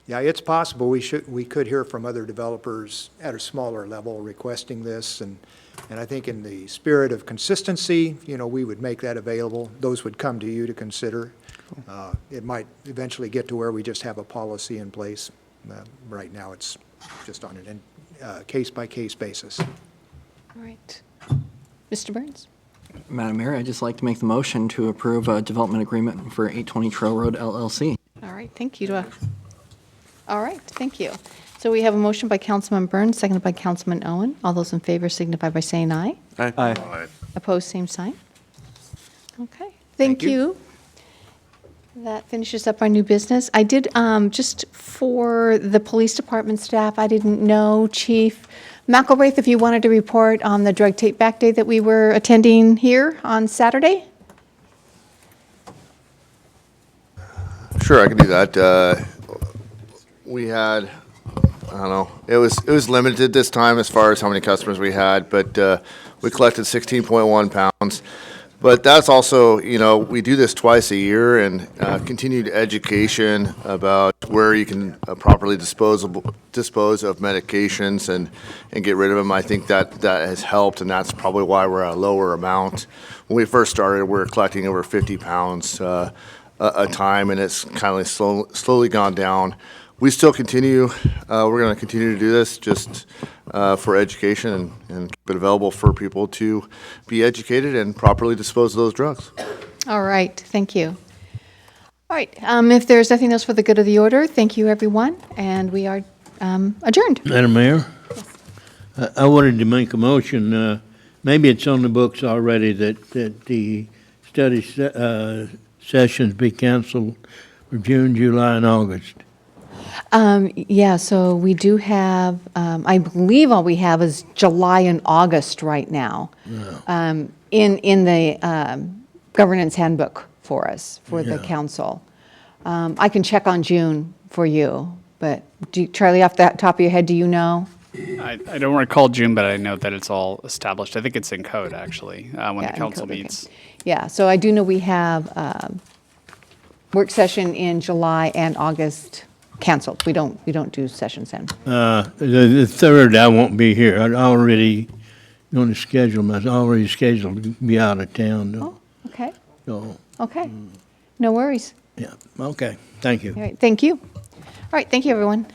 Yeah, it's possible we could hear from other developers at a smaller level requesting this, and I think in the spirit of consistency, we would make that available. Those would come to you to consider. It might eventually get to where we just have a policy in place. Right now, it's just on a case-by-case basis. All right. Mr. Burns? Madam Mayor, I'd just like to make the motion to approve a development agreement for 820 Trail Road LLC. All right, thank you. All right, thank you. So we have a motion by Councilman Burns, seconded by Councilman Owen. All those in favor signify by saying aye. Aye. Opposed, same sign. Okay, thank you. That finishes up our new business. I did, just for the police department staff, I didn't know, Chief McElraith, if you wanted to report on the drug take back day that we were attending here on Saturday? Sure, I can do that. We had, I don't know, it was limited this time as far as how many customers we had, but we collected 16.1 pounds. But that's also, we do this twice a year, and continued education about where you can properly dispose of medications and get rid of them. I think that has helped, and that's probably why we're at a lower amount. When we first started, we were collecting over 50 pounds a time, and it's kind of slowly gone down. We still continue, we're going to continue to do this just for education and keep it available for people to be educated and properly dispose of those drugs. All right, thank you. All right, if there's nothing else for the good of the order, thank you, everyone, and we are adjourned. Madam Mayor? I wanted to make a motion, maybe it's on the books already, that the study sessions be canceled for June, July, and August. Yeah, so we do have, I believe all we have is July and August right now. In the governance handbook for us, for the council. I can check on June for you, but Charlie, off the top of your head, do you know? I don't recall June, but I know that it's all established. I think it's in code, actually, when Yeah, the in council code, okay. meets. Yeah, so I do know we have work session in July and August canceled. We don't do sessions then. The third, I won't be here. I'm already going to schedule, I was already scheduled to be out of town. Oh, okay, So, okay. No worries. yeah, okay, thank you. All right, thank you. All right, thank you, everyone.